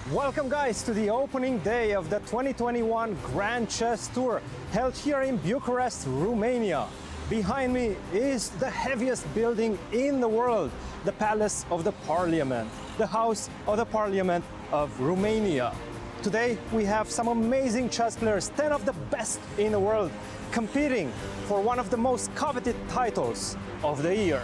Welcome guys to the opening day of the 2021 Grand Chess Tour held here in Bucharest, Romania. Behind me is the heaviest building in the world, the Palace of the Parliament, the House of the Parliament of Romania. Today we have some amazing chess players, 10 of the best in the world, competing for one of the most coveted titles of the year.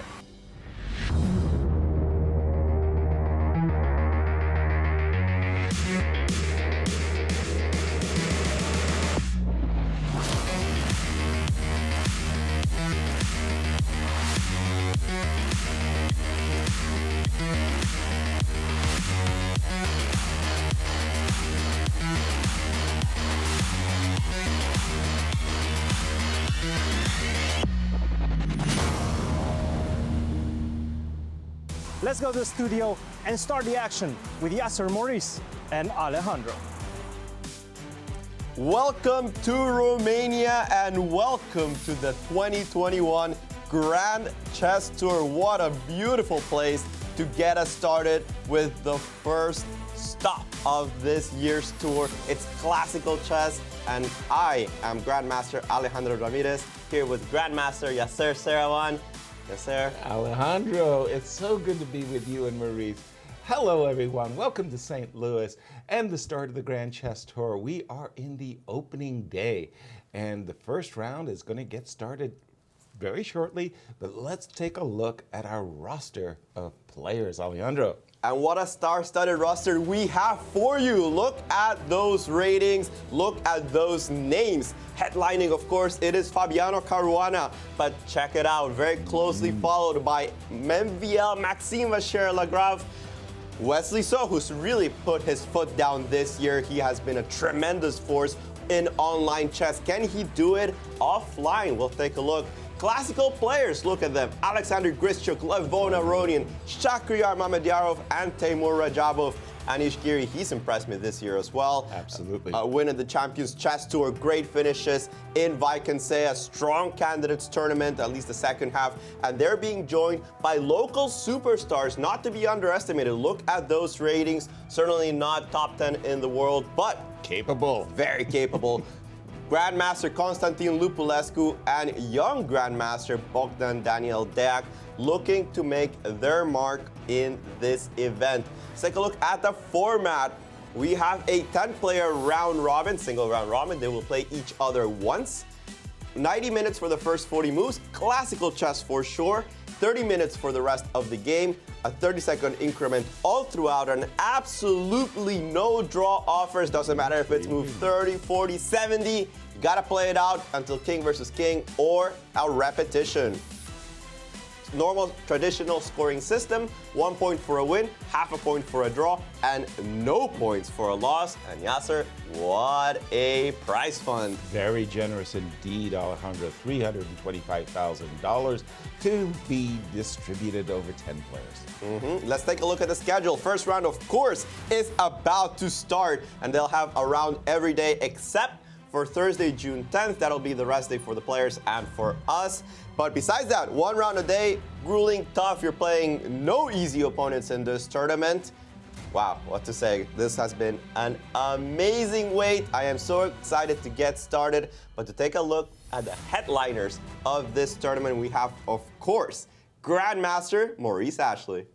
Let's go to the studio and start the action with Yasser, Maurice, and Alejandro. Welcome to Romania and welcome to the 2021 Grand Chess Tour. What a beautiful place to get us started with the first stop of this year's tour. It's classical chess, and I am Grandmaster Alejandro Ramirez here with Grandmaster Yasser Seirawan. Yes, sir. Alejandro, it's so good to be with you and Maurice. Hello, everyone. Welcome to St. Louis and the start of the Grand Chess Tour. We are in the opening day, and the first round is going to get started very shortly, but let's take a look at our roster of players, Alejandro. And what a star-studded roster we have for you. Look at those ratings. Look at those names. Headlining, of course, it is Fabiano Caruana, but check it out. Very closely followed by MVL Maxime Vachier-Lagrave. Wesley So, who's really put his foot down this year. He has been a tremendous force in online chess. Can he do it offline? We'll take a look. Classical players, look at them. Alexander Grischuk, Levon Aronian, Shakhriyar Mamedyarov, and Teimur Rajabov. Anish Giri, he's impressed me this year as well. Absolutely. Win at the Champions Chess Tour, great finishes in Vachier-Lagrave, a strong candidates tournament, at least the second half. And they're being joined by local superstars, not to be underestimated. Look at those ratings. Certainly not top 10 in the world, but Capable. very capable. Grandmaster Constantin Lupulescu and young Grandmaster Bogdan-Daniel looking to make their mark in this event. Let's take a look at the format. We have a 10-player round robin, single round robin. They will play each other once. 90 minutes for the first 40 moves, classical chess for sure. 30 minutes for the rest of the game, a 30-second increment all throughout, and absolutely no draw offers. Doesn't matter if it's move 30, 40, 70. You gotta play it out until king versus king or a repetition. Normal traditional scoring system, 1 point for a win, half a point for a draw, and no points for a loss. And Yasser, what a prize fund. Very generous indeed, Alejandro. $325,000 to be distributed over 10 players. Let's take a look at the schedule. First round, of course, is about to start, and they'll have a round every day except for Thursday, June 10th. That'll be the rest day for the players and for us. But besides that, one round a day, grueling, tough. You're playing no easy opponents in this tournament. Wow, what to say. This has been an amazing wait. I am so excited to get started. But to take a look at the headliners of this tournament, we have, of course, Grandmaster Maurice Ashley.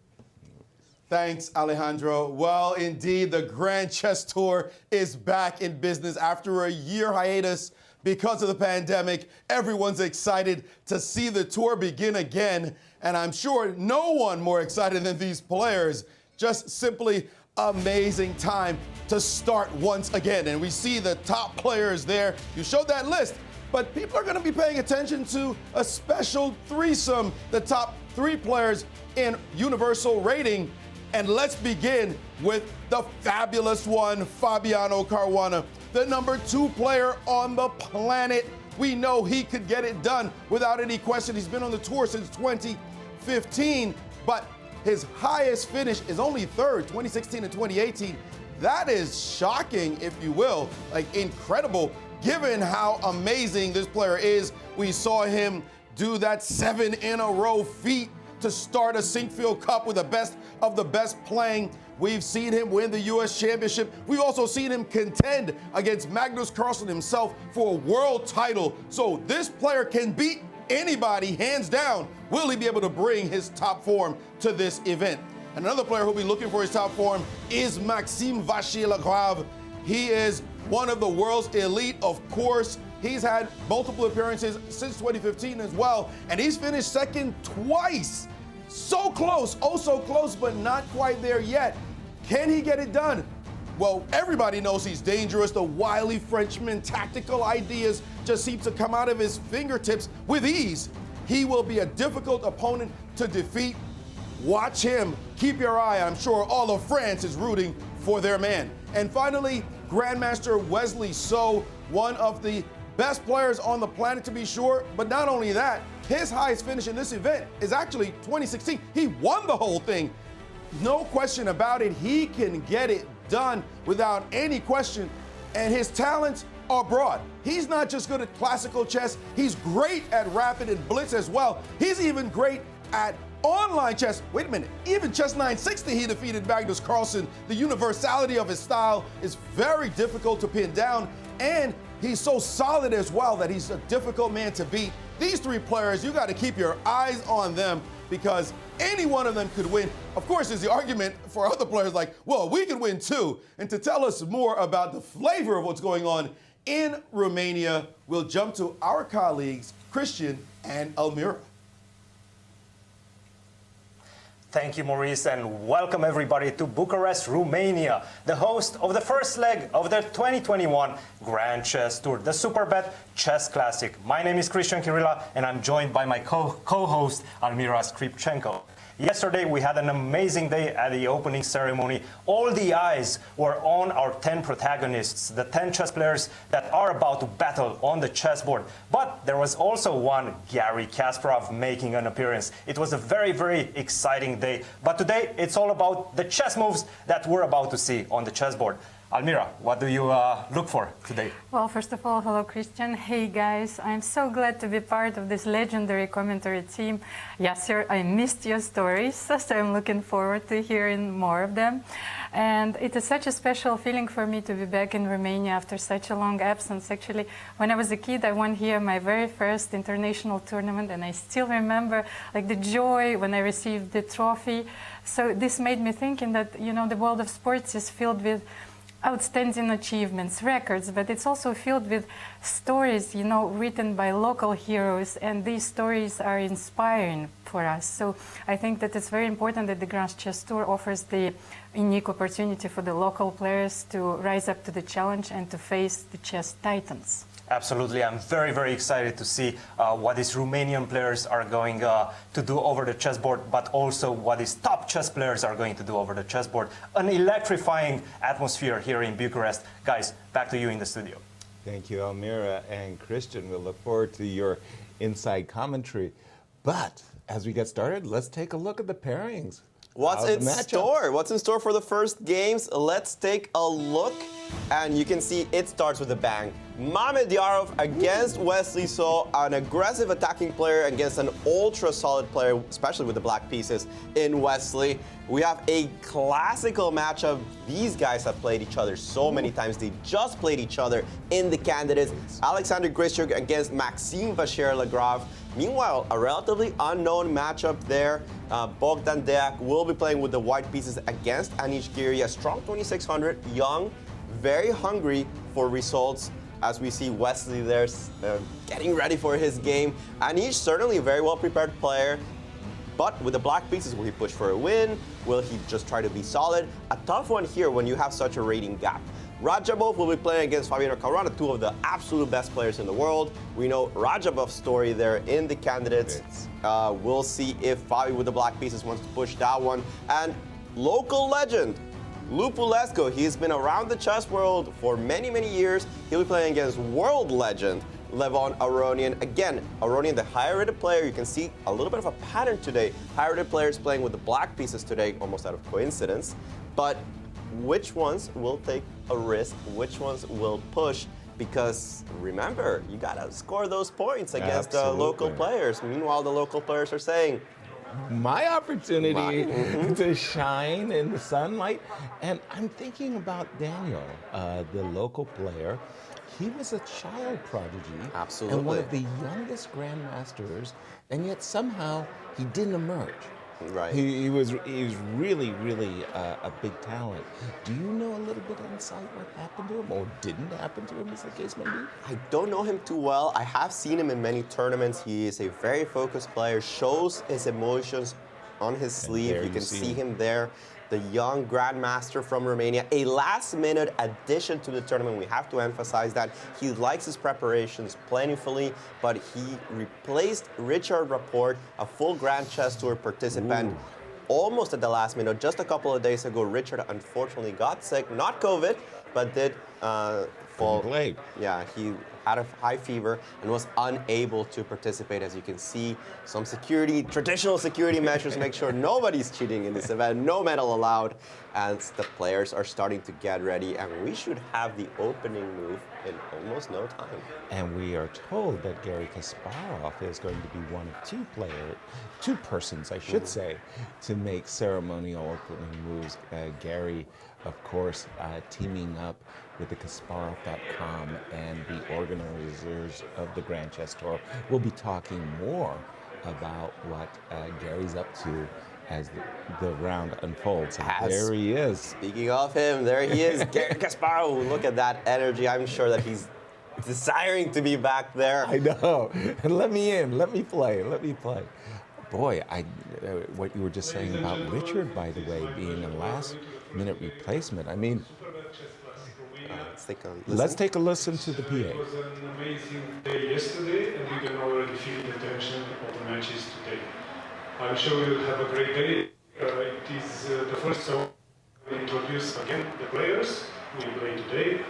Thanks, Alejandro. Well, indeed, the Grand Chess Tour is back in business after a year hiatus because of the pandemic. Everyone's excited to see the tour begin again, and I'm sure no one more excited than these players. Just simply amazing time to start once again, and we see the top players there. You showed that list, but people are going to be paying attention to a special threesome, the top 3 players in universal rating. And let's begin with the fabulous one, Fabiano Caruana, the number 2 player on the planet. We know he could get it done without any question. He's been on the tour since 2015, but his highest finish is only 3rd, 2016 and 2018. That is shocking, if you will, like incredible, given how amazing this player is. We saw him do that 7-in-a-row feat to start a Sinkfield Cup with the best of the best playing. We've seen him win the U.S. Championship. We've also seen him contend against Magnus Carlsen himself for a world title. So this player can beat anybody, hands down. Will he be able to bring his top form to this event? And another player who'll be looking for his top form is Maxime Vachier-Lagrave. He is one of the world's elite, of course. He's had multiple appearances since 2015 as well, and he's finished second twice. So close, oh so close, but not quite there yet. Can he get it done? Well, everybody knows he's dangerous. The wily Frenchman, tactical ideas just seem to come out of his fingertips with ease. He will be a difficult opponent to defeat. Watch him. Keep your eye. I'm sure all of France is rooting for their man. And finally, Grandmaster Wesley So, one of the best players on the planet to be sure, but not only that, his highest finish in this event is actually 2016. He won the whole thing. No question about it, he can get it done without any question, and his talents are broad. He's not just good at classical chess, he's great at rapid and blitz as well. He's even great at online chess. Wait a minute, even chess 960 he defeated Magnus Carlsen. The universality of his style is very difficult to pin down, and he's so solid as well that he's a difficult man to beat. These three players, you got to keep your eyes on them because any one of them could win. Of course, there's the argument for other players like, well, we could win too. And to tell us more about the flavor of what's going on in Romania, we'll jump to our colleagues, Cristian and Almira. Thank you, Maurice, and welcome everybody to Bucharest, Romania, the host of the first leg of the 2021 Grand Chess Tour, the Superbet Chess Classic. My name is Cristian Chirila, and I'm joined by my co-host, Almira Skripchenko. Yesterday, we had an amazing day at the opening ceremony. All the eyes were on our 10 protagonists, the 10 chess players that are about to battle on the chessboard. But there was also one, Garry Kasparov, making an appearance. It was a very, very exciting day. But today, it's all about the chess moves that we're about to see on the chessboard. Almira, what do you look for today? Well, first of all, hello, Cristian. Hey, guys. I'm so glad to be part of this legendary commentary team. Yasser, I missed your stories, so I'm looking forward to hearing more of them. And it is such a special feeling for me to be back in Romania after such a long absence. Actually, when I was a kid, I won here my very first international tournament, and I still remember like the joy when I received the trophy. So this made me thinking that, you know, the world of sports is filled with outstanding achievements, records, but it's also filled with stories, you know, written by local heroes, and these stories are inspiring for us. So I think that it's very important that the Grand Chess Tour offers the unique opportunity for the local players to rise up to the challenge and to face the chess titans. Absolutely. I'm very, very excited to see what these Romanian players are going to do over the chessboard, but also what these top chess players are going to do over the chessboard. An electrifying atmosphere here in Bucharest. Guys, back to you in the studio. Thank you, Almira and Cristian. We'll look forward to your inside commentary. But as we get started, let's take a look at the pairings. What's in store? What's in store for the first games? Let's take a look. And you can see it starts with a bang. Mamedyarov against Wesley So, an aggressive attacking player against an ultra-solid player, especially with the black pieces in Wesley. We have a classical matchup. These guys have played each other so many times. They just played each other in the candidates. Alexander Grischuk against Maxime Vachier-Lagrave. Meanwhile, a relatively unknown matchup there. Bogdan-Daniel will be playing with the white pieces against Anish Giri, a strong 2600, young, very hungry for results. As we see Wesley there getting ready for his game. Anish, certainly a very well-prepared player, but with the black pieces, will he push for a win? Will he just try to be solid? A tough one here when you have such a rating gap. Radjabov will be playing against Fabiano Caruana, two of the absolute best players in the world. We know Radjabov's story there in the candidates. We'll see if Fabi with the black pieces wants to push that one. And local legend, Lupulescu, he's been around the chess world for many, many years. He'll be playing against world legend Levon Aronian. Again, Aronian, the higher rated player. You can see a little bit of a pattern today. Higher rated players playing with the black pieces today, almost out of coincidence. But which ones will take a risk? Which ones will push? Because remember, you gotta score those points against the local players. Meanwhile, the local players are saying, my opportunity to shine in the sunlight. And I'm thinking about Daniel, the local player. He was a child prodigy. Absolutely. And one of the youngest grandmasters, and yet somehow he didn't emerge. Right. He was really, really a big talent. Do you know a little bit of insight what happened to him or didn't happen to him, as the case may be? I don't know him too well. I have seen him in many tournaments. He is a very focused player, shows his emotions on his sleeve. You can see him there. The young grandmaster from Romania, a last-minute addition to the tournament. We have to emphasize that he likes his preparations plentifully, but he replaced Richard Rapport, a full Grand Chess Tour participant, almost at the last minute. Just a couple of days ago, Richard unfortunately got sick, not COVID, but did fall. Yeah, he had a high fever and was unable to participate. As you can see, some traditional security measures make sure nobody's cheating in this event, no medal allowed, and the players are starting to get ready, and we should have the opening move in almost no time. And we are told that Garry Kasparov is going to be one of two persons, I should say, to make ceremonial opening moves. Garry, of course, teaming up with the Kasparov.com and the organizers of the Grand Chess Tour. We'll be talking more about what Gary's up to as the round unfolds. And there he is. Speaking of him, there he is, Garry Kasparov. Look at that energy. I'm sure that he's desiring to be back there. I know. Let me in. Let me play. Let me play. Boy, what you were just saying about Richard, by the way, being a last-minute replacement. I mean, let's take a listen to the PA. It was an amazing day yesterday, and you can already feel the tension of the matches today. I'm sure you'll have a great day. It is the first, so we introduce again the players who will play today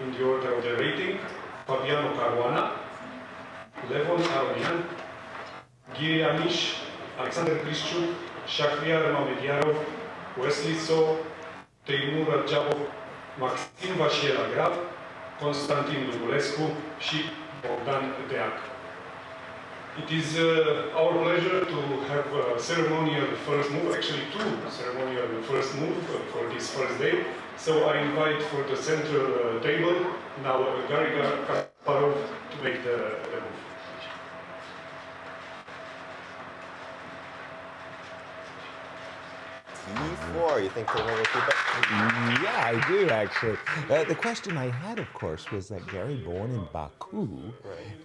in the order of their rating. Fabiano Caruana, Levon Aronian, Giri Anish, Alexander Krischuk, Shahriar Mamediyarov, Wesley So, Teimur Rajabov, Maxim Vachier-Lagrave, Constantin Lugulescu și Bogdan-Daniel. It is our pleasure to have a ceremonial first move, actually two ceremonial first move for this first day. So I invite for the central table now Garry Kasparov to make the move. E4, you think Taylor will keep it? Yeah, I do actually. The question I had, of course, was that Garry, born in Baku,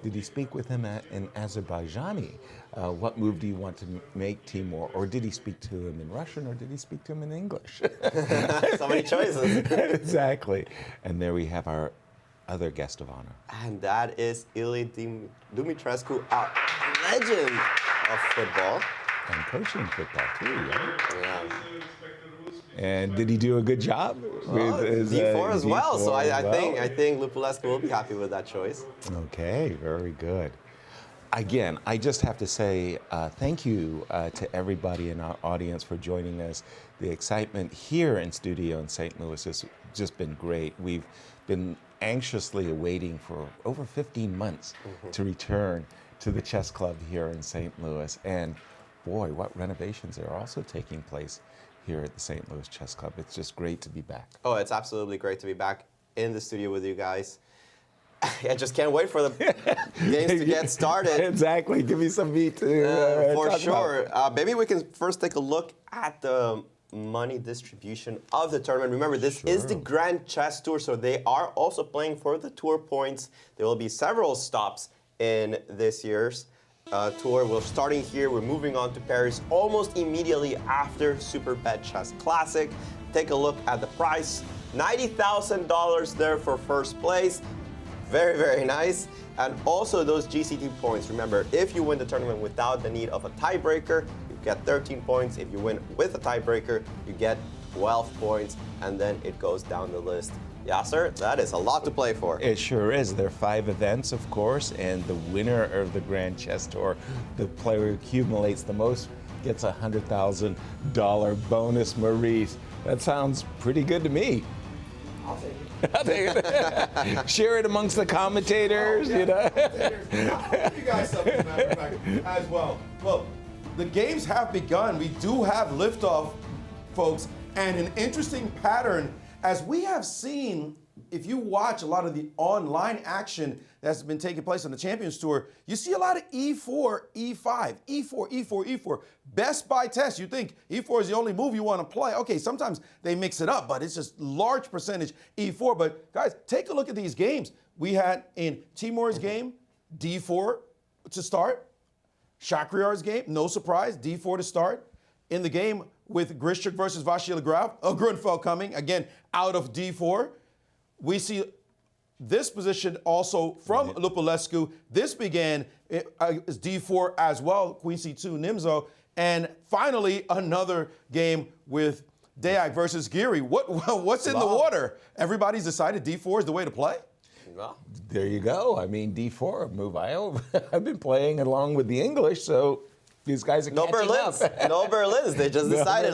did he speak with him in Azerbaijani? What move do you want to make, Timur? Or did he speak to him in Russian, or did he speak to him in English? So many choices. Exactly. And there we have our other guest of honor. And that is Ili Dumitrescu, a legend of football. And coaching football too, Yeah. And did he do a good job? Well, with his, D4 as well. So I well? think Lupulescu will be happy with that choice. Okay, very good. Again, I just have to say thank you to everybody in our audience for joining us. The excitement here in studio in St. Louis has just been great. We've been anxiously awaiting for over 15 months to return to the chess club here in St. Louis. And boy, what renovations are also taking place here at the St. Louis Chess Club. It's just great to be back. Oh, it's absolutely great to be back in the studio with you guys. I just can't wait for the games to get started. Exactly. Give me some meat to for talk sure. about. Maybe we can first take a look at the money distribution of the tournament. Remember, this is the Grand Chess Tour, so they are also playing for the tour points. There will be several stops in this year's tour. We're starting here. We're moving on to Paris almost immediately after Superbet Chess Classic. Take a look at the price. $90,000 there for first place. Very, very nice. And also those GCT points. Remember, if you win the tournament without the need of a tiebreaker, you get 13 points. If you win with a tiebreaker, you get 12 points. And then it goes down the list. Yasser, that is a lot to play for. It sure is. There are 5 events, of course, and the winner of the Grand Chess Tour, the player who accumulates the most, gets a $100,000 bonus, Maurice. That sounds pretty good to me. I'll take it. I'll take it. Share it amongst the commentators, you know. I'll give you guys something, as a matter of fact, as well. Well, the games have begun. We do have liftoff, folks, and an interesting pattern, as we have seen, if you watch a lot of the online action that's been taking place on the Champions Tour, you see a lot of E4, E5, E4, E4, E4. Best by test. You think E4 is the only move you want to play. Okay, sometimes they mix it up, but it's just large percentage E4. But guys, take a look at these games. We had in Timur's game, D4 to start. Shakhriyar's game, no surprise, D4 to start. In the game with Grischuk versus Vachier-Lagrave, a Grunfeld coming, again, out of D4. We see this position also from Lupulescu. This began as D4 as well, Queen C2, Nimzo. And finally, another game with Deac versus Giri. What's in the water? Everybody's decided D4 is the way to play? Well, there you go. I mean, D4 move. I've been playing along with the English, so these guys are no catching Berlins. up. No Berlins. They just decided,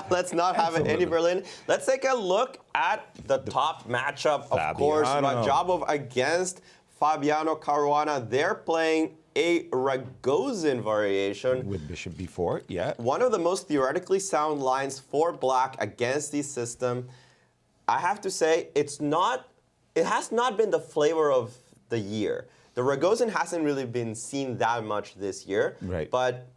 let's not have Absolutely. any Berlin. Let's take a look at the top matchup, of course. Rajabov against Fabiano Caruana. They're playing a Ragozin variation. With Bishop B4, yeah. One of the most theoretically sound lines for Black against the system. I have to say, it has not been the flavor of the year. The Ragozin hasn't really been seen that much this year, right. But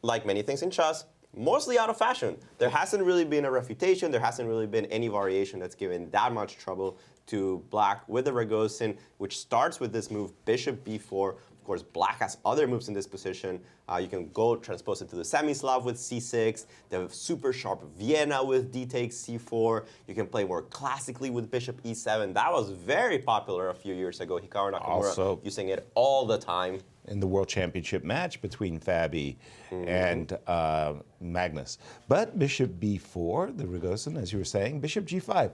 like many things in chess, mostly out of fashion. There hasn't really been a refutation. There hasn't really been any variation that's given that much trouble to Black with the Ragozin, which starts with this move, Bishop B4. Of course, Black has other moves in this position. You can go transpose it to the Semislav with C6. They have super sharp Vienna with D takes C4. You can play more classically with Bishop E7. That was very popular a few years ago. Hikaru Nakamura Also, using it all the time. In the World Championship match between Fabi and Magnus. But Bishop B4, the Ragozin, as you were saying, Bishop G5.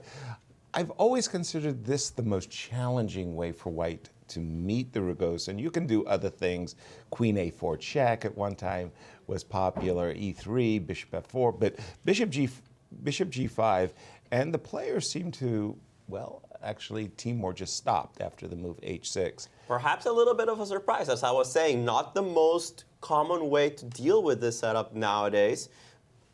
I've always considered this the most challenging way for White to meet the Ragozin. You can do other things. Queen A4 check at one time was popular, E3, Bishop F4, but Bishop G5, and the players seem to, well, actually Timur just stopped after the move H6. Perhaps a little bit of a surprise, as I was saying, not the most common way to deal with this setup nowadays.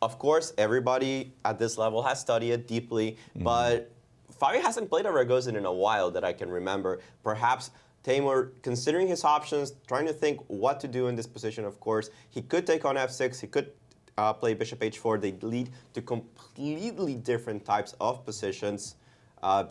Of course, everybody at this level has studied it deeply, but Fabi hasn't played a Ragozin in a while that I can remember. Perhaps Timur, considering his options, trying to think what to do in this position, of course. He could take on F6, he could play Bishop H4. They lead to completely different types of positions.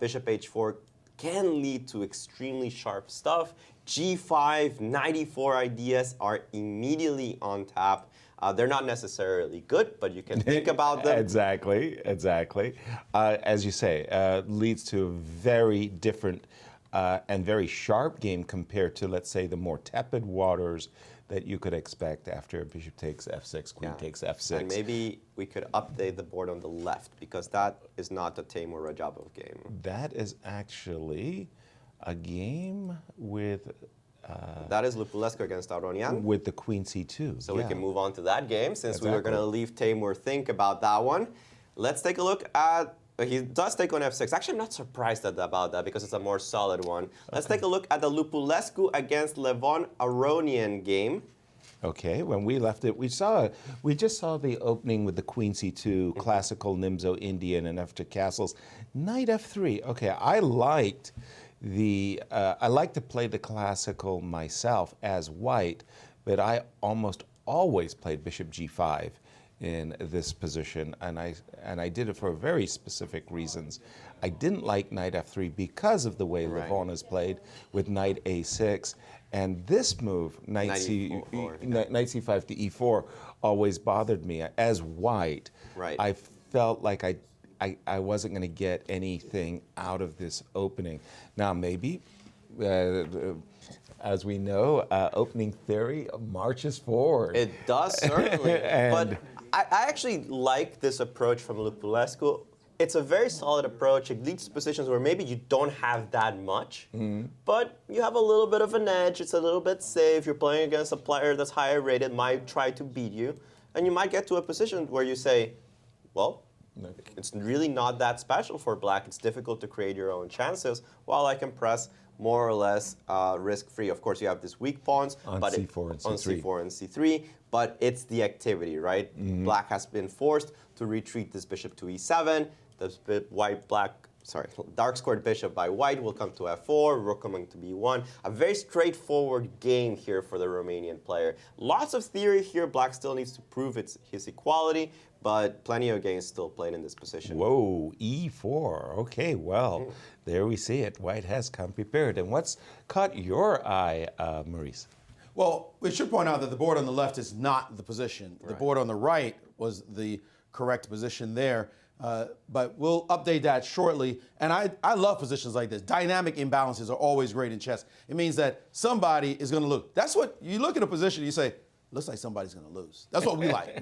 Bishop H4 can lead to extremely sharp stuff. G5, 94 ideas are immediately on tap. They're not necessarily good, but you can think about them. Exactly. As you say, leads to a very different and very sharp game compared to, let's say, the more tepid waters that you could expect after Bishop takes F6, Queen takes F6. And maybe we could update the board on the left, because that is not the Timur Rajabov game. That is actually a game with... that is Lupulescu against Aronian. With the Queen C2. So we can move on to that game, since we were going to leave Timur think about that one. Let's take a look at... He does take on F6. Actually, I'm not surprised about that, because it's a more solid one. Let's take a look at the Lupulescu against Levon Aronian game. Okay, when we left it, we just saw the opening with the Queen C2, classical Nimzo Indian, and after castles, Knight F3. Okay, I liked to play the classical myself as White, but I almost always played Bishop G5 in this position, and I did it for very specific reasons. I didn't like Knight F3 because of the way Levon is played with Knight A6, and this move, Knight C5 to E4, always bothered me. As White, I felt like I wasn't going to get anything out of this opening. Now maybe, as we know, opening theory marches forward. It does, certainly. But I actually like this approach from Lupulescu. It's a very solid approach. It leads to positions where maybe you don't have that much, but you have a little bit of an edge. It's a little bit safe. You're playing against a player that's higher rated, might try to beat you, and you might get to a position where you say, well, it's really not that special for Black. It's difficult to create your own chances, while I can press more or less risk-free. Of course, you have these weak pawns on but C4 and C3. On C4 and C3, but it's the activity, right? Black has been forced to retreat this bishop to e7. Dark squared bishop by white will come to f4, rook coming to b1. A very straightforward game here for the Romanian player. Lots of theory here. Black still needs to prove his equality, but plenty of games still played in this position. Whoa, e4. Okay, well, there we see it. White has come prepared. And what's caught your eye, Maurice? Well, we should point out that the board on the left is not the position. The board on the right was the correct position there. But we'll update that shortly. And I love positions like this. Dynamic imbalances are always great in chess. It means that somebody is going to lose. That's what you look at a position, you say, looks like somebody's going to lose. That's what we like.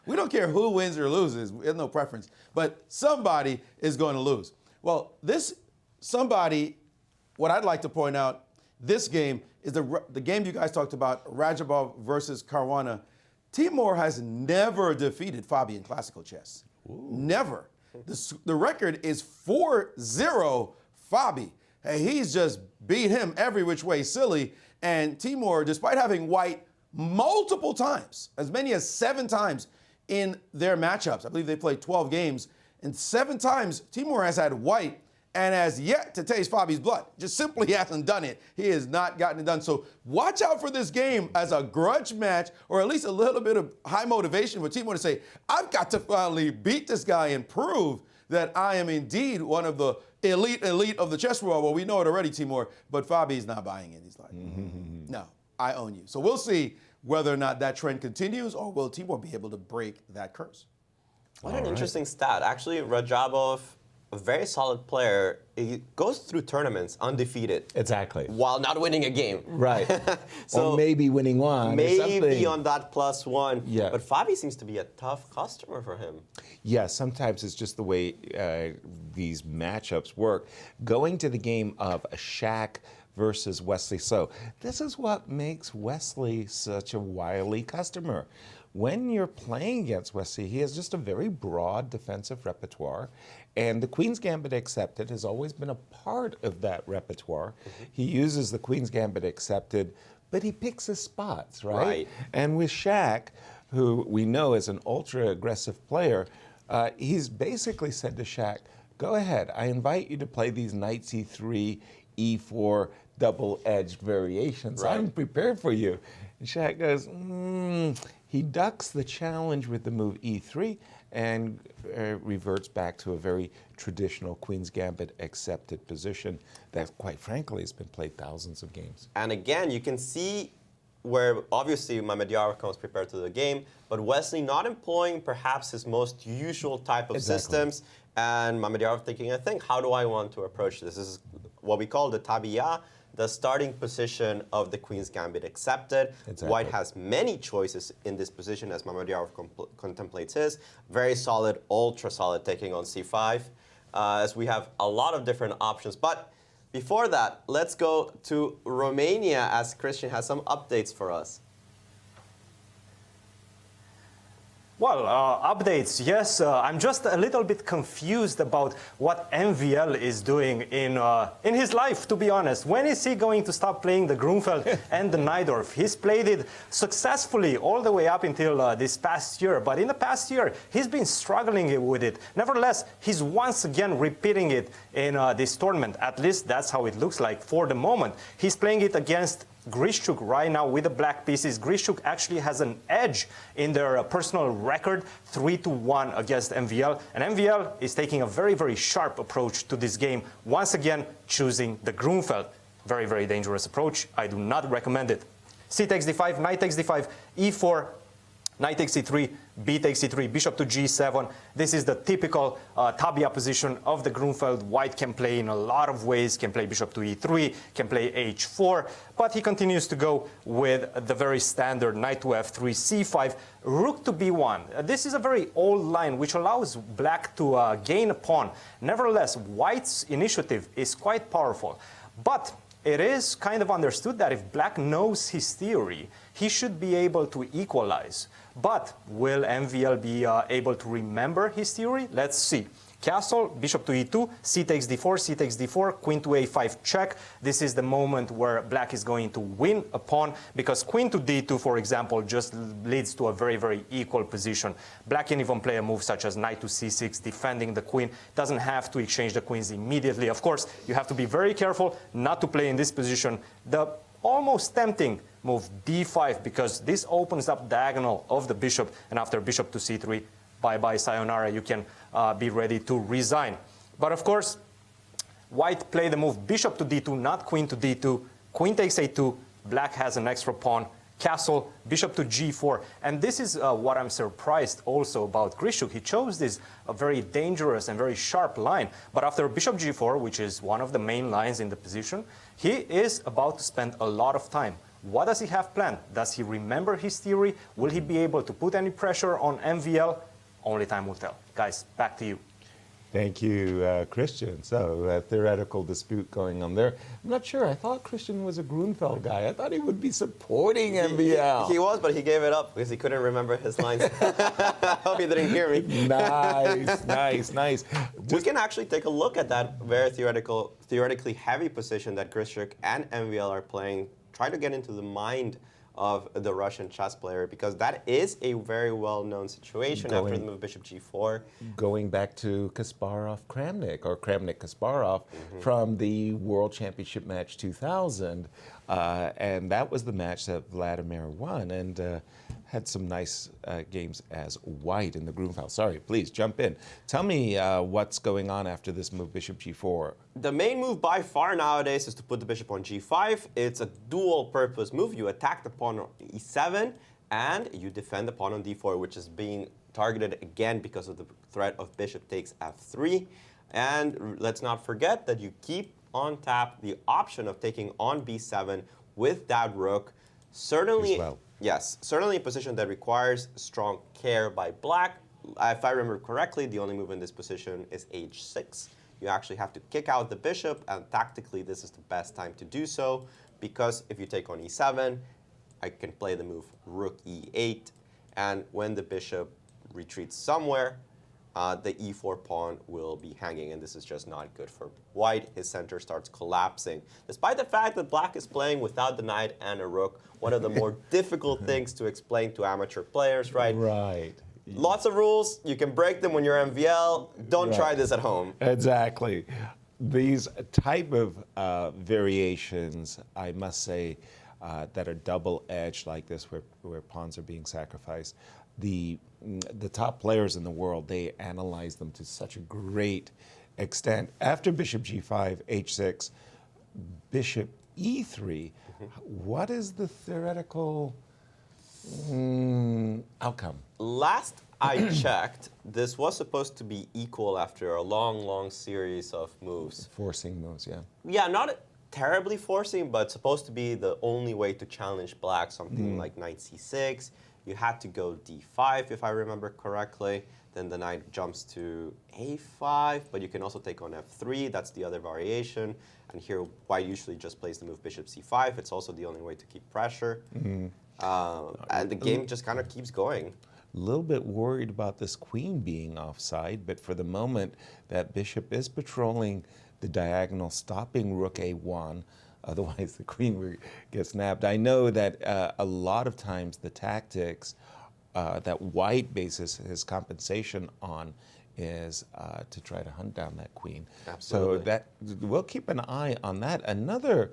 We don't care who wins or loses. We have no preference. But somebody is going to lose. Well, this somebody, what I'd like to point out, this game is the game you guys talked about, Radjabov versus Caruana. Timur has never defeated Fabi in classical chess. Ooh. Never. The record is 4-0 Fabi. Hey, he's just beat him every which way silly. And Timur, despite having white multiple times, as many as 7 times in their matchups, I believe they played 12 games, and 7 times Timur has had white and has yet to taste Fabi's blood. Just simply hasn't done it. He has not gotten it done. So watch out for this game as a grudge match, or at least a little bit of high motivation for Timur to say, I've got to finally beat this guy and prove that I am indeed one of the elite of the chess world. Well, we know it already, Timur, but Fabi's not buying it. He's like, no, I own you. So we'll see whether or not that trend continues, or will Timur be able to break that curse. What an interesting stat. Actually, Radjabov, a very solid player, he goes through tournaments undefeated. Exactly. While not winning a game. Right. So or maybe winning one. Maybe on that +1. Yeah. But Fabi seems to be a tough customer for him. Yeah, sometimes it's just the way these matchups work. Going to the game of Shaq versus Wesley So, this is what makes Wesley such a wily customer. When you're playing against Wesley, he has just a very broad defensive repertoire, and the Queen's Gambit Accepted has always been a part of that repertoire. He uses the Queen's Gambit Accepted, but he picks his spots, right? And with Shaq, who we know is an ultra-aggressive player, he's basically said to Shaq, go ahead, I invite you to play these knight c3, e4, double-edged variations. I'm prepared for you. And Shaq goes, He ducks the challenge with the move e3 and reverts back to a very traditional Queen's Gambit accepted position that, quite frankly, has been played thousands of games. And again, you can see where obviously Mamedyarov comes prepared to the game, but Wesley not employing perhaps his most usual type of systems, and Mamedyarov thinking, I think, how do I want to approach this? This is what we call the tabiya, the starting position of the Queen's Gambit Accepted. White has many choices in this position as Mamedyarov contemplates his. Very solid, ultra solid taking on c5, as we have a lot of different options. But before that, let's go to Romania as Cristian has some updates for us. Well, updates, yes. I'm just a little bit confused about what MVL is doing in his life, to be honest. When is he going to stop playing the Grunfeld and the Najdorf? He's played it successfully all the way up until this past year. But in the past year, he's been struggling with it. Nevertheless, he's once again repeating it in this tournament. At least that's how it looks like for the moment. He's playing it against Grischuk right now with the black pieces. Grischuk actually has an edge in their personal record, 3-1 against MVL. And MVL is taking a very, very sharp approach to this game, once again choosing the Grunfeld. Very, very dangerous approach. I do not recommend it. C takes d5, knight takes d5, e4, knight takes c3, b takes c3, bishop to g7. This is the typical tabia position of the Grunfeld. White can play in a lot of ways, can play bishop to e3, can play h4, but he continues to go with the very standard knight to f3, c5, rook to b1. This is a very old line which allows black to gain a pawn. Nevertheless, white's initiative is quite powerful. But it is kind of understood that if black knows his theory, he should be able to equalize. But will MVL be able to remember his theory? Let's see. Castle, bishop to e2, c takes d4, c takes d4, queen to a5 check. This is the moment where black is going to win a pawn, because queen to d2, for example, just leads to a very, very equal position. Black can even play a move such as knight to c6, defending the queen. Doesn't have to exchange the queens immediately. Of course, you have to be very careful not to play in this position the almost tempting move d5, because this opens up diagonal of the bishop, and after bishop to c3, bye-bye, sayonara, you can be ready to resign. But of course, white played the move bishop to d2, not queen to d2. Queen takes a2, black has an extra pawn. Castle, bishop to g4. And this is what I'm surprised also about Grischuk. He chose this very dangerous and very sharp line. But after bishop g4, which is one of the main lines in the position, he is about to spend a lot of time. What does he have planned? Does he remember his theory? Will he be able to put any pressure on MVL? Only time will tell. Guys, back to you. Thank you, Christian. So, a theoretical dispute going on there. I'm not sure. I thought Christian was a Grunfeld guy. I thought he would be supporting MVL. He was, but he gave it up because he couldn't remember his lines. I hope he didn't hear me. Nice. We can actually take a look at that very theoretically heavy position that Grischuk and MVL are playing. Try to get into the mind of the Russian chess player, because that is a very well-known situation after the move bishop g4. Going back to Kasparov-Kramnik, or Kramnik-Kasparov, from the World Championship match 2000. And that was the match that Vladimir won, and had some nice games as white in the Grunfeld. Sorry, please jump in. Tell me what's going on after this move bishop g4. The main move by far nowadays is to put the bishop on g5. It's a dual-purpose move. You attack the pawn on e7, and you defend the pawn on d4, which is being targeted again because of the threat of bishop takes f3. And let's not forget that you keep on tap the option of taking on b7 with that rook. Certainly, yes, certainly a position that requires strong care by black. If I remember correctly, the only move in this position is h6. You actually have to kick out the bishop, and tactically this is the best time to do so, because if you take on e7, I can play the move rook e8, and when the bishop retreats somewhere, the e4 pawn will be hanging, and this is just not good for white. His center starts collapsing. Despite the fact that black is playing without the knight and a rook, one of the more difficult things to explain to amateur players, right? Right. Lots of rules. You can break them when you're MVL. Don't try this at home. Exactly. These type of variations, I must say, that are double-edged like this, where pawns are being sacrificed, the top players in the world, they analyze them to such a great extent. After bishop g5, h6, bishop e3, what is the theoretical outcome? Last I checked, this was supposed to be equal after a long, long series of moves. Forcing moves, yeah. Yeah, not terribly forcing, but supposed to be the only way to challenge black, something like knight c6. You had to go d5, if I remember correctly. Then the knight jumps to a5, but you can also take on f3. That's the other variation. And here, white usually just plays the move bishop c5. It's also the only way to keep pressure. And the game just kind of keeps going. A little bit worried about this queen being offside, but for the moment, that bishop is patrolling the diagonal, stopping rook a1. Otherwise, the queen will get snapped. I know that a lot of times the tactics that white bases his compensation on is to try to hunt down that queen. Absolutely. So that we'll keep an eye on that. Another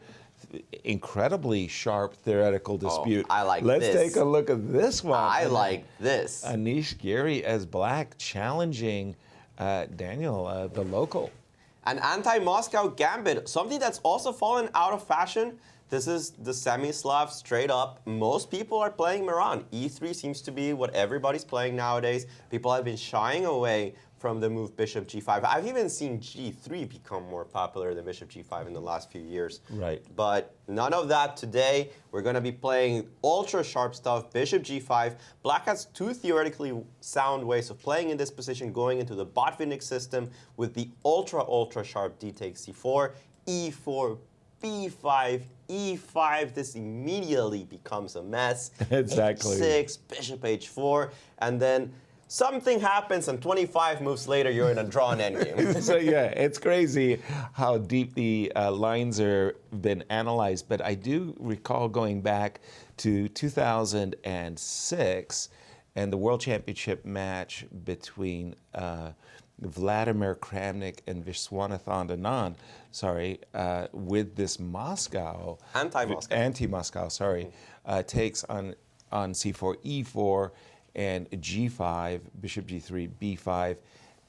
incredibly sharp theoretical dispute. I like Let's this. take a look at this one. I like this. Anish Giri as black challenging Daniel, the local. An anti-Moscow gambit, something that's also fallen out of fashion. This is the semi-Slav straight up. Most people are playing Miran. E3 seems to be what everybody's playing nowadays. People have been shying away from the move bishop g5. I've even seen g3 become more popular than bishop g5 in the last few years. Right. But none of that today. We're going to be playing ultra sharp stuff, bishop g5. Black has two theoretically sound ways of playing in this position, going into the Botvinnik system with the ultra sharp d takes c4, e4, b5, e5. This immediately becomes a mess. Exactly. h6, bishop h4, and then something happens, and 25 moves later, you're in a drawn endgame. So yeah, it's crazy how deep the lines are been analyzed. But I do recall going back to 2006 and the World Championship match between Vladimir Kramnik and Viswanathan Anand, with this Moscow anti-Moscow, takes on c4, e4, and g5, bishop g3, b5,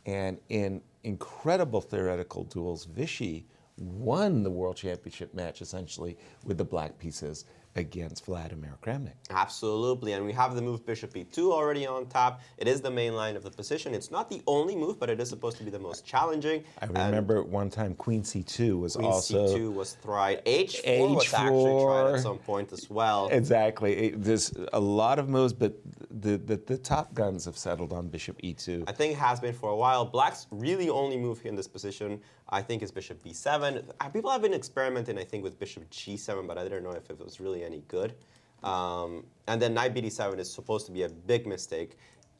and in incredible theoretical duels, Vichy won the World Championship match essentially with the black pieces against Vladimir Kramnik. Absolutely, and we have the move bishop e2 already on top. It is the main line of the position. It's not the only move, but it is supposed to be the most challenging. I remember one time Queen c2 was Queen also... c2 was tried. H4 was actually tried at some point as well. Exactly. There's a lot of moves, but the top guns have settled on bishop e2. I think it has been for a while. Black's really only move in this position, I think, is bishop b7. People have been experimenting, I think, with bishop g7, but I didn't know if it was really any good. And then knight bd7 is supposed to be a big mistake.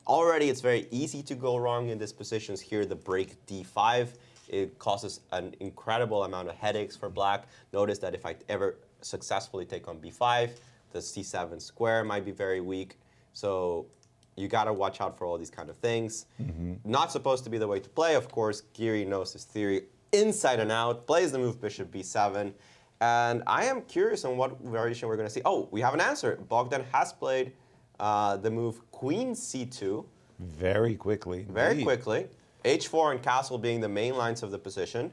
Already, it's very easy to go wrong in these positions. Here, the break d5, it causes an incredible amount of headaches for black. Notice that if I ever successfully take on b5, the c7 square might be very weak. So you got to watch out for all these kind of things. Not supposed to be the way to play. Of course, Giri knows his theory inside and out, plays the move bishop b7. And I am curious on what variation we're going to see. Oh, we have an answer. Bogdan has played the move queen c2. Very quickly. Very quickly. h4 and castle being the main lines of the position.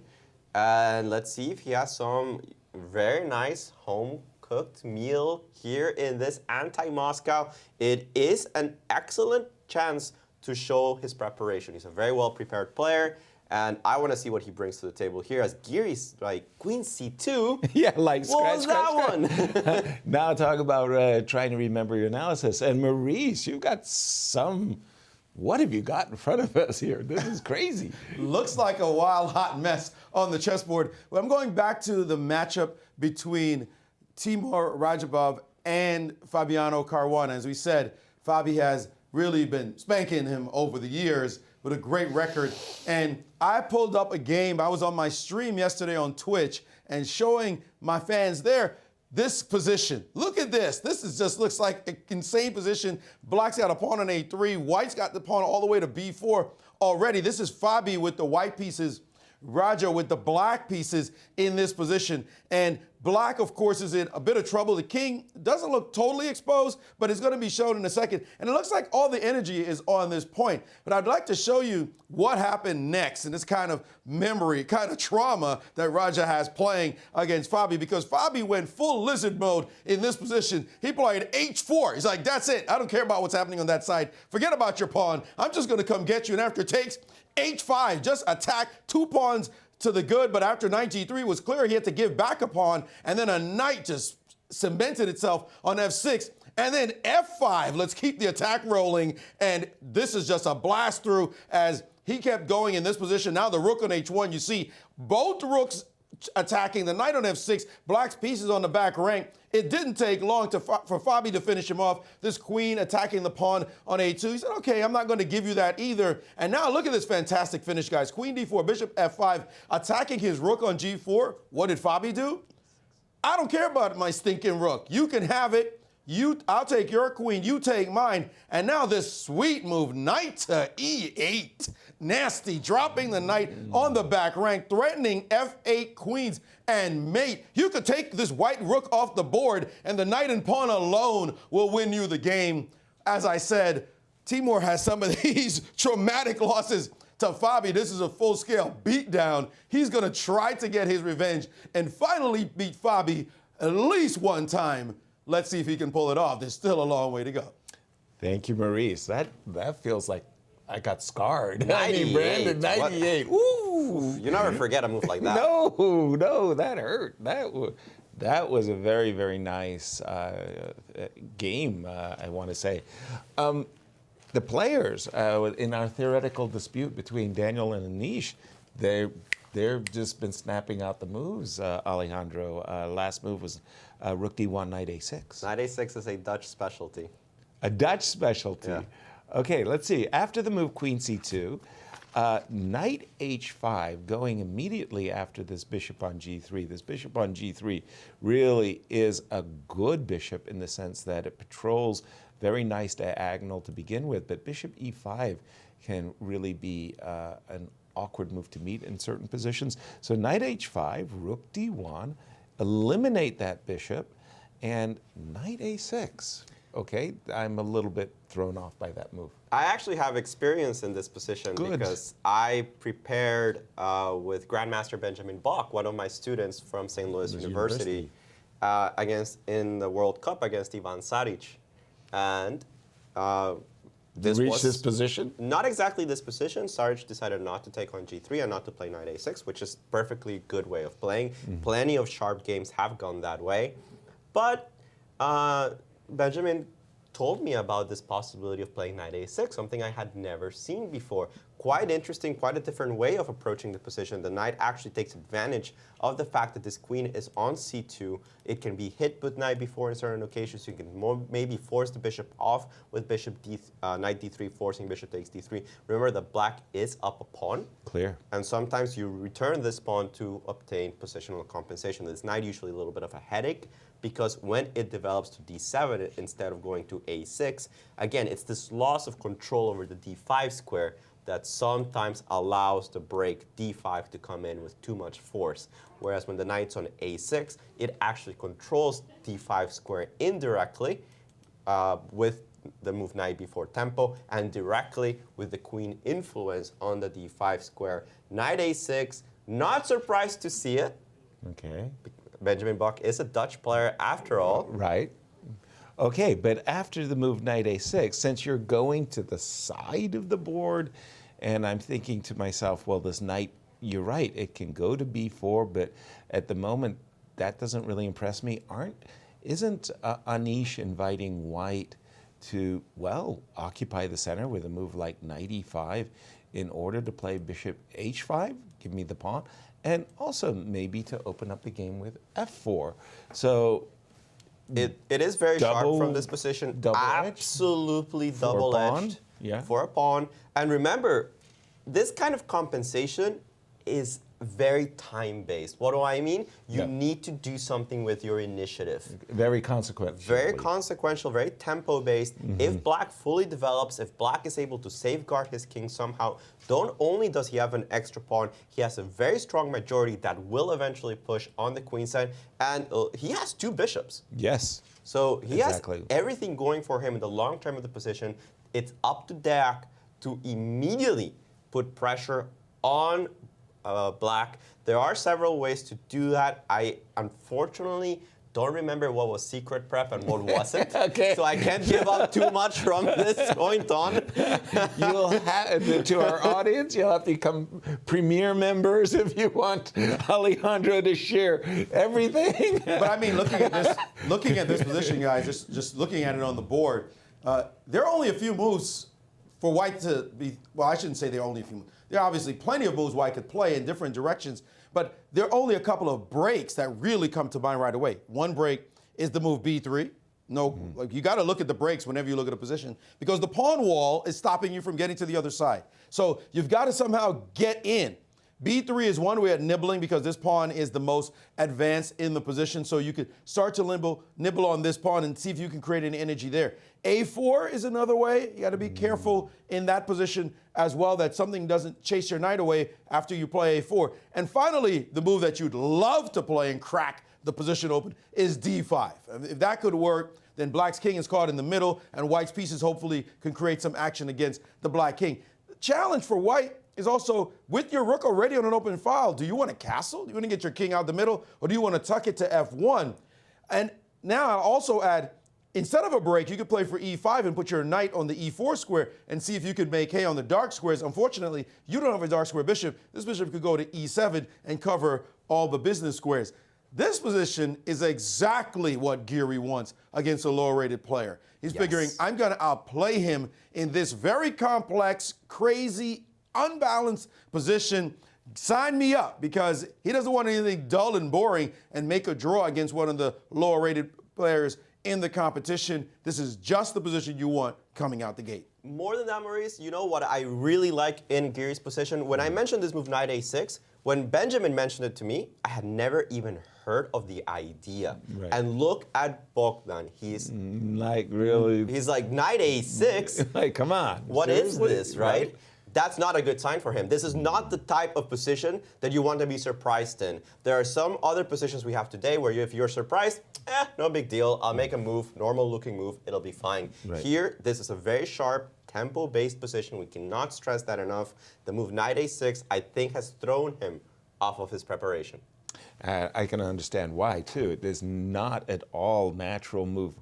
And let's see if he has some very nice home-cooked meal here in this anti-Moscow. It is an excellent chance to show his preparation. He's a very well-prepared player. And I want to see what he brings to the table here as Giri's like queen c2. Yeah, like what scratch, was that scratch. one? Now talk about trying to remember your analysis. And Maurice, you've got some... What have you got in front of us here? This is crazy. Looks like a wild, hot mess on the chessboard. Well, I'm going back to the matchup between Timur Rajabov and Fabiano Caruana. As we said, Fabi has really been spanking him over the years with a great record. And I pulled up a game. I was on my stream yesterday on Twitch and showing my fans there this position. Look at this. This is just looks like an insane position. Black's got a pawn on a3. White's got the pawn all the way to b4 already. This is Fabi with the white pieces, Raja with the black pieces in this position. And black, of course, is in a bit of trouble. The king doesn't look totally exposed, but it's going to be shown in a second. And it looks like all the energy is on this point. But I'd like to show you what happened next and this kind of memory, kind of trauma that Raja has playing against Fabi, because Fabi went full lizard mode in this position. He played h4. He's like, that's it. I don't care about what's happening on that side. Forget about your pawn. I'm just going to come get you. And after it takes h5, just attack 2 pawns to the good, but after knight g3 was clear, he had to give back a pawn, and then a knight just cemented itself on f6, and then f5. Let's keep the attack rolling, and this is just a blast through as he kept going in this position. Now the rook on h1, you see both rooks attacking, the knight on f6, black's pieces on the back rank. It didn't take long for Fabi to finish him off. This queen attacking the pawn on a2. He said, okay, I'm not going to give you that either. And now look at this fantastic finish, guys. Queen d4, bishop f5, attacking his rook on g4. What did Fabi do? I don't care about my stinking rook. You can have it. I'll take your queen, you take mine. And now this sweet move, knight to e8. Nasty, dropping the knight on the back rank, threatening f8 queens and mate. You could take this white rook off the board and the knight and pawn alone will win you the game. As I said, Timur has some of these traumatic losses to Fabi. This is a full-scale beatdown. He's going to try to get his revenge and finally beat Fabi at least one time. Let's see if he can pull it off. There's still a long way to go. Thank you, Maurice. That feels like I got scarred. 98. Brandon, 98. Woo! You never forget a move like that. No, that hurt. That was a very, very nice game, I want to say. The players in our theoretical dispute between Daniel and Anish, they've just been snapping out the moves, Alejandro. Last move was rook d1, knight a6. Knight a6 is a Dutch specialty. A Dutch specialty. Yeah. Okay, let's see. After the move queen c2, knight h5, going immediately after this bishop on g3. This bishop on g3 really is a good bishop in the sense that it patrols very nice diagonal to begin with, but bishop e5 can really be an awkward move to meet in certain positions. So knight h5, rook d1, eliminate that bishop, and knight a6. Okay, I'm a little bit thrown off by that move. I actually have experience in this position because I prepared with Grandmaster Benjamin Bach, one of my students from St. Louis University, in the World Cup against Ivan Saric. And this was this position? Not exactly this position. Saric decided not to take on g3 and not to play knight a6, which is perfectly good way of playing. Plenty of sharp games have gone that way. But Benjamin told me about this possibility of playing knight a6, something I had never seen before. Quite interesting, quite a different way of approaching the position. The knight actually takes advantage of the fact that this queen is on c2. It can be hit with knight b4 in certain occasions. You can maybe force the bishop off with bishop knight d3, forcing bishop takes d3. Remember that black is up a pawn. Clear. And sometimes you return this pawn to obtain positional compensation. This knight usually a little bit of a headache, because when it develops to d7 instead of going to a6, again, it's this loss of control over the d5 square that sometimes allows the break d5 to come in with too much force. Whereas when the knight's on a6, it actually controls d5 square indirectly with the move knight b4 tempo, and directly with the queen influence on the d5 square. Knight a6, not surprised to see it. Okay. Benjamin Bach is a Dutch player after all. Right. Okay, but after the move knight a6, since you're going to the side of the board, and I'm thinking to myself, well, this knight, you're right, it can go to b4, but at the moment, that doesn't really impress me. Isn't Anish inviting white to, well, occupy the center with a move like knight e5 in order to play bishop h5, give me the pawn, and also maybe to open up the game with f4. So it is very sharp from this position. Absolutely double-edged for a pawn. And remember, this kind of compensation is very time-based. What do I mean? You need to do something with your initiative. Very consequential. Very consequential, very tempo-based. If black fully develops, if black is able to safeguard his king somehow, not only does he have an extra pawn, he has a very strong majority that will eventually push on the queen side, and he has two bishops. Yes. So he has everything going for him in the long term of the position. It's up to Deac to immediately put pressure on black. There are several ways to do that. I unfortunately don't remember what was secret prep and what wasn't. So I can't give up too much from this point on. You'll have, to our audience, you'll have to become premier members if you want Alejandro to share everything. But I mean, looking at this position, guys, just looking at it on the board, there are only a few moves for white to be, well, I shouldn't say there are only a few moves. There are obviously plenty of moves white could play in different directions, but there are only a couple of breaks that really come to mind right away. One break is the move b3. Like you got to look at the breaks whenever you look at a position, because the pawn wall is stopping you from getting to the other side. So you've got to somehow get in. b3 is one way of nibbling, because this pawn is the most advanced in the position. So you could start to nibble on this pawn and see if you can create any energy there. a4 is another way. You got to be careful in that position as well, that something doesn't chase your knight away after you play a4. And finally, the move that you'd love to play and crack the position open is d5. If that could work, then black's king is caught in the middle, and white's pieces hopefully can create some action against the black king. The challenge for white is also, with your rook already on an open file, do you want to castle? Do you want to get your king out the middle, or do you want to tuck it to f1? And now I'll also add, instead of a break, you could play for e5 and put your knight on the e4 square and see if you could make hay on the dark squares. Unfortunately, you don't have a dark square bishop. This bishop could go to e7 and cover all the business squares. This position is exactly what Geary wants against a lower-rated player. He's figuring, I'm going to outplay him in this very complex, crazy, unbalanced position. Sign me up, because he doesn't want anything dull and boring and make a draw against one of the lower-rated players in the competition. This is just the position you want coming out the gate. More than that, Maurice, you know what I really like in Giri's position? When I mentioned this move, knight a6, when Benjamin mentioned it to me, I had never even heard of the idea. Right. And look at Bogdan. He's like really. He's like, knight a6? Like, come on. What is Seriously? this, right? That's not a good sign for him. This is not the type of position that you want to be surprised in. There are some other positions we have today where if you're surprised, no big deal. I'll make a move, normal looking move, it'll be fine. Right. Here, this is a very sharp, tempo-based position. We cannot stress that enough. The move knight a6, I think, has thrown him off of his preparation. I can understand why, too. It is not at all natural move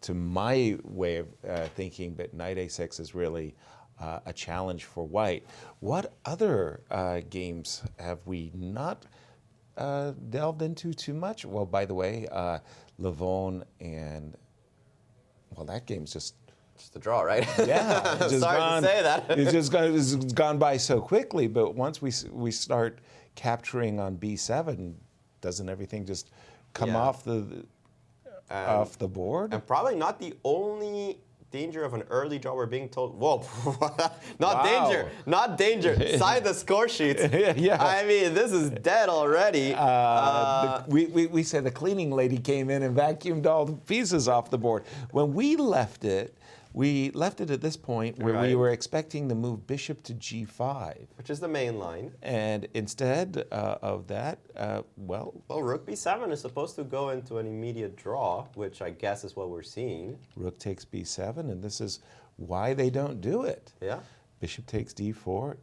to my way of thinking, but knight a6 is really a challenge for white. What other games have we not delved into too much? Well, by the way, Levon and, well, that game's just a draw, right? yeah. It's just Sorry gone, to say that. it's gone by so quickly, but once we start capturing on b7, doesn't everything just come off the board? And probably not the only danger of an early draw we're being told. Whoa, not danger, not danger. Sign the score sheets. Yeah. I mean, this is dead already. We said the cleaning lady came in and vacuumed all the pieces off the board. When we left it at this point where we were expecting to move bishop to g5. Which is the main line. And instead of that, well, rook b7 is supposed to go into an immediate draw, which I guess is what we're seeing. rook takes b7, and this is why they don't do it. Yeah. Bishop takes d4,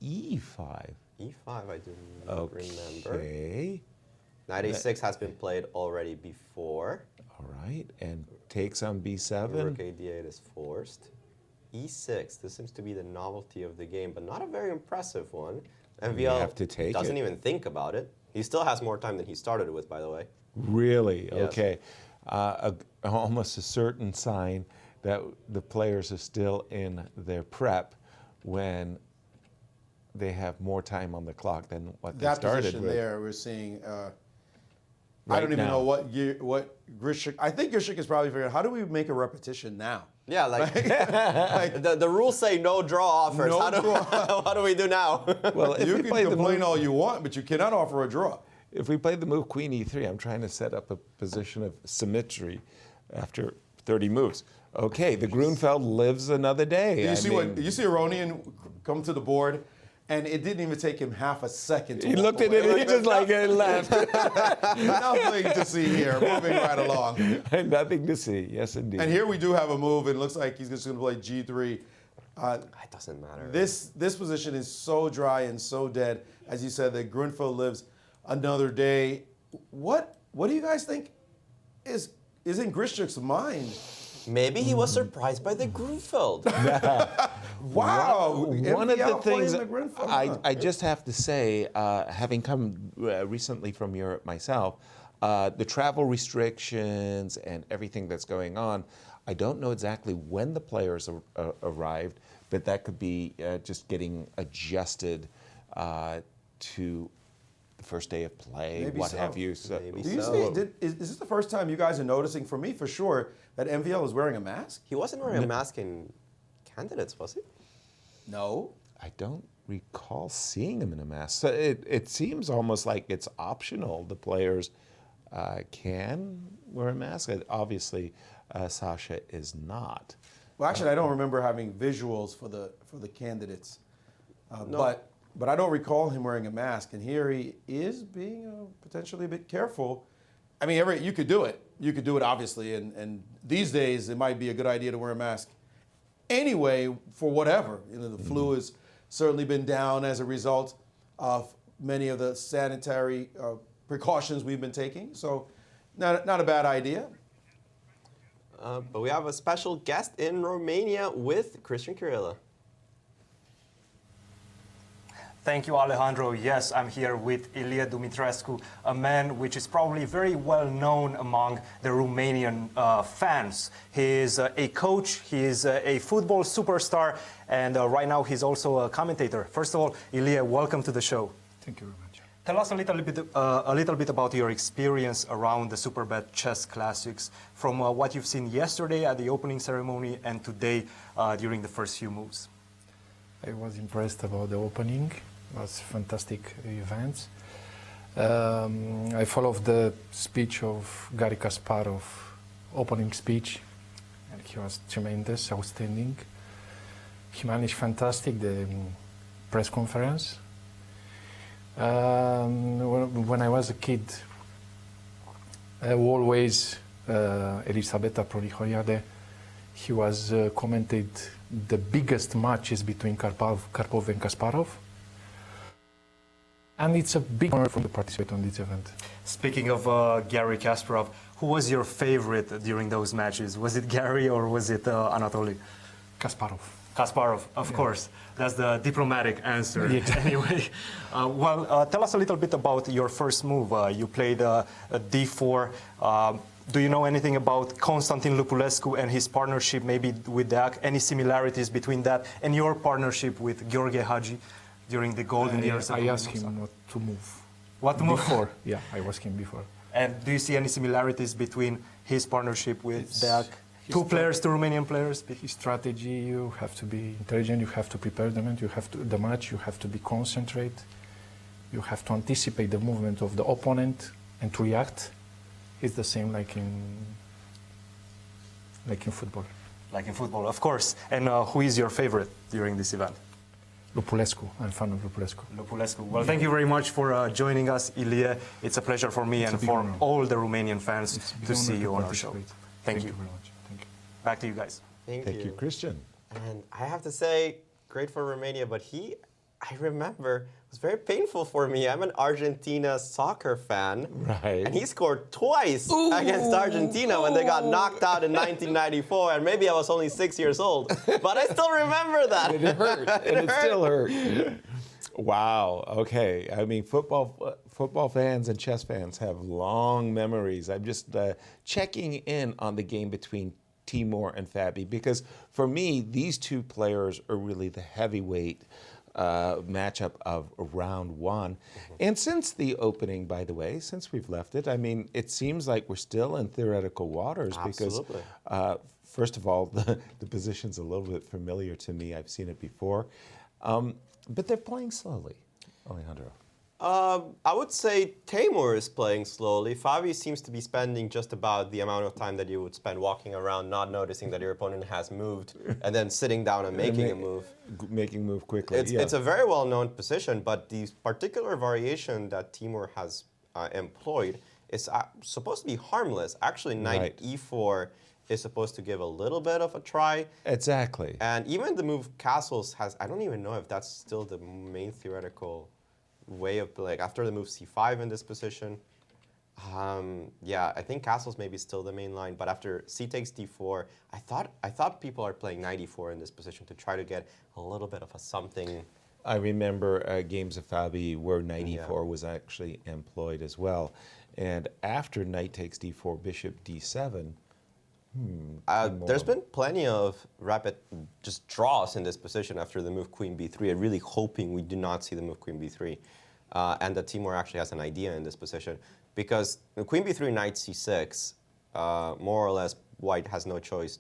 e5. e5, I do not remember. Okay. Knight a6 has been played already before. All right, and takes on b7. Rook ad8 is forced. e6, this seems to be the novelty of the game, but not a very impressive one. MVL doesn't even think about it. He still has more time than he started with, by the way. Really? Yes. Okay. Almost a certain sign that the players are still in their prep when they have more time on the clock than what they started That position with. there, we're seeing. Right I don't even now. know what Grishik. I think Grishik is probably figuring out how do we make a repetition now. Yeah, like the rules say no draw offers. No What do we do now? Well, if You we can play the complain move, all you want, but you cannot offer a draw. if we play the move queen e3, I'm trying to set up a position of symmetry after 30 moves. Okay, the Grunfeld lives another day. You see Aronian come to the board, and it didn't even take him half a second to He walk looked at away. it and he just like left. Nothing to see here. Moving right along. Nothing to see. Yes, indeed. And here we do have a move. It looks like he's just going to play g3. It doesn't matter. This position is so dry and so dead. As you said, that Grunfeld lives another day. What do you guys think is in Grishik's mind? Maybe he was surprised by the Grunfeld. Wow. One of the MVL playing things the Grunfeld. I just have to say, having come recently from Europe myself, the travel restrictions and everything that's going on, I don't know exactly when the players arrived, but that could be just getting adjusted to the first day of play, Maybe what so. have you. So, Maybe Do you so. see? Is this the first time you guys are noticing, for me for sure, that MVL is wearing a mask? He wasn't wearing a mask in Candidates, was he? No. I don't recall seeing him in a mask. So it seems almost like it's optional. The players can wear a mask. Obviously, Sasha is not. Well, actually, I don't remember having visuals for the candidates, No. but I don't recall him wearing a mask. And here he is being potentially a bit careful. I mean, you could do it. You could do it, obviously. And these days, it might be a good idea to wear a mask anyway, for whatever. The flu has certainly been down as a result of many of the sanitary precautions we've been taking. So not a bad idea. But we have a special guest in Romania with Cristian Chirila. Thank you, Alejandro. Yes, I'm here with Ilie Dumitrescu, a man which is probably very well known among the Romanian fans. He is a coach, he is a football superstar, and right now he's also a commentator. First of all, Ilie, welcome to the show. Thank you very much. Tell us a little bit about your experience around the Superbet Chess Classics, from what you've seen yesterday at the opening ceremony and today during the first few moves. I was impressed about the opening. It was a fantastic event. I followed the speech of Garry Kasparov, opening speech, and he was tremendous, outstanding. He managed fantastic the press conference. When I was a kid, I always Elisabetta Prolihoiade, he was commented the biggest matches between Karpov and Kasparov. And it's a big honor for me to participate on this event. Speaking of Garry Kasparov, who was your favorite during those matches? Was it Garry or was it Anatoly? Kasparov. Kasparov, of course. That's the diplomatic answer. Anyway, tell us a little bit about your first move. You played a d4. Do you know anything about Constantin Lupulescu and his partnership maybe with Deac? Any similarities between that and your partnership with Gheorghe Hagi during the golden years? I asked him what to move. What to move? Before. Yeah, I asked him before. And do you see any similarities between his partnership with Deac? Two Romanian players. His strategy, you have to be intelligent, you have to prepare the match, you have to be concentrate, you have to anticipate the movement of the opponent and to react. It's the same like in football. Like in football, of course. And who is your favorite during this event? Lupulescu. I'm a fan of Lupulescu. Lupulescu. Well, thank you very much for joining us, Ilie. It's a pleasure for me and for all the Romanian fans to see you on our show. Thank you very much. Thank you. Back to you guys. Thank you, Cristian. And I have to say, great for Romania, but I remember, it was very painful for me. I'm an Argentina soccer fan. Right. And he scored twice against Argentina when they got knocked out in 1994. And maybe I was only 6 years old. But I still remember that. It hurt. It still hurt. Wow. Okay. I mean, football fans and chess fans have long memories. I'm just checking in on the game between Timur and Fabi, because for me, these two players are really the heavyweight matchup of round one. And since the opening, by the way, since we've left it, I mean, it seems like we're still in theoretical waters. Absolutely. Because, first of all, the position's a little bit familiar to me. I've seen it before. But they're playing slowly, Alejandro. I would say Timur is playing slowly. Fabi seems to be spending just about the amount of time that you would spend walking around, not noticing that your opponent has moved, and then sitting down and making a move. Making move quickly. It's a very well-known position, but the particular variation that Timur has employed is supposed to be harmless. Actually, knight e4 is supposed to give a little bit of a try. Exactly. And even the move castles has, I don't even know if that's still the main theoretical way of, like, after the move c5 in this position. Yeah, I think castles may be still the main line, but after c takes d4, I thought people are playing knight e4 in this position to try to get a little bit of a something. I remember games of Fabi where knight e4 was actually employed as well. And after knight takes d4, bishop d7, there's been plenty of rapid just draws in this position after the move queen b3. I'm really hoping we do not see the move queen b3, and that Timur actually has an idea in this position, because the queen b3, knight c6, more or less white has no choice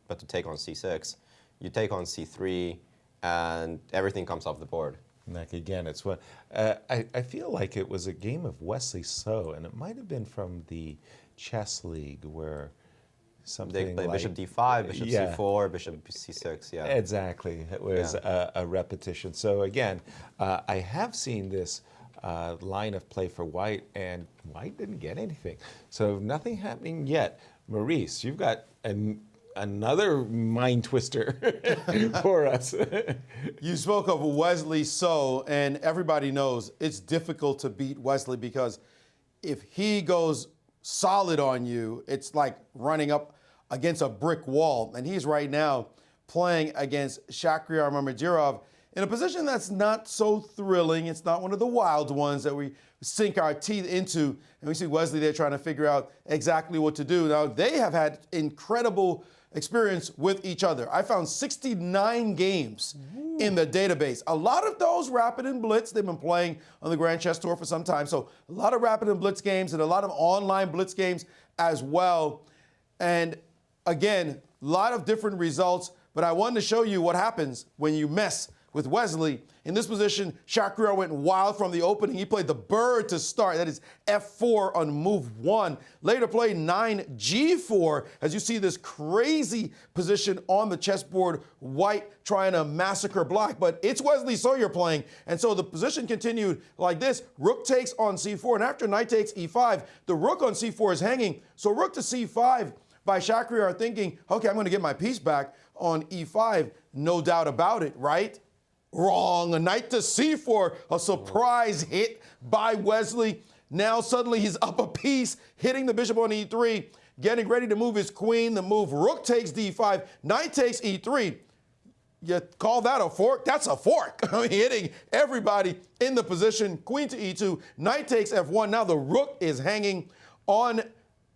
but to take on c6. You take on c3, and everything comes off the board. Like again, it's what I feel like it was a game of Wesley So, and it might have been from the chess league where. They play bishop d5, bishop c4, bishop c6, yeah. Exactly. It was a repetition. So again, I have seen this line of play for white, and white didn't get anything. So nothing happening yet. Maurice, you've got another mind twister for us. You spoke of Wesley So, and everybody knows it's difficult to beat Wesley because if he goes solid on you, it's like running up against a brick wall. And he's right now playing against Shakhriyar Mamedyarov in a position that's not so thrilling. It's not one of the wild ones that we sink our teeth into. And we see Wesley there trying to figure out exactly what to do. Now, they have had incredible experience with each other. I found 69 games in the database. A lot of those rapid and blitz. They've been playing on the Grand Chess Tour for some time. So a lot of rapid and blitz games and a lot of online blitz games as well. And again, a lot of different results. But I wanted to show you what happens when you mess with Wesley. In this position, Sheraton went wild from the opening. He played the bird to start. That is F4 on move 1. Later played 9 G4 as you see this crazy position on the chessboard. White trying to massacre black, but it's Wesley Sawyer playing. And so the position continued like this. Rook takes on C4, and after knight takes E5, the rook on C4 is hanging. So rook to C5 by Shakhriyar thinking, okay, I'm going to get my piece back on E5. No doubt about it, right? Wrong. A knight to C4, a surprise hit by Wesley. Now suddenly he's up a piece, hitting the bishop on E3, getting ready to move his queen. The move rook takes D5, knight takes E3. You call that a fork? That's a fork. I mean, hitting everybody in the position. Queen to E2, knight takes F1. Now the rook is hanging on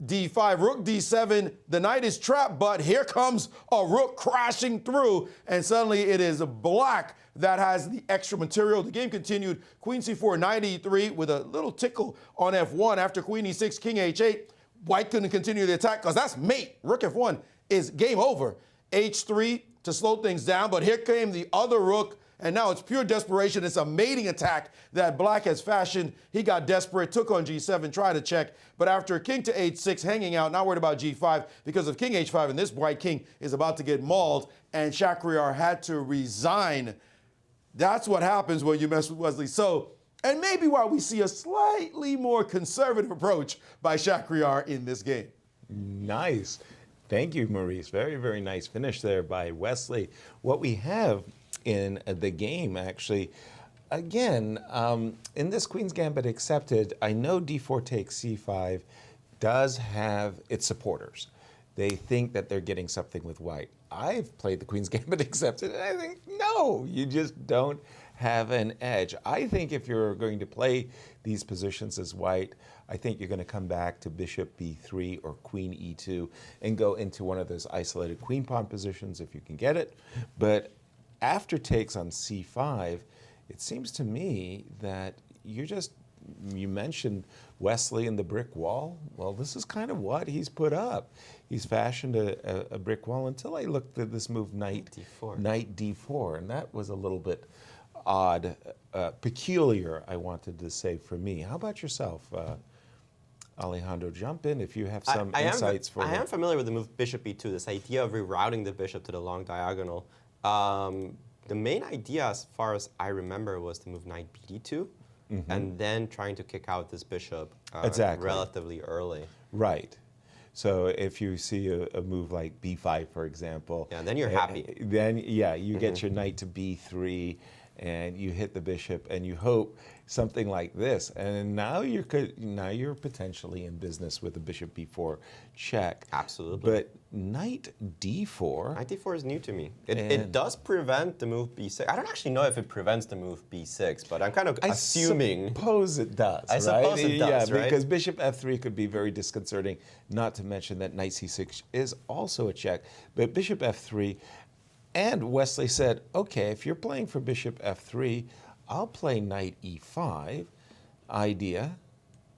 D5, rook D7, the knight is trapped, but here comes a rook crashing through, and suddenly it is black that has the extra material. The game continued, queen C4, knight E3 with a little tickle on F1 after queen E6, king H8. White couldn't continue the attack because that's mate. Rook F1 is game over. H3 to slow things down, but here came the other rook, and now it's pure desperation. It's a mating attack that black has fashioned. He got desperate, took on G7, tried to check, but after king to H6, hanging out, not worried about G5 because of king H5, and this white king is about to get mauled, and Shakhriyar had to resign. That's what happens when you mess with Wesley. So, and maybe why we see a slightly more conservative approach by Shakhriyar in this game. Nice. Thank you, Maurice. Very, very nice finish there by Wesley. What we have in the game, actually, again, in this Queen's Gambit accepted, I know D4 takes C5 does have its supporters. They think that they're getting something with white. I've played the Queen's Gambit accepted, and I think, no, you just don't have an edge. I think if you're going to play these positions as white, I think you're going to come back to bishop b3 or queen e2 and go into one of those isolated queen pawn positions if you can get it. But after takes on c5, it seems to me that you mentioned Wesley and the brick wall. Well, this is kind of what he's put up. He's fashioned a brick wall until I looked at this move knight d4, and that was a little bit odd, peculiar, I wanted to say, for me. How about yourself, Alejandro? Jump in if you have some insights for I am familiar with the move bishop e2, this idea of rerouting the bishop to the long diagonal. The main idea, as far as I remember, was to move knight bd2, and then trying to kick out this bishop relatively early. Right. So if you see a move like b5, for example, yeah, then you're happy. Then you get your knight to b3, and you hit the bishop, and you hope something like this, and now you're potentially in business with a bishop b4 check. Absolutely. But knight d4. Knight d4 is new to me. It does prevent the move b6. I don't actually know if it prevents the move b6, but I'm kind of assuming. I suppose it does. I suppose it does, yeah, right? Because bishop f3 could be very disconcerting. Not to mention that knight c6 is also a check, but bishop f3. And Wesley said, okay, if you're playing for bishop f3, I'll play knight e5 idea,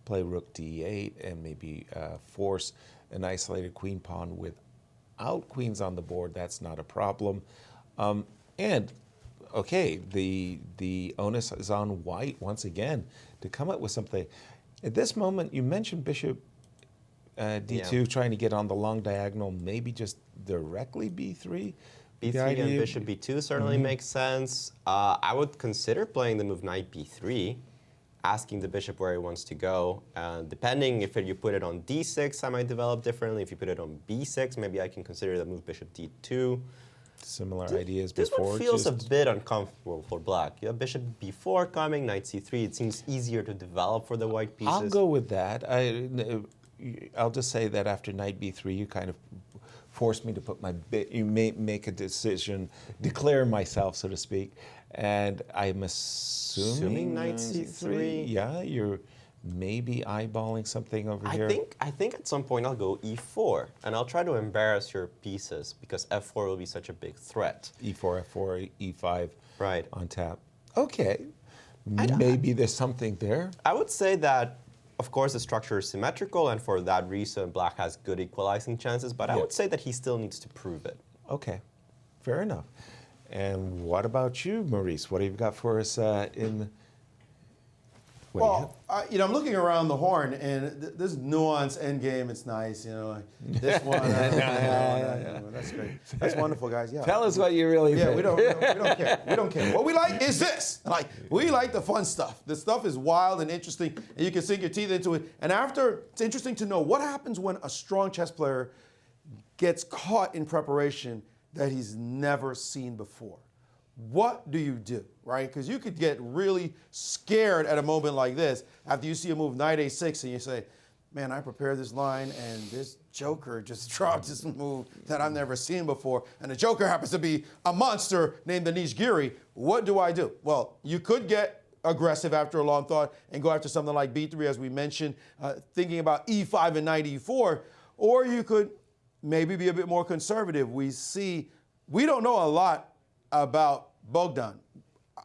play rook d8, and maybe force an isolated queen pawn without queens on the board. That's not a problem. And, okay, the onus is on white, once again, to come up with something. At this moment, you mentioned bishop d2, trying to get on the long diagonal, maybe just directly b3. b3 and bishop b2 certainly makes sense. I would consider playing the move knight b3, asking the bishop where he wants to go. Depending if you put it on d6, I might develop differently. If you put it on b6, maybe I can consider the move bishop d2. Similar ideas this before. This one feels a bit uncomfortable for black. You have bishop b4 coming, knight c3. It seems easier to develop for the white pieces. I'll go with that. I'll just say that after knight b3, you kind of forced me to put you make a decision, declare myself, so to speak, And I'm assuming knight c3. Yeah, you're maybe eyeballing something over here. I think at some point I'll go e4, and I'll try to embarrass your pieces because f4 will be such a big threat. E4, F4, E5 Right. on tap. Okay. Maybe there's something there. I would say that, of course, the structure is symmetrical, and for that reason, black has good equalizing chances, but I would say that he still needs to prove it. Okay. Fair enough. And what about you, Maurice? What have you got for us in... Well, I'm looking around the horn, and this nuanced endgame, it's nice, like this one. That's great. That's wonderful, guys. Yeah. Tell us what you really think. We don't care. We don't care. What we like is this. We like the fun stuff. The stuff is wild and interesting, and you can sink your teeth into it. And after, it's interesting to know what happens when a strong chess player gets caught in preparation that he's never seen before. What do you do, right? Because you could get really scared at a moment like this after you see a move knight a6 and you say, man, I prepared this line and this joker just dropped this move that I've never seen before, and the joker happens to be a monster named Anish Giri. What do I do? Well, you could get aggressive after a long thought and go after something like b3, as we mentioned, thinking about e5 and knight e4, or you could maybe be a bit more conservative. We don't know a lot about Bogdan.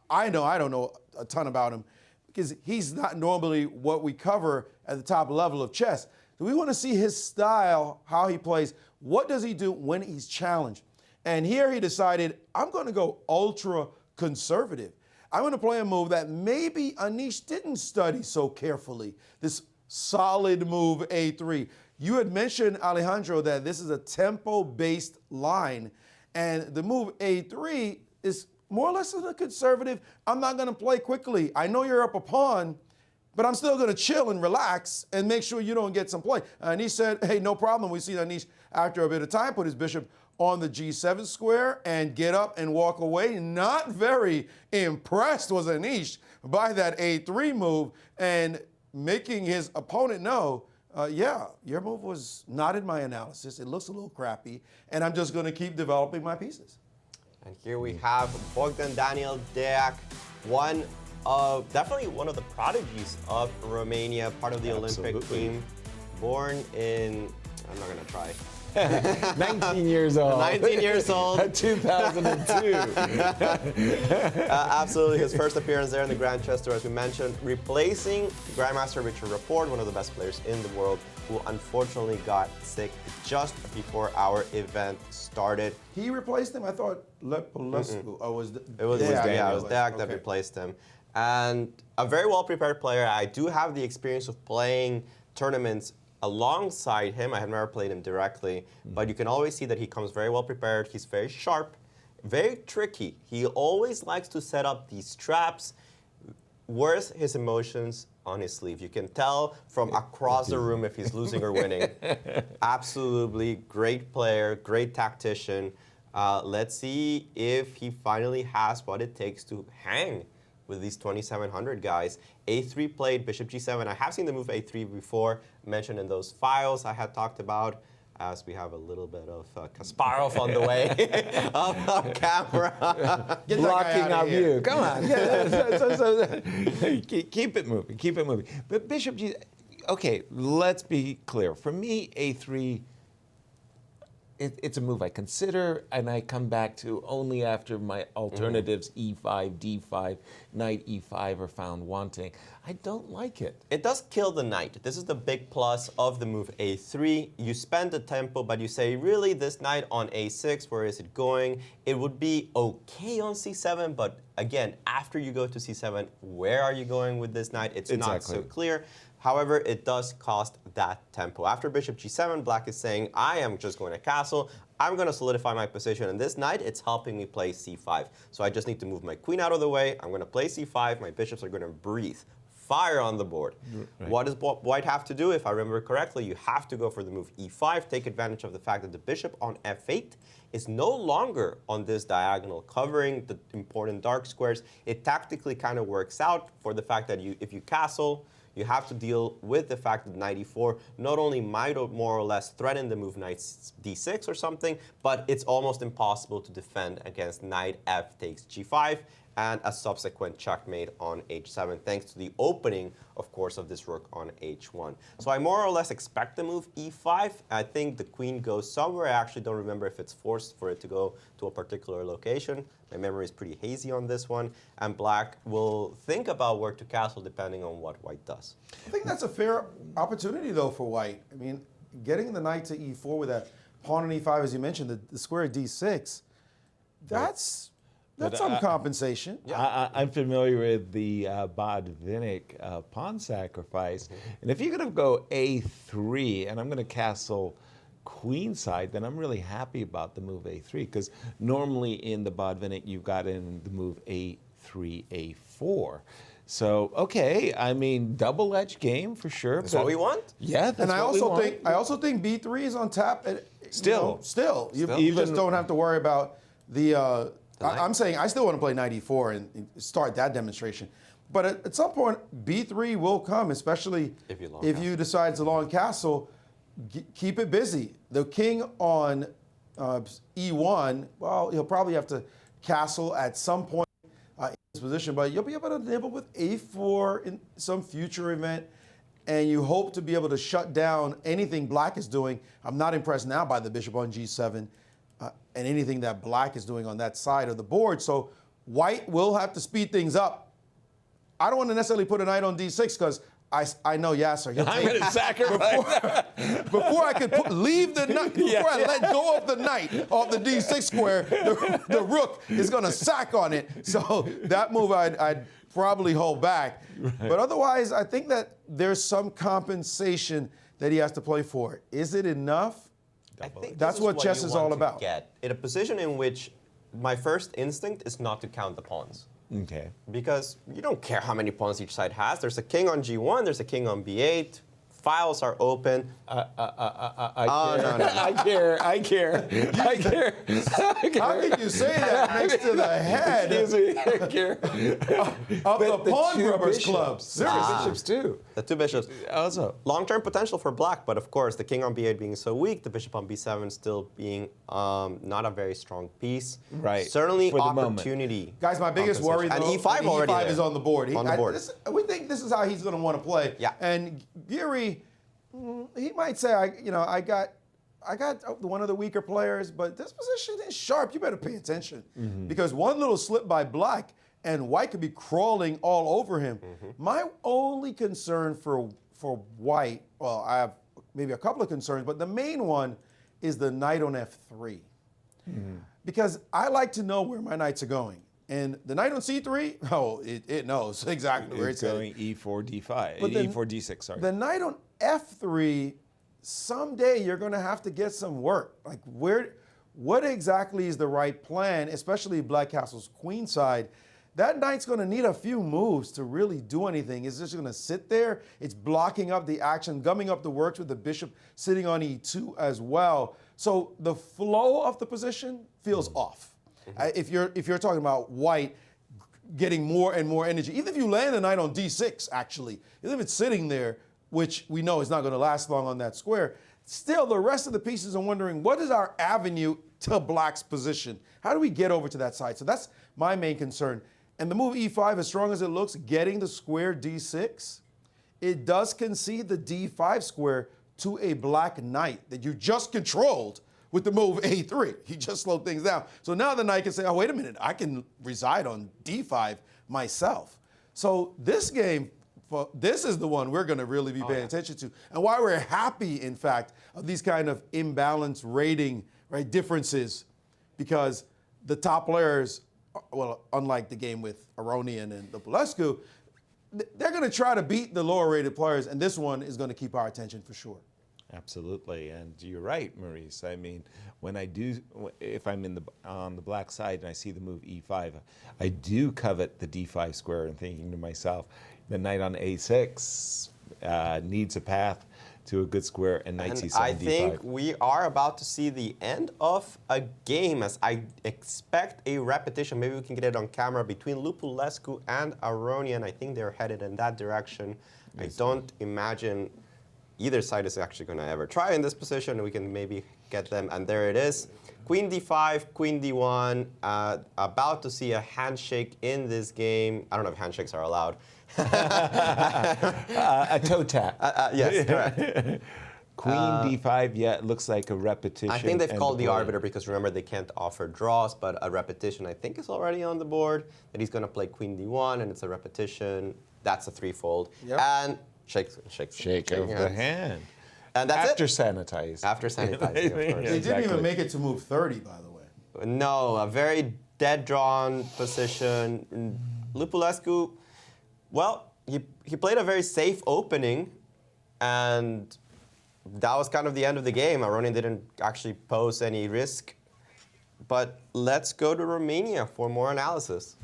I don't know a ton about him because he's not normally what we cover at the top level of chess. So we want to see his style, how he plays. What does he do when he's challenged? And here he decided, I'm going to go ultra conservative. I'm going to play a move that maybe Anish didn't study so carefully, this solid move a3. You had mentioned, Alejandro, that this is a tempo-based line. And the move a3 is more or less a conservative. I'm not going to play quickly. I know you're up a pawn, but I'm still going to chill and relax and make sure you don't get some play. Anish said, hey, no problem. We see Anish, after a bit of time, put his bishop on the g7 square and get up and walk away. Not very impressed was Anish by that a3 move and making his opponent know, yeah, your move was not in my analysis. It looks a little crappy, and I'm just going to keep developing my pieces. And here we have Bogdan-Daniel Deac, definitely one of the prodigies of Romania, part of the Olympic team, born in, I'm not going to try. 19 years old. 19 years old. 2002. Absolutely, his first appearance there in the Grand Chess Tour, as we mentioned, replacing Grandmaster Richard Rapport, one of the best players in the world, who unfortunately got sick just before our event started. He replaced him? I thought Lepolescu. It was Deac that replaced him. And a very well-prepared player. I do have the experience of playing tournaments alongside him. I have never played him directly, but you can always see that he comes very well prepared. He's very sharp, very tricky. He always likes to set up these traps, wears his emotions on his sleeve. You can tell from across the room if he's losing or winning. Absolutely great player, great tactician. Let's see if he finally has what it takes to hang with these 2,700 guys. A3 played, bishop g7. I have seen the move a3 before, mentioned in those files I had talked about, as we have a little bit of Kasparov on the way off camera. Blocking our view. Come on. Keep it moving. Keep it moving. But bishop g... Okay, let's be clear. For me, a3... It's a move I consider, and I come back to only after my alternatives e5, d5, knight e5 are found wanting. I don't like it. It does kill the knight. This is the big plus of the move a3. You spend the tempo, but you say, really, this knight on a6, where is it going? It would be okay on c7, but again, after you go to c7, where are you going with this knight? It's not so clear. However, it does cost that tempo. After bishop g7, black is saying, I am just going to castle. I'm going to solidify my position. And this knight, it's helping me play c5. So I just need to move my queen out of the way. I'm going to play c5. My bishops are going to breathe. Fire on the board. Right. What does white have to do? If I remember correctly, you have to go for the move e5. Take advantage of the fact that the bishop on f8 is no longer on this diagonal, covering the important dark squares. It tactically kind of works out for the fact that if you castle, you have to deal with the fact that knight e4 not only might more or less threaten the move knight d6 or something, but it's almost impossible to defend against knight f takes g5. and a subsequent checkmate on h7, thanks to the opening, of course, of this rook on h1. So I more or less expect the move e5. I think the queen goes somewhere. I actually don't remember if it's forced for it to go to a particular location. My memory is pretty hazy on this one. And black will think about where to castle depending on what white does. I think that's a fair opportunity, though, for white. I mean, getting the knight to e4 with that pawn on e5, as you mentioned, the square d6, that's some compensation. I'm familiar with the Bogdan-Daniel pawn sacrifice. And if you're going to go a3, and I'm going to castle queenside, then I'm really happy about the move a3, because normally in the Bogdan-Daniel you've got in the move a3, a4. So, okay, I mean, double-edged game for sure. That's what we want. Yeah, that's and what we want. I also think b3 is on tap. Still. You just don't have to worry about the. I'm saying I still want to play knight e4 and start that demonstration. But at some point, b3 will come, especially if you decide it's a long castle. Keep it busy. The king on e1, well, he'll probably have to castle at some point in this position, but you'll be able to nibble with a4 in some future event, and you hope to be able to shut down anything black is doing. I'm not impressed now by the bishop on g7 and anything that black is doing on that side of the board. So white will have to speed things up. I don't want to necessarily put a knight on d6 because I know Yasser. I'm going to sacrifice. Before I could leave the knight, before I let go of the knight off the d6 square, the rook is going to sack on it. So that move I'd probably hold back. Right. But otherwise, I think that there's some compensation that he has to play for. Is it enough? I think that's what chess is all about. Get in a position in which my first instinct is not to count the pawns. Okay. Because you don't care how many pawns each side has. There's a king on g1, there's a king on b8. Files are open. I care. How can you say that next to the head of the pawn rubbers club? Seriously. Bishops too. The two bishops. Also. Long-term potential for black, but of course, the king on b8 being so weak, the bishop on b7 still being not a very strong piece. Right. Certainly opportunity. Guys, my biggest worry, though, and e5 already E5 is on the board. We think this is how he's going to want to play. Yeah. And Giri, he might say, I got one of the weaker players, but this position is sharp. You better pay attention because one little slip by black and white could be crawling all over him. My only concern for white, well, I have maybe a couple of concerns, but the main one is the knight on f3 because I like to know where my knights are going. And the knight on c3, it knows exactly where it's going. E4, d5, e4, d6, sorry. The knight on f3, someday you're going to have to get some work. Like what exactly is the right plan, especially black castle's queenside? That knight's going to need a few moves to really do anything. It's just going to sit there. It's blocking up the action, gumming up the works with the bishop sitting on e2 as well. So the flow of the position feels off. If you're talking about white getting more and more energy, even if you land a knight on d6, actually, even if it's sitting there, which we know is not going to last long on that square, still the rest of the pieces are wondering, what is our avenue to black's position? How do we get over to that side? So that's my main concern. And the move e5, as strong as it looks, getting the square d6, it does concede the d5 square to a black knight that you just controlled with the move a3. He just slowed things down. So now the knight can say, oh, wait a minute, I can reside on d5 myself. So this game, this is the one we're going to really be paying attention to. And why we're happy, in fact, of these kind of imbalanced rating differences, because the top players, well, unlike the game with Aronian and Lupulescu, they're going to try to beat the lower rated players, and this one is going to keep our attention for sure. Absolutely, and you're right, Maurice. I mean, if I'm on the black side and I see the move e5, I do covet the d5 square and thinking to myself, the knight on a6 needs a path to a good square, and knight c7, I d5. think we are about to see the end of a game, as I expect a repetition. Maybe we can get it on camera between Lupulescu and Aronian. I think they're headed in that direction. I don't imagine either side is actually going to ever try in this position. We can maybe get them, and there it is. Queen d5, queen d1, about to see a handshake in this game. I don't know if handshakes are allowed. A toe tap. Yes, correct. Queen d5, yeah, it looks like a repetition. I think they've called the arbiter because remember they can't offer draws, but a repetition I think is already on the board. That he's going to play queen d1, and it's a repetition. That's a threefold. Yep. And shake of the hand. And that's After it. sanitizing. After sanitizing, of course. They didn't even make it to move 30, by the way. No, a very dead drawn position. Lupulescu, well, he played a very safe opening, and that was kind of the end of the game. Aronian didn't actually pose any risk. But let's go to Romania for more analysis.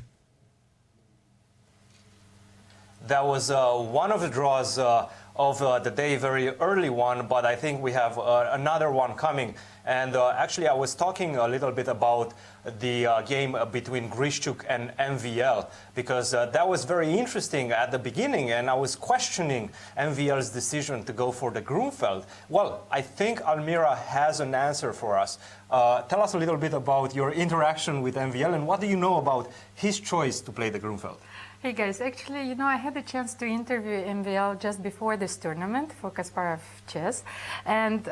That was one of the draws of the day, very early one, but I think we have another one coming. And actually, I was talking a little bit about the game between Grischuk and MVL, because that was very interesting at the beginning, and I was questioning MVL's decision to go for the Grunfeld. Well, I think Almira has an answer for us. Tell us a little bit about your interaction with MVL, and what do you know about his choice to play the Grunfeld? Hey guys, actually, I had a chance to interview MVL just before this tournament for Kasparov Chess. And,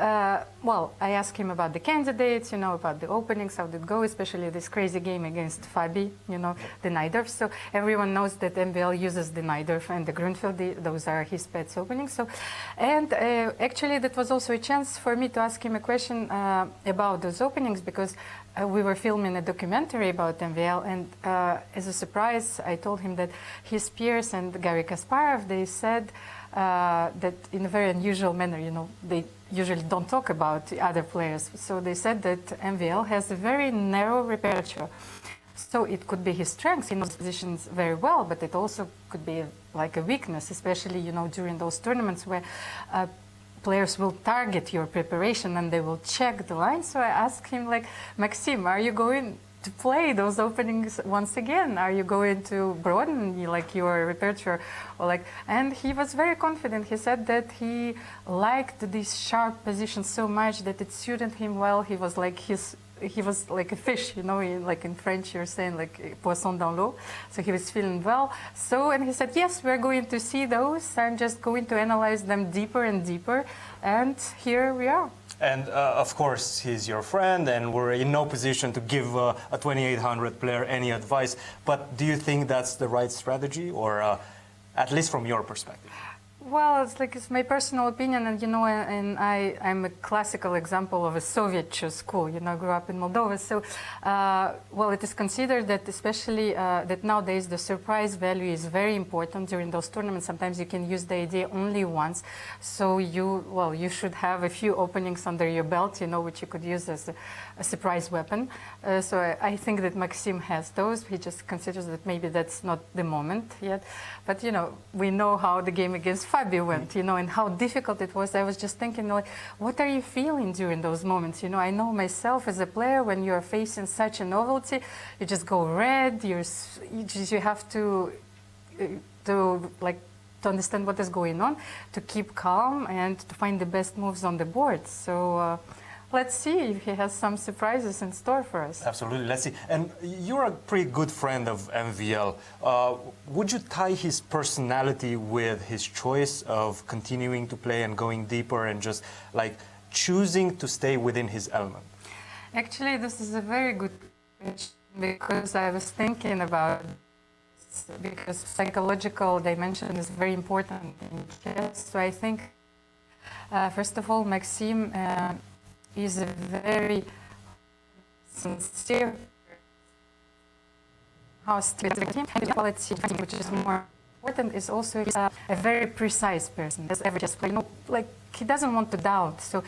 well, I asked him about the candidates, about the openings, how did it go, especially this crazy game against Fabi, the Najdorf. So everyone knows that MVL uses the Najdorf and the Grunfeld. Those are his pets openings. So, and actually, that was also a chance for me to ask him a question about those openings, because we were filming a documentary about MVL, and as a surprise, I told him that his peers and Garry Kasparov, they said that in a very unusual manner, they usually don't talk about the other players. So they said that MVL has a very narrow repertoire. So it could be his strength, he knows positions very well, but it also could be like a weakness, especially, during those tournaments where players will target your preparation and they will check the line. So I asked him, Maxime, are you going to play those openings once again? Are you going to broaden your repertoire? And he was very confident. He said that he liked these sharp positions so much that it suited him well. He was like a fish, in French you're saying poisson dans l'eau. So he was feeling well. So, and he said, yes, we're going to see those. I'm just going to analyze them deeper and deeper. And here we are. And of course, he's your friend, and we're in no position to give a 2800 player any advice. But do you think that's the right strategy, or at least from your perspective? Well, it's my personal opinion, and I'm a classical example of a Soviet chess school. I grew up in Moldova, so well, it is considered that especially that nowadays the surprise value is very important during those tournaments. Sometimes you can use the idea only once, so you should have a few openings under your belt, which you could use as a surprise weapon. So I think that Maxime has those. He just considers that maybe that's not the moment yet, but we know how the game against Fabi went, and how difficult it was. I was just thinking, what are you feeling during those moments? I know myself as a player, when you're facing such a novelty, you just go red. You have to understand what is going on, to keep calm and to find the best moves on the board. So let's see if he has some surprises in store for us. Absolutely, let's see. And you're a pretty good friend of MVL. Would you tie his personality with his choice of continuing to play and going deeper and just choosing to stay within his element? Actually, this is a very good question, because I was thinking about this, because psychological dimension is very important in chess. So I think, first of all, Maxime is a very sincere quality, which is more important, is also a very precise person. As every chess player, he doesn't want to doubt. So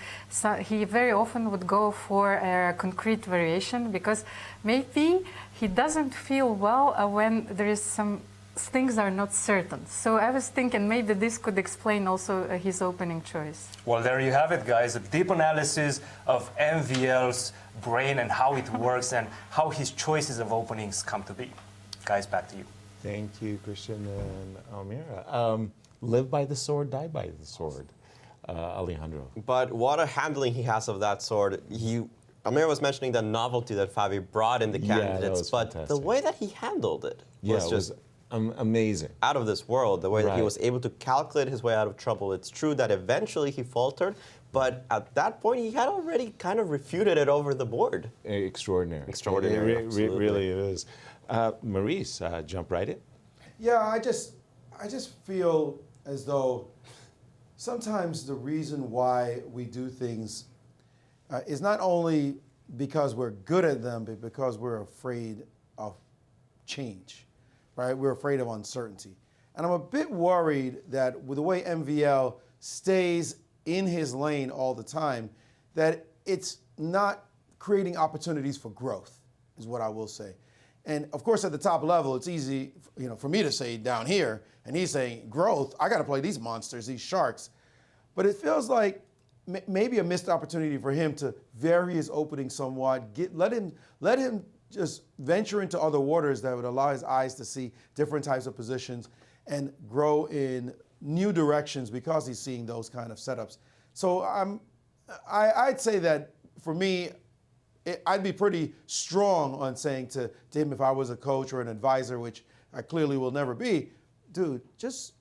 he very often would go for a concrete variation, because maybe he doesn't feel well when there is some things are not certain. So I was thinking maybe this could explain also his opening choice. Well, there you have it, guys. A deep analysis of MVL's brain and how it works and how his choices of openings come to be. Guys, back to you. Thank you, Cristian and Almira. Live by the sword, die by the sword. Alejandro. But what a handling he has of that sword. Amir was mentioning the novelty that Favi brought in the candidates, but fantastic. the way that he handled it was just amazing. out of this world. The way that he was able to calculate his way out of trouble. It's true that eventually he faltered, but at that point he had already kind of refuted it over the board. Extraordinary. Extraordinary, It really is. Maurice, jump right in. Yeah, I just feel as though sometimes the reason why we do things is not only because we're good at them, but because we're afraid of change, right? We're afraid of uncertainty. And I'm a bit worried that with the way MVL stays in his lane all the time, that it's not creating opportunities for growth, is what I will say. And of course, at the top level, it's easy, for me to say down here, and he's saying growth. I got to play these monsters, these sharks. But it feels like maybe a missed opportunity for him to vary his opening somewhat. Let him just venture into other waters that would allow his eyes to see different types of positions and grow in new directions because he's seeing those kind of setups. So I'd say that for me, I'd be pretty strong on saying to him if I was a coach or an advisor, which I clearly will never be, dude, let's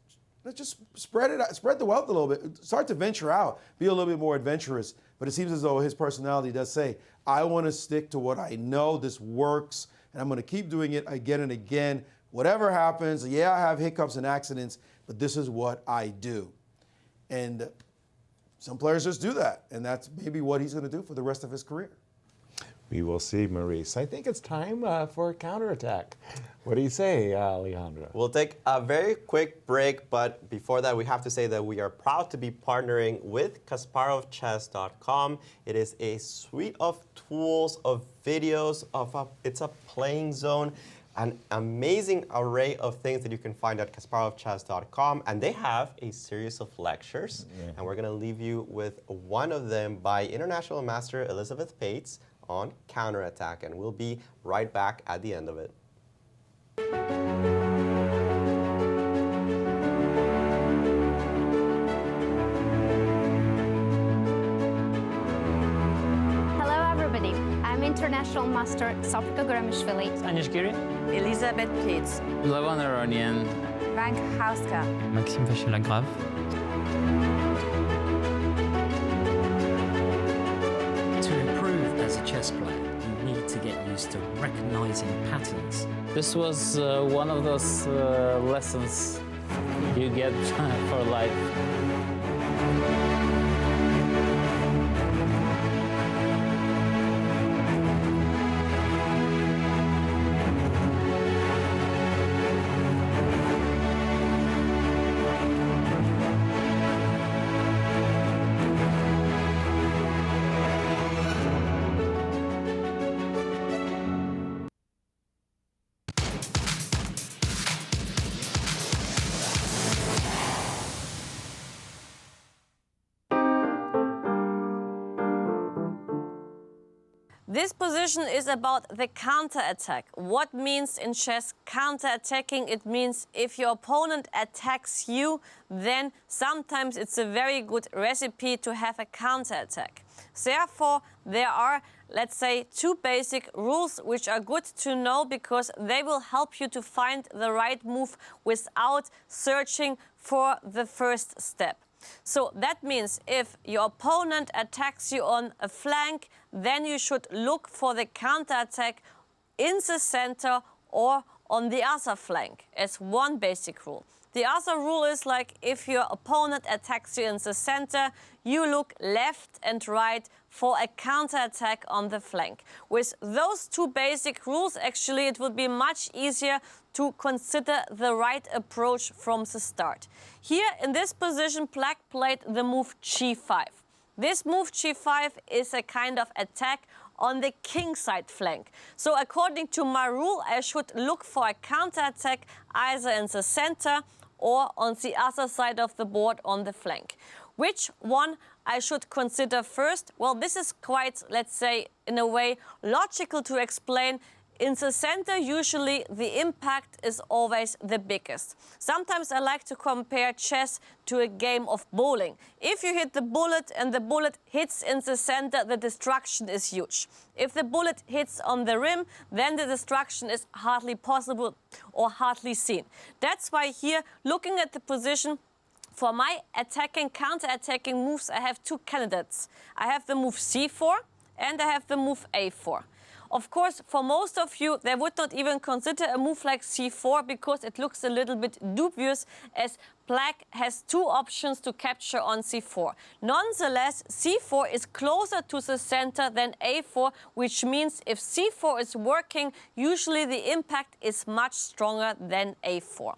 just spread it out, spread the wealth a little bit, start to venture out, be a little bit more adventurous. But it seems as though his personality does say, I want to stick to what I know, this works, and I'm going to keep doing it again and again. Whatever happens, yeah, I have hiccups and accidents, but this is what I do. And some players just do that, and that's maybe what he's going to do for the rest of his career. We will see, Maurice. I think it's time for a counterattack. What do you say, Alejandro? We'll take a very quick break, but before that, we have to say that we are proud to be partnering with KasparovChess.com. It is a suite of tools, of videos, it's a playing zone, an amazing array of things that you can find at KasparovChess.com, and they have a series of lectures, and we're going to leave you with one of them by International Master Elizabeth Pates on counterattack, and we'll be right back at the end of it. Hello everybody, I'm International Master Sofka Gramishvili, Anishgiri, Elizabeth Pates, Lavan Aronian, Frank Hauska, Maxime Vachier-Lagrave. As a chess player, you need to get used to recognizing patterns. This was one of those lessons you get for life. This position is about the counter-attack. What means in chess counter-attacking? It means if your opponent attacks you, then sometimes it's a very good recipe to have a counter-attack. Therefore, there are, let's say, two basic rules which are good to know because they will help you to find the right move without searching for the first step. So that means if your opponent attacks you on a flank, then you should look for the counterattack in the center or on the other flank as one basic rule. The other rule is like if your opponent attacks you in the center, you look left and right for a counterattack on the flank. With those two basic rules, actually, it would be much easier to consider the right approach from the start. Here in this position, Black played the move g5. This move g5 is a kind of attack on the kingside flank. So according to my rule, I should look for a counterattack either in the center or on the other side of the board on the flank. Which one I should consider first? Well, this is quite, let's say, in a way, logical to explain. in the center, usually the impact is always the biggest. Sometimes I like to compare chess to a game of bowling. If you hit the bullet and the bullet hits in the center, the destruction is huge. If the bullet hits on the rim, then the destruction is hardly possible or hardly seen. That's why here, looking at the position, for my attacking, counter-attacking moves, I have two candidates. I have the move c4 and I have the move a4. Of course, for most of you, they would not even consider a move like c4 because it looks a little bit dubious, as Black has two options to capture on c4. Nonetheless, c4 is closer to the center than a4, which means if c4 is working, usually the impact is much stronger than a4.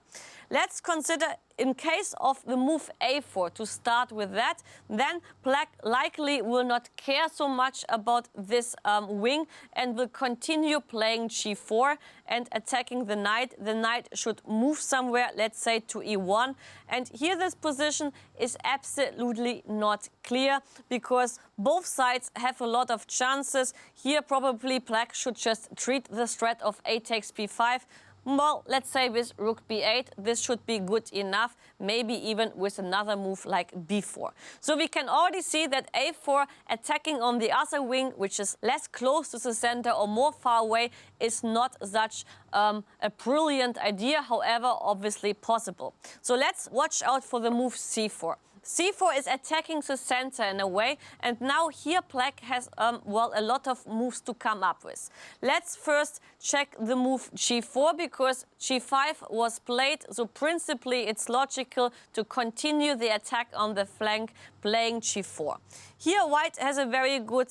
Let's consider in case of the move a4, to start with that, then Black likely will not care so much about this wing and will continue playing g4 and attacking the knight. The knight should move somewhere, let's say to e1. And here this position is absolutely not clear because both sides have a lot of chances. Here probably Black should just treat the threat of a takes b5. Well, let's say with rook b8, this should be good enough, maybe even with another move like b4. So we can already see that a4 attacking on the other wing, which is less close to the center or more far away, is not such a brilliant idea, however, obviously possible. So let's watch out for the move c4. c4 is attacking the center in a way, and now here Black has, well, a lot of moves to come up with. Let's first check the move g4, because g5 was played, so principally it's logical to continue the attack on the flank playing g4. Here White has a very good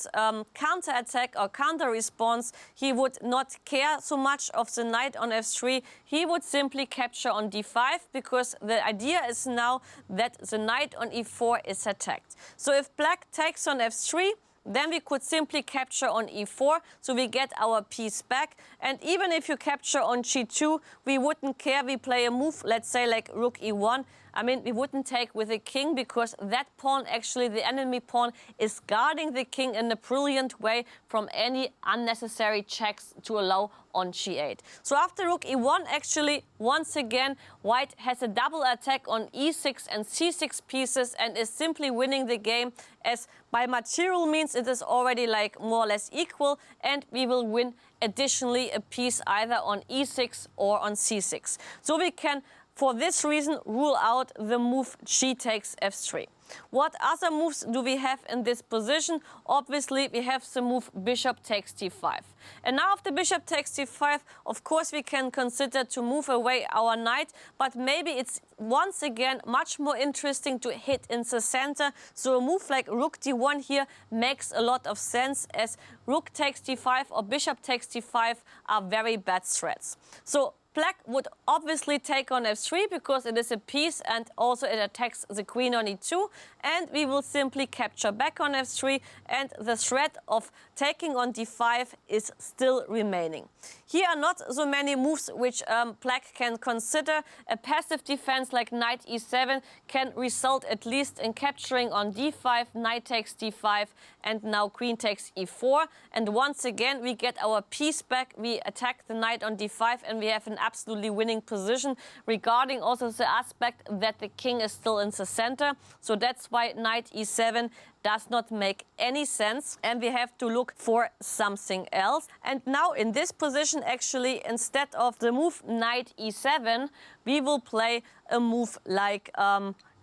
counter-attack or counter-response. He would not care so much of the knight on f3. He would simply capture on d5, because the idea is now that the knight on e4 is attacked. So if Black takes on f3, then we could simply capture on e4, so we get our piece back. And even if you capture on g2, we wouldn't care. We play a move, let's say like rook e1. I mean, we wouldn't take with the king, because that pawn, actually the enemy pawn, is guarding the king in a brilliant way from any unnecessary checks to allow on g8. So after rook e1, actually, once again, White has a double attack on e6 and c6 pieces and is simply winning the game, as by material means it is already like more or less equal, and we will win additionally a piece either on e6 or on c6. So we can, for this reason, rule out the move g takes f3. What other moves do we have in this position? Obviously, we have the move bishop takes d5. And now after bishop takes d5, of course, we can consider to move away our knight, but maybe it's once again much more interesting to hit in the center. So a move like rook d1 here makes a lot of sense, as rook takes d5 or bishop takes d5 are very bad threats. So Black would obviously take on f3 because it is a piece and also it attacks the queen on e2, and we will simply capture back on f3, and the threat of taking on d5 is still remaining. Here are not so many moves which Black can consider. A passive defense like knight e7 can result at least in capturing on d5, knight takes d5, and now queen takes e4. And once again, we get our piece back. We attack the knight on d5, and we have an absolutely winning position, regarding also the aspect that the king is still in the center. So that's why knight e7 does not make any sense, and we have to look for something else. And now in this position, actually, instead of the move knight e7, we will play a move like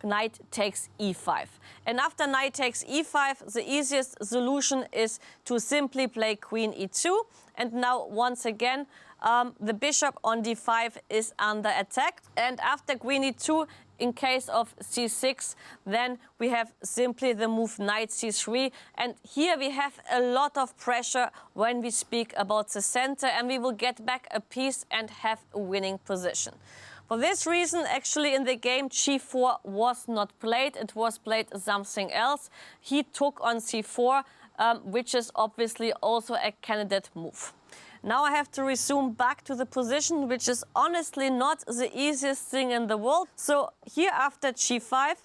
knight takes e5. And after knight takes e5, the easiest solution is to simply play queen e2. And now, once again, the bishop on d5 is under attack. And after queen e2, in case of c6, then we have simply the move knight c3. And here we have a lot of pressure when we speak about the center, and we will get back a piece and have a winning position. For this reason, actually, in the game, g4 was not played. It was played something else. He took on c4, which is obviously also a candidate move. Now I have to resume back to the position, which is honestly not the easiest thing in the world. So here after g5,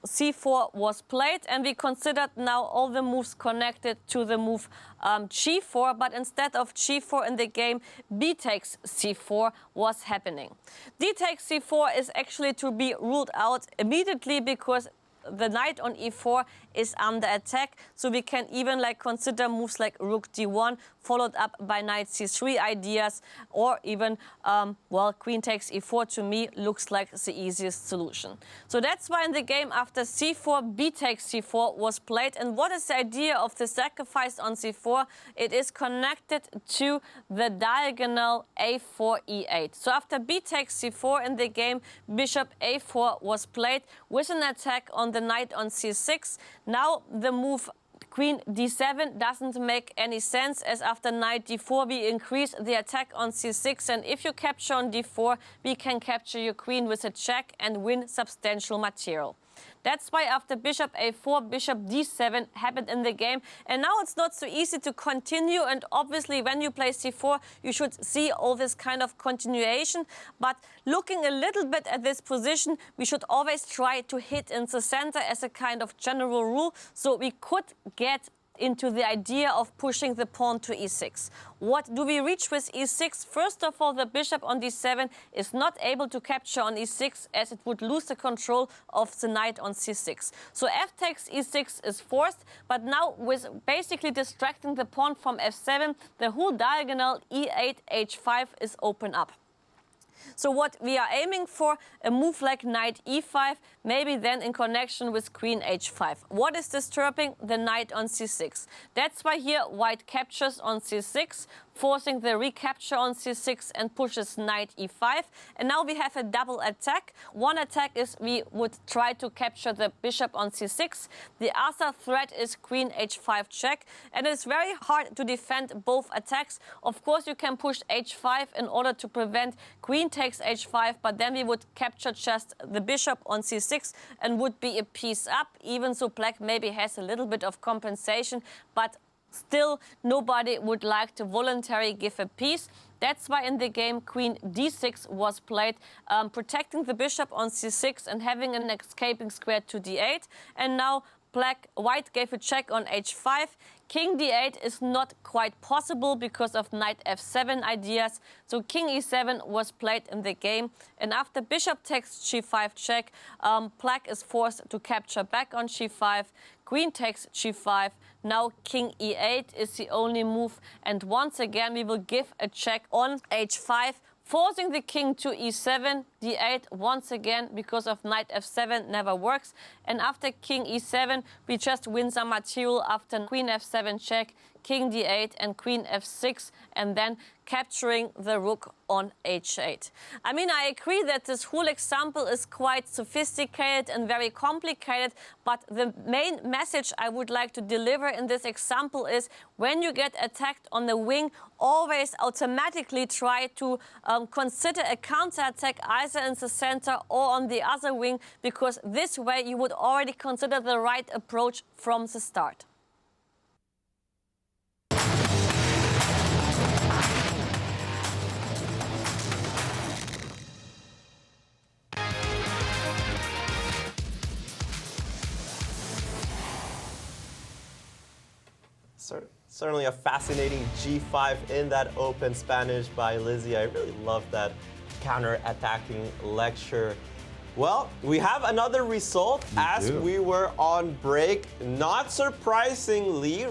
c4 was played, and we considered now all the moves connected to the move g4, but instead of g4 in the game, b takes c4 was happening. D takes c4 is actually to be ruled out immediately because the knight on e4 is under attack, so we can even consider moves like rook d1 followed up by knight c3 ideas, or even queen takes e4 to me looks like the easiest solution. So that's why in the game after c4, b takes c4 was played. And what is the idea of the sacrifice on c4? It is connected to the diagonal a4 e8. So after b takes c4 in the game, bishop a4 was played with an attack on the knight on c6. Now the move queen d7 doesn't make any sense, as after knight d4 we increase the attack on c6, and if you capture on d4 we can capture your queen with a check and win substantial material. That's why after bishop a4, bishop d7 happened in the game. And now it's not so easy to continue. And obviously, when you play c4, you should see all this kind of continuation. But looking a little bit at this position, we should always try to hit in the center as a kind of general rule. So we could get into the idea of pushing the pawn to e6. What do we reach with e6? First of all, the bishop on d7 is not able to capture on e6, as it would lose the control of the knight on c6. So f takes e6 is forced, but now with basically distracting the pawn from f7, the whole diagonal e8, h5 is open up. So what we are aiming for, a move like knight e5, maybe then in connection with queen h5. What is disturbing? The knight on c6. That's why here white captures on c6, forcing the recapture on c6 and pushes knight e5. And now we have a double attack. One attack is we would try to capture the bishop on c6. The other threat is queen h5 check. And it's very hard to defend both attacks. Of course, you can push h5 in order to prevent queen takes h5, but then we would capture just the bishop on c6 and would be a piece up. Even so, black maybe has a little bit of compensation, but still, nobody would like to voluntarily give a piece. That's why in the game, queen d6 was played, protecting the bishop on c6 and having an escaping square to d8. And now white gave a check on h5. King d8 is not quite possible because of knight f7 ideas. So king e7 was played in the game. And after bishop takes g5 check, black is forced to capture back on g5. Queen takes g5. Now king e8 is the only move. And once again, we will give a check on h5, forcing the king to e7, d8 once again because of knight f7 never works. And after king e7, we just win some material after queen f7 check, king d8 and queen f6, and then capturing the rook on h8. I mean, I agree that this whole example is quite sophisticated and very complicated, but the main message I would like to deliver in this example is when you get attacked on the wing, always automatically try to consider a counterattack either in the center or on the other wing, because this way you would already consider the right approach from the start. Certainly a fascinating g5 in that open Spanish by Lizzie. I really love that counter-attacking lecture. Well, we have another result as we were on break. Not surprisingly,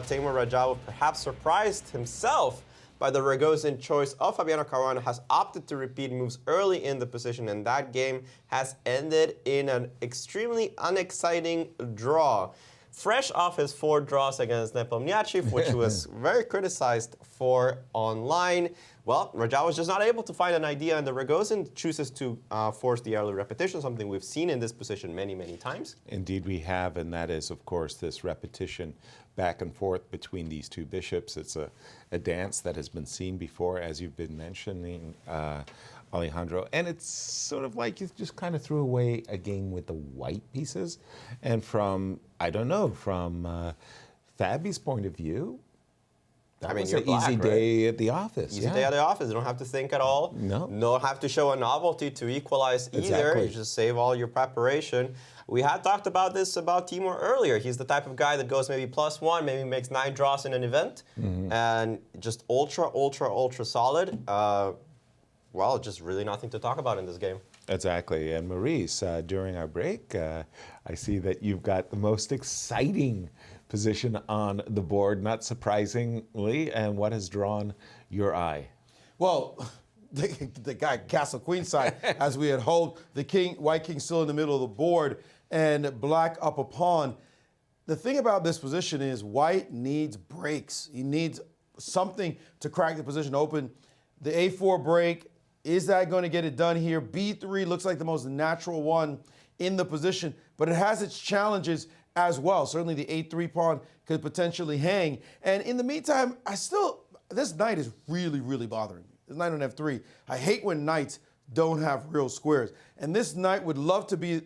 Timur Radjabov perhaps surprised himself by the Ragozin choice of Fabiano Caruana, has opted to repeat moves early in the position, and that game has ended in an extremely unexciting draw. Fresh off his 4 draws against Nepomniachtchi, which was very criticized for online. Well, Radjabov was just not able to find an idea, and the Ragozin chooses to force the early repetition, something we've seen in this position many, many times. Indeed we have, and that is, of course, this repetition back and forth between these two bishops. It's a dance that has been seen before, as you've been mentioning, Alejandro, and it's sort of like you just kind of threw away a game with the white pieces. And from, I don't know, from Fabi's point of view, That I mean, was you're an black, easy right? day at the office. Easy day at the office. You don't have to think at all. No. Don't have to show a novelty to equalize either. Exactly. You just save all your preparation. We had talked about this about Timur earlier. He's the type of guy that goes maybe +1, maybe makes 9 draws in an event, and just ultra solid. Well, just really nothing to talk about in this game. Exactly. And Maurice, during our break, I see that you've got the most exciting position on the board, not surprisingly, and what has drawn your eye? Well, the guy castle queenside, as we had hoped. The white king still in the middle of the board, and black up a pawn. The thing about this position is white needs breaks. He needs something to crack the position open. The a4 break, is that going to get it done here? b3 looks like the most natural one in the position, but it has its challenges as well. Certainly the a3 pawn could potentially hang. And in the meantime, this knight is really bothering me. This knight on f3. I hate when knights don't have real squares. And this knight would love to be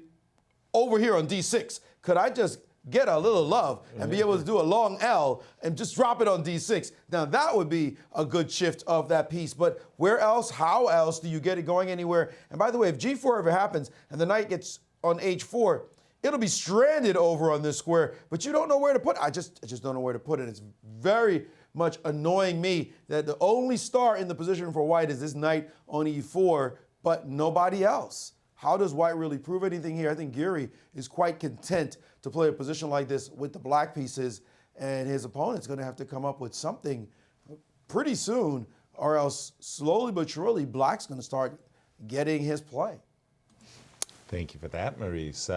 over here on d6. Could I just get a little love and be able to do a long L and just drop it on d6? Now that would be a good shift of that piece. But where else, how else do you get it going anywhere? And by the way, if g4 ever happens and the knight gets on h4, it'll be stranded over on this square, but you don't know where to put it. I just don't know where to put it. It's very much annoying me that the only star in the position for white is this knight on e4, but nobody else. How does white really prove anything here? I think Giri is quite content to play a position like this with the black pieces, and his opponent's going to have to come up with something pretty soon, or else slowly but surely black's going to start getting his play. Thank you for that, Maurice.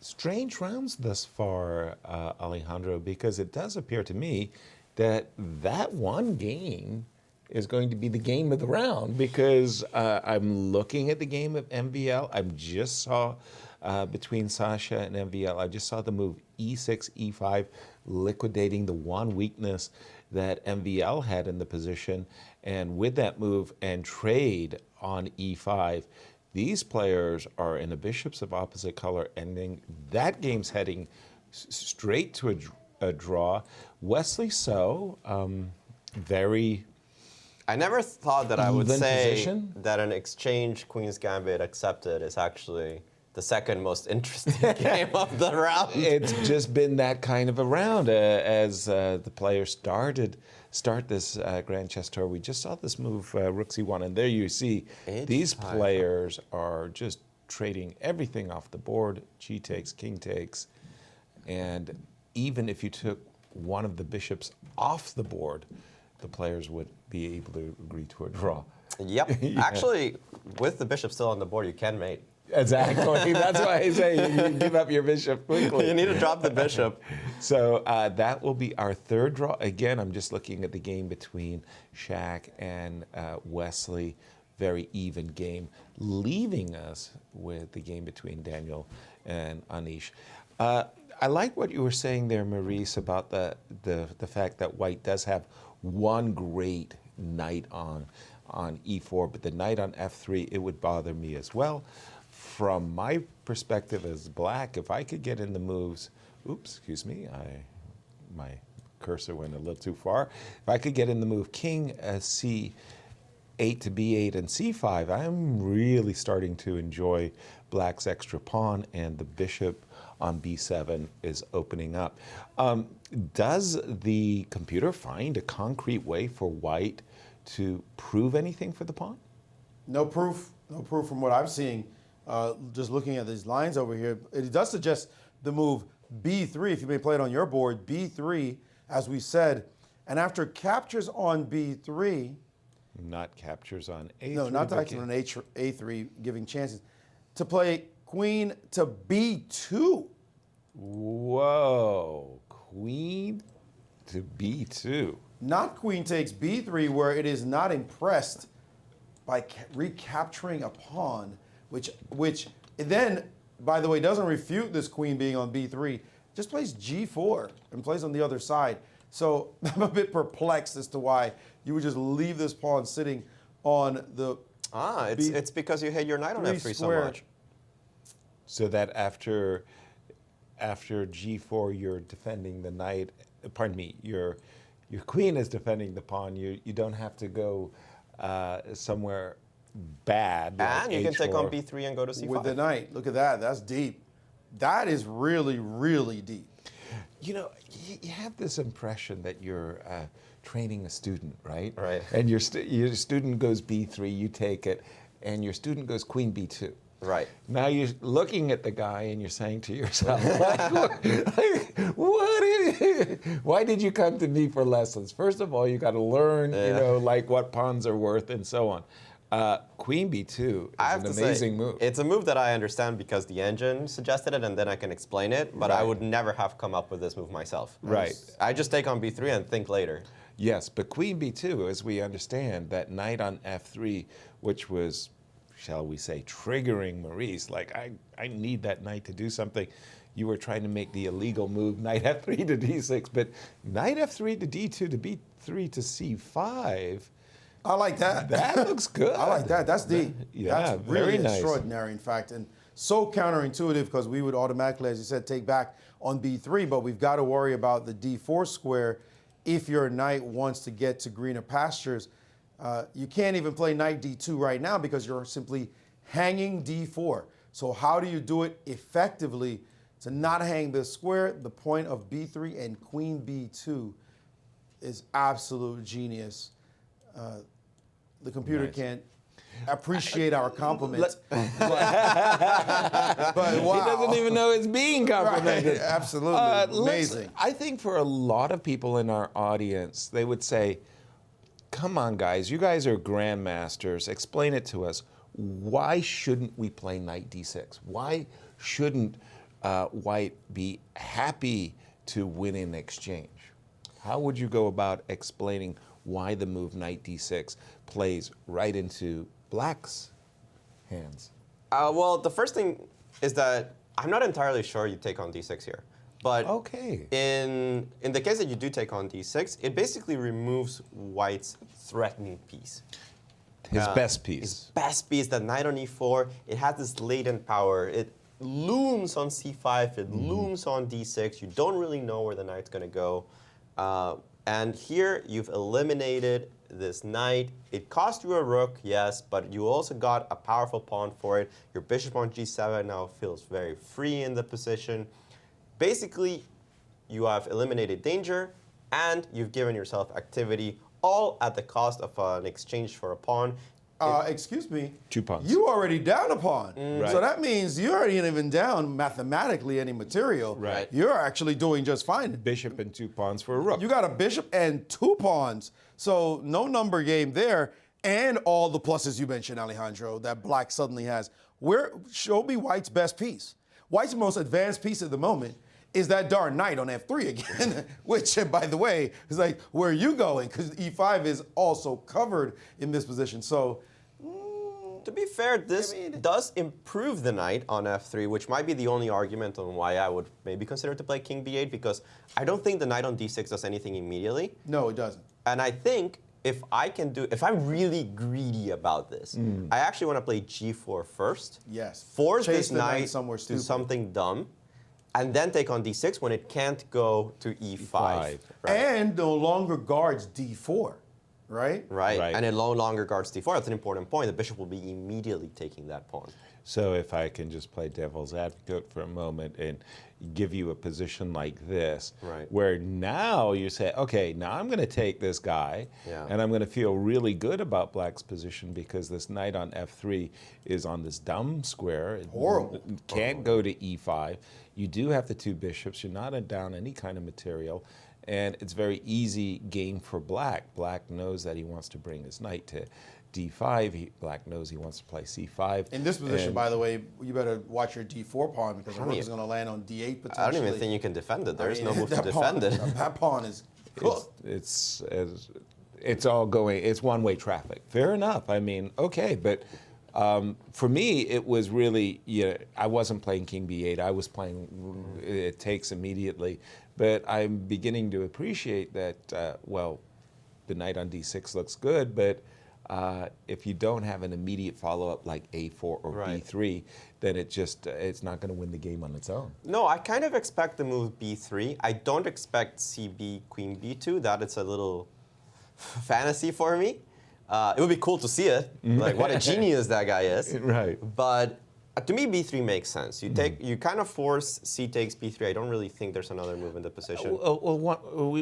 Strange rounds thus far, Alejandro, because it does appear to me that one game is going to be the game of the round, because I'm looking at the game of MVL. I just saw between Sasha and MVL, I just saw the move e6, e5, liquidating the one weakness that MVL had in the position. And with that move and trade on e5, these players are in the bishops of opposite color ending. That game's heading straight to a draw. Wesley So, very I never thought that I would even say position. that an exchange Queen's Gambit accepted is actually the second most interesting game of the round. It's just been that kind of a round as the players start this Grand Chess Tour. We just saw this move, Rook C1, and there you see these players are just trading everything off the board. G takes, king takes, and even if you took one of the bishops off the board, the players would be able to agree to a draw. Yep. Yeah. Actually, with the bishop still on the board, you can mate. Exactly. That's why I say you give up your bishop quickly. You need to drop the bishop. So that will be our third draw. Again, I'm just looking at the game between Shaq and Wesley. Very even game, leaving us with the game between Daniel and Anish. I like what you were saying there, Maurice, about the fact that white does have one great knight on e4, but the knight on f3, it would bother me as well. From my perspective as black, if I could get in the moves, oops, excuse me, my cursor went a little too far. If I could get in the move king c8 to b8 and c5, I'm really starting to enjoy black's extra pawn, and the bishop on b7 is opening up. Does the computer find a concrete way for white to prove anything for the pawn? No proof from what I'm seeing. Just looking at these lines over here, it does suggest the move b3, if you may play it on your board, b3, as we said, and after captures on b3, not captures on a3. No, not captures on a3, giving chances to play queen to b2. Whoa, queen to b2. Not queen takes b3, where it is not impressed by recapturing a pawn, which then, by the way, doesn't refute this queen being on b3, just plays g4 and plays on the other side. So I'm a bit perplexed as to why you would just leave this pawn sitting on the it's because you hate your knight on f3 so much. So that after g4, you're defending the knight, pardon me, you're your queen is defending the pawn. You don't have to go somewhere bad. And like you can take on H4. b3 and go to c5. With the knight. Look at that. That's deep. That is really, really deep. You know, you have this impression that you're training a student, right? Right. And your student goes b3, you take it, and your student goes queen b2. Right. Now you're looking at the guy and you're saying to yourself, why did you come to me for lessons? First of all, you got to learn, like what pawns are worth and so on. Queen b2 is an amazing move. It's a move that I understand because the engine suggested it, and then I can explain it, but I would never have come up with this move myself. Right. I just take on b3 and think later. Yes, but queen b2, as we understand, that knight on f3, which was, shall we say, triggering Maurice, like I need that knight to do something. You were trying to make the illegal move, knight f3 to d6, but knight f3 to d2 to b3 to c5. I like that. That looks good. I like that. That's deep. Yeah, that's really very nice. extraordinary, in fact, and so counterintuitive because we would automatically, as you said, take back on b3, but we've got to worry about the d4 square if your knight wants to get to greener pastures. You can't even play knight d2 right now because you're simply hanging d4. So how do you do it effectively to not hang the square? The point of b3 and queen b2 is absolute genius. The computer can't appreciate our compliments. but wow. He doesn't even know it's being complimented. Right, absolutely. Amazing. I think for a lot of people in our audience, they would say, come on, guys, you guys are grandmasters. Explain it to us. Why shouldn't we play knight d6? Why shouldn't white be happy to win in exchange? How would you go about explaining why the move knight d6 plays right into black's hands? Well, the first thing is that I'm not entirely sure you take on d6 here. But okay. in the case that you do take on d6, it basically removes white's threatening piece. His best piece. His best piece, that knight on e4, it has this latent power. It looms on c5, it looms on d6. You don't really know where the knight's going to go. And here you've eliminated this knight. It cost you a rook, yes, but you also got a powerful pawn for it. Your bishop on g7 now feels very free in the position. Basically, you have eliminated danger and you've given yourself activity, all at the cost of an exchange for a pawn. Excuse me. 2 pawns. You already down a pawn. Right. So that means you already ain't even down mathematically any material. Right. You're actually doing just fine. Bishop and 2 pawns for a rook. You got a bishop and 2 pawns. So no number game there. And all the pluses you mentioned, Alejandro, that black suddenly has. Show me white's best piece. White's most advanced piece at the moment is that darn knight on f3 again, which, by the way, is like, where are you going? Because e5 is also covered in this position. So, to be fair, this does improve the knight on f3, which might be the only argument on why I would maybe consider to play king b8, because I don't think the knight on d6 does anything immediately. No, it doesn't. And I think if I'm really greedy about this, I actually want to play g4 first. Yes. Force Chase this the knight knight somewhere to stupid. something dumb, and then take on d6 when it can't go to e5. Right. And no longer guards d4, right? Right. Right. And it no longer guards d4. That's an important point. The bishop will be immediately taking that pawn. So if I can just play devil's advocate for a moment and give you a position like this, Right. where now you say, okay, now I'm going to take this guy, Yeah. and I'm going to feel really good about black's position because this knight on f3 is on this dumb square. It Horrible. Can't go to e5. You do have the 2 bishops. You're not down any kind of material. And it's very easy game for black. Black knows that he wants to bring his knight to d5. Black knows he wants to play c5. In this position, by the way, you better watch your d4 pawn because the rook is going to land on d8 potentially. I don't even think you can defend it. There's no move to defend it. That pawn is cooked. It's all going, it's one-way traffic. Fair enough. I mean, okay, but for me, it was really, I wasn't playing king b8. I was playing it takes immediately. But I'm beginning to appreciate that, well, the knight on d6 looks good, but if you don't have an immediate follow-up like A4 or B3, then it's not going to win the game on its own. No, I kind of expect the move B3. I don't expect CB, Queen B2. That is a little fantasy for me. It would be cool to see it. Like, what a genius that guy is. Right. But to me, B3 makes sense. You kind of force C takes B3. I don't really think there's another move in the position.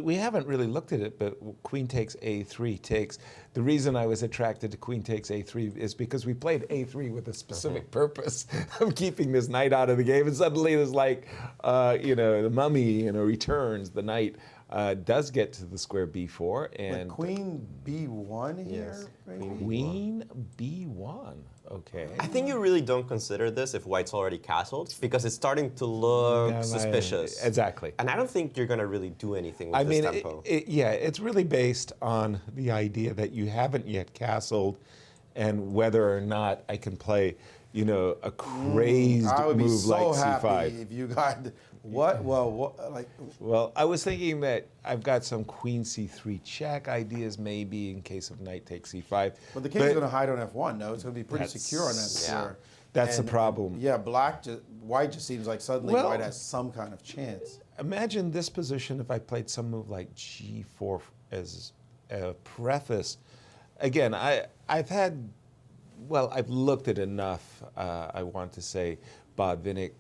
We haven't really looked at it, but Queen takes A3 takes. The reason I was attracted to Queen takes A3 is because we played A3 with a specific purpose of keeping this knight out of the game, and suddenly there's like, the mummy, returns. The knight does get to the square B4, and but Queen B1 here. Yes. Queen B1. Okay. I think you really don't consider this if white's already castled, because it's starting to look suspicious. Exactly. And I don't think you're going to really do anything with this tempo. It's really based on the idea that you haven't yet castled, and whether or not I can play, a crazed move like C5. I would be so happy if you got what? Well, I was thinking that I've got some Queen C3 check ideas, maybe in case of knight takes C5. But the king's going to hide on F1. No, it's going to be pretty secure on that square. That's the problem. Yeah, white just seems like suddenly white has some kind of chance. Imagine this position if I played some move like G4 as a preface. Again, I've looked at enough, I want to say, Botvinnik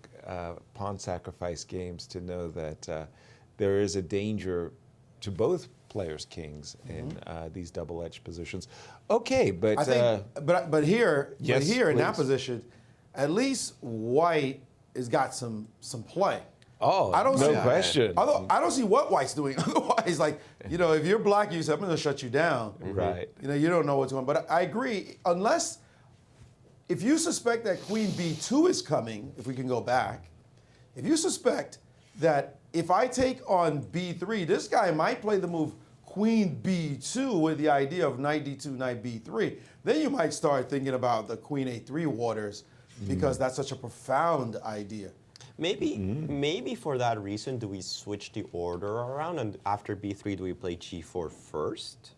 pawn sacrifice games to know that there is a danger to both players' kings in these double-edged positions. Okay, but I think, but here, in that please. position, at least white has got some play. Oh, I don't no see, question. Although I don't see what white's doing. Otherwise, if you're black, you say, I'm going to shut you down. Right. You don't know what's going on. But I agree, if you suspect that Queen B2 is coming, if we can go back, if you suspect that if I take on B3, this guy might play the move Queen B2 with the idea of knight D2, knight B3, then you might start thinking about the Queen A3 waters, because that's such a profound idea. Maybe for that reason, do we switch the order around, and after B3, do we play G4 first?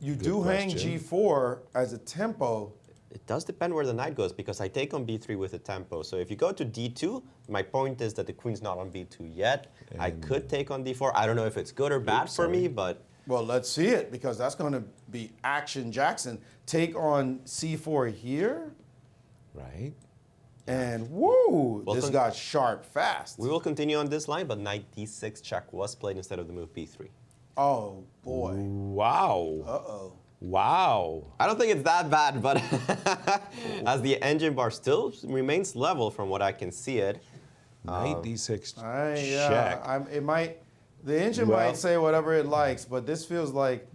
You do hang G4 as a tempo. It does depend where the knight goes, because I take on B3 with a tempo. So if you go to D2, my point is that the queen's not on B2 yet. I could take on D4. I don't know if it's good or bad for me, but... Well, let's see it, because that's going to be action Jackson. Take on C4 here. Right. And woo, this got sharp fast. We will continue on this line, but knight D6 check was played instead of the move B3. Oh, boy. Wow. Uh-oh. Wow. I don't think it's that bad, but as the engine bar still remains level from what I can see it. Knight D6 check. The engine might say whatever it likes, but this feels like...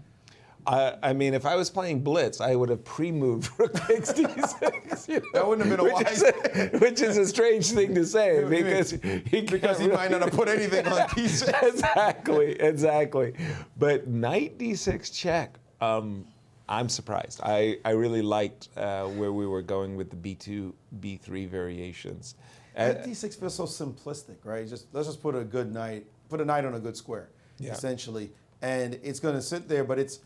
I mean, if I was playing Blitz, I would have pre-moved Rook takes D6. That wouldn't have been a wise thing. Which is a strange thing to say, because he might not have put anything on D6. Exactly. But Knight D6 check, I'm surprised. I really liked where we were going with the B2, B3 variations. Knight D6 feels so simplistic, right? Let's just put a knight on a good square, essentially, and it's going to sit there. But it's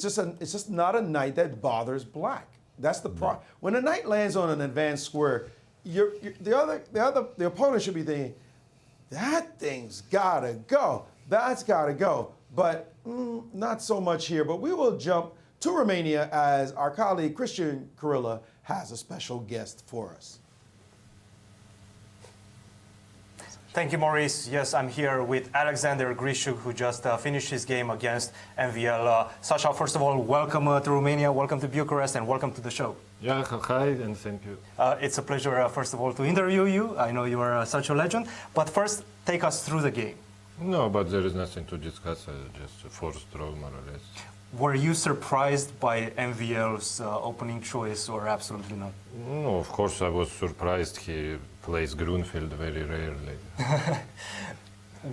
just not a knight that bothers black. That's the problem. When a knight lands on an advanced square, the opponent should be thinking, that thing's gotta go. That's gotta go. But not so much here. But we will jump to Romania as our colleague Cristian Chirila has a special guest for us. Thank you, Maurice. Yes, I'm here with Alexander Grishuk, who just finished his game against MVL. Sasha, first of all, welcome to Romania, welcome to Bucharest, and welcome to the show. Yeah, hi, and thank you. It's a pleasure, first of all, to interview you. I know you are such a legend. But first, take us through the game. No, but there is nothing to discuss, just a forced draw, more or less. Were you surprised by MVL's opening choice, or absolutely not? No, of course I was surprised. He plays Grunfeld very rarely.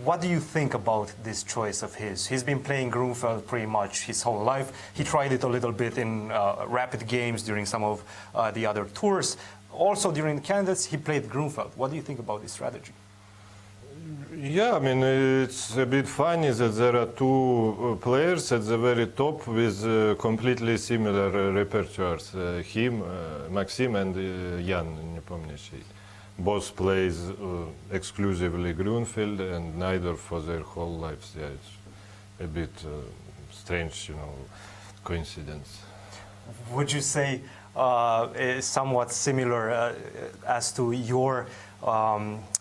What do you think about this choice of his? He's been playing Grunfeld pretty much his whole life. He tried it a little bit in rapid games during some of the other tours. Also during the candidates, he played Grunfeld. What do you think about this strategy? Yeah, I mean, it's a bit funny that there are two players at the very top with completely similar repertoires. Him, Maxim, and Jan Nepomniachtchi. Both plays exclusively Grunfeld, and neither for their whole lives. Yeah, it's a bit strange, coincidence. Would you say is somewhat similar as to your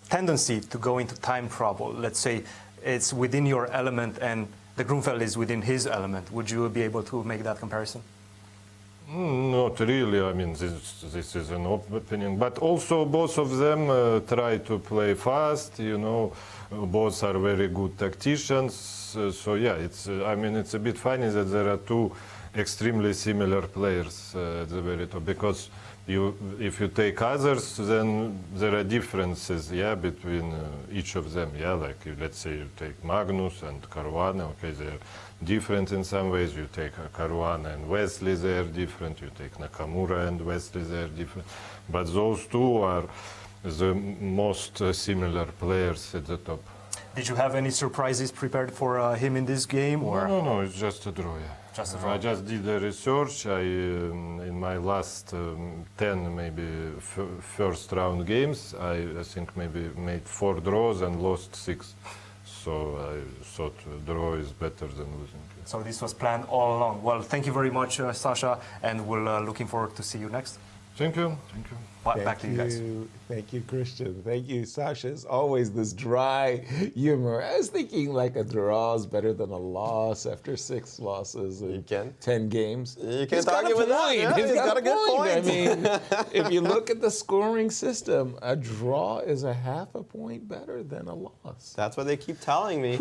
tendency to go into time trouble? Let's say it's within your element and the Grunfeld is within his element. Would you be able to make that comparison? Not really. I mean, this is an opinion. But also both of them try to play fast, Both are very good tacticians. So yeah, it's a bit funny that there are two extremely similar players at the very top, because if you take others, then there are differences, between each of them. Like let's say you take Magnus and Caruana. Okay, they're different in some ways. You take Caruana and Wesley, they're different. You take Nakamura and Wesley, they're different. But those two are the most similar players at the top. Did you have any surprises prepared for him in this game? Or? No, it's just a draw. Just a draw. I just did the research. In my last 10 maybe first round games, I think maybe made 4 draws and lost 6. So I thought draw is better than losing. So this was planned all along. Well, thank you very much, Sasha, and we're looking forward to see you next. Thank you. Back to you guys. Thank you, Christian. Thank you, Sasha. It's always this dry humor. I was thinking like a draw is better than a loss after 6 losses in 10 games. You can't argue with that. Yeah, he's got a good point. I mean, if you look at the scoring system, a draw is a half a point better than a loss. That's what they keep telling me.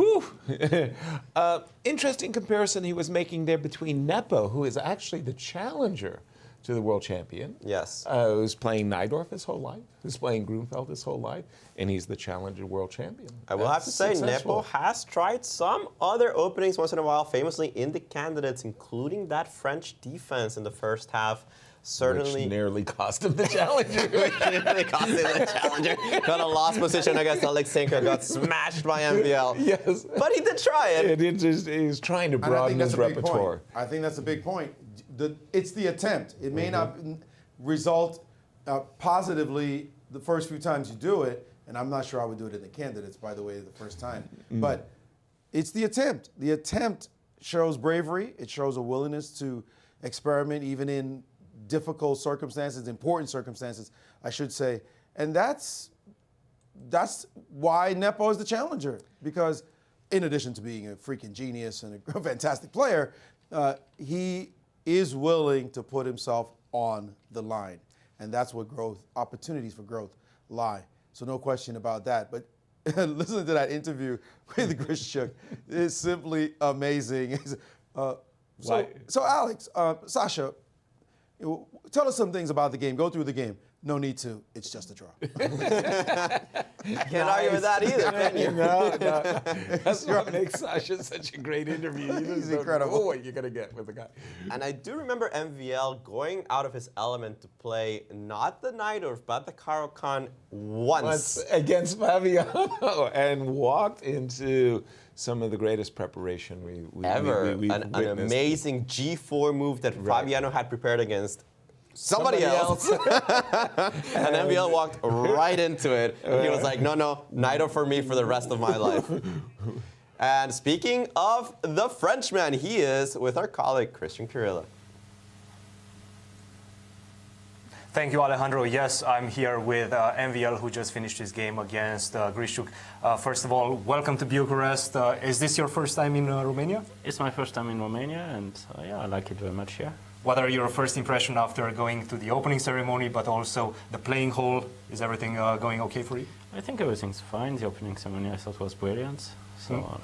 Interesting comparison he was making there between Nepo, who is actually the challenger to the world champion. Yes. Who's playing Najdorf his whole life, who's playing Grunfeld his whole life, and he's the challenger world champion. I will have to say, Nepo has tried some other openings once in a while, famously in the candidates, including that French defense in the first half. Certainly. Which nearly cost him the challenger. Nearly cost him the challenger. Got a lost position against Alexenko, got smashed by MVL. Yes. But he did try it. He's trying to broaden his repertoire. I think that's a big point. It's the attempt. It may not result positively the first few times you do it, and I'm not sure I would do it in the candidates, by the way, the first time. But it's the attempt. The attempt shows bravery. It shows a willingness to experiment even in difficult circumstances, important circumstances, I should say. And that's why Nepo is the challenger, because in addition to being a freaking genius and a fantastic player, he is willing to put himself on the line. And that's what opportunities for growth lie. So no question about that. But listening to that interview with Grischuk is simply amazing. So Alex, Sasha, tell us some things about the game. Go through the game. No need to. It's just a draw. Can't argue with that either, can you? No. That's what makes Sasha such a great interview. He's incredible. Know what you're going to get with the guy. And I do remember MVL going out of his element to play not the Najdorf, but the Caro-Kann once. Against Fabiano, and walked into some of the greatest preparation we've an amazing G4 move that Fabiano had prepared against somebody else. And MVL walked right into it. And he was like, no, Najdorf for me for the rest of my life. And speaking of the Frenchman, he is with our colleague, Cristian Chirila. Thank you, Alejandro. Yes, I'm here with MVL, who just finished his game against Grischuk. First of all, welcome to Bucharest. Is this your first time in Romania? It's my first time in Romania, and I like it very much here. What are your first impressions after going to the opening ceremony, but also the playing hall? Is everything going okay for you? I think everything's fine. The opening ceremony I thought was brilliant. So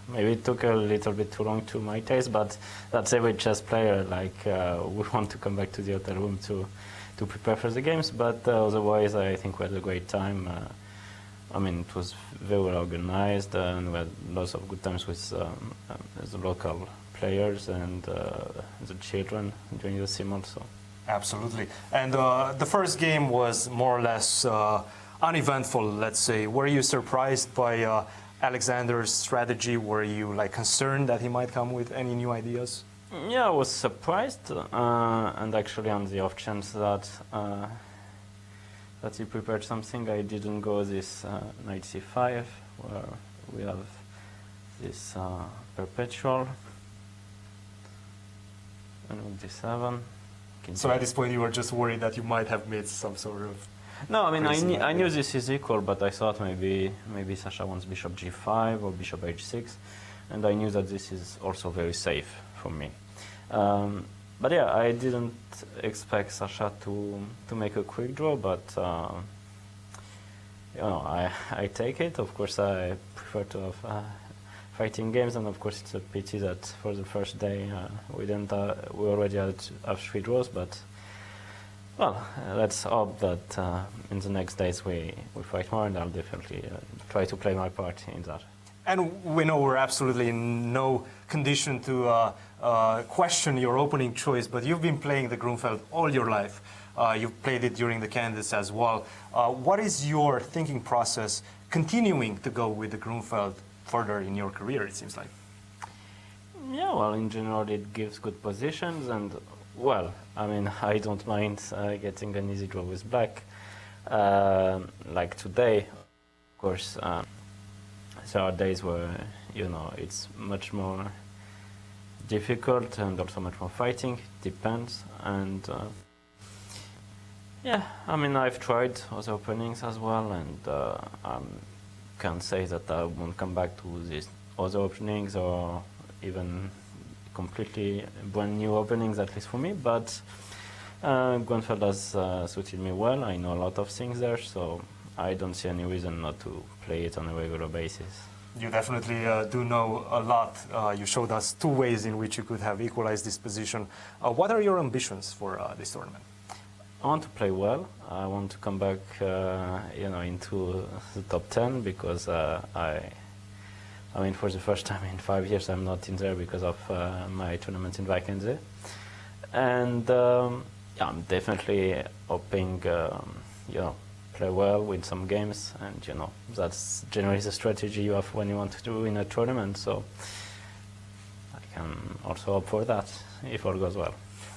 maybe it took a little bit too long to my taste, but that's every chess player. We want to come back to the hotel room to prepare for the games, but otherwise I think we had a great time. It was very well organized, and we had lots of good times with the local players and the children during the sim also. Absolutely. And the first game was more or less uneventful, let's say. Were you surprised by Alexander's strategy? Were you like concerned that he might come with any new ideas? Yeah, I was surprised, and actually on the off chance that he prepared something, I didn't go this knight c5, where we have this perpetual, and rook d7. So at this point you were just worried that you might have made some sort of... No, I mean I knew this is equal, but I thought maybe Sasha wants bishop g5 or bishop h6, and I knew that this is also very safe for me. But yeah, I didn't expect Sasha to make a quick draw, but you know, I take it. Of course, I prefer to have fighting games, and of course, it's a pity that for the first day we already had 3 draws. But well, let's hope that in the next days we fight more, and I'll definitely try to play my part in that. And we know we're absolutely in no condition to question your opening choice, but you've been playing the Grunfeld all your life. You've played it during the Candidates as well. What is your thinking process continuing to go with the Grunfeld further in your career, it seems like? Yeah, well, in general, it gives good positions, and, well, I mean, I don't mind getting an easy draw with black. Like today, of course, there are days where, you know, it's much more difficult and also much more fighting, depends. And yeah, I mean, I've tried other openings as well, and I can't say that I won't come back to these other openings or even completely brand new openings, at least for me. But Grunfeld has suited me well. I know a lot of things there, so I don't see any reason not to play it on a regular basis. You definitely do know a lot. You showed us 2 ways in which you could have equalized this position. What are your ambitions for this tournament? I want to play well. I want to come back, you know, into the top 10 because I mean, for the first time in 5 years, I'm not in there because of my tournament in Vachier-Lagrave. And yeah, I'm definitely hoping, you know, play well, win some games, and you know, that's generally the strategy you have when you want to do in a tournament. So I can also hope for that if all goes well.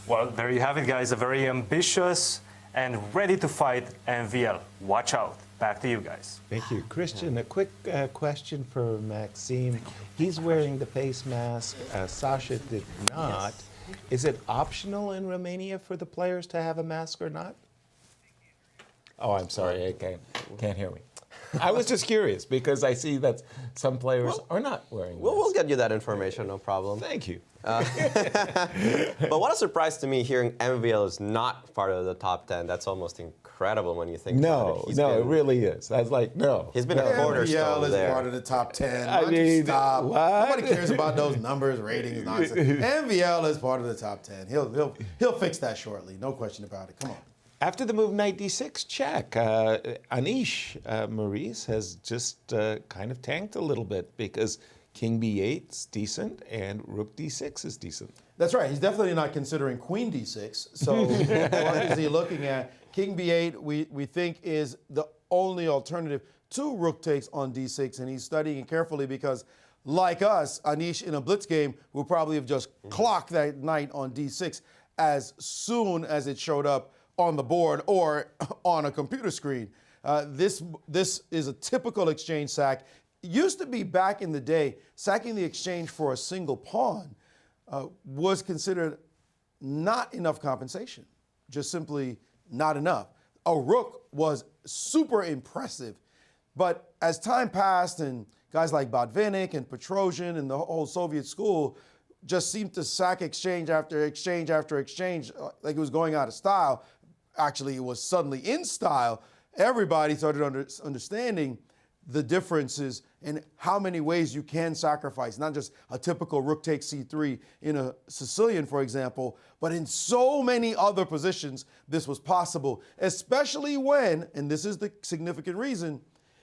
Well, there you have it, guys. A very ambitious and ready to fight MVL. Watch out. Back to you guys. Thank you. Cristian, a quick question for Maxime. He's wearing the face mask. Sasha did not. Yes. Is it optional in Romania for the players to have a mask or not? Oh, I'm sorry, I can't hear me. I was just curious because I see that some players are not wearing masks. We'll get you that information, no problem. Thank you. But what a surprise to me hearing MVL is not part of the top 10. That's almost incredible when you think about it. It really is. I was like, no. He's been a cornerstone MVL there. is part of the top 10. I mean, stop. what? Nobody cares about those numbers, ratings, nonsense. MVL is part of the top 10. He'll fix that shortly. No question about it. Come on. After the move knight d6 check, Anish Maurice has just kind of tanked a little bit because king b8 is decent and rook d6 is decent. That's right. He's definitely not considering queen d6. So what is he looking at? King b8, we think, is the only alternative to rook takes on d6, and he's studying it carefully because, like us, Anish in a blitz game will probably have just clocked that knight on d6 as soon as it showed up on the board or on a computer screen. This is a typical exchange sack. Used to be back in the day, sacking the exchange for a single pawn was considered not enough compensation, just simply not enough. A rook was super impressive, but as time passed and guys like Botvinnik and Petrosian and the whole Soviet school just seemed to sack exchange after exchange after exchange like it was going out of style. Actually, it was suddenly in style. Everybody started understanding the differences in how many ways you can sacrifice, not just a typical rook takes c3 in a Sicilian, for example, but in so many other positions this was possible, especially when, and this is the significant reason,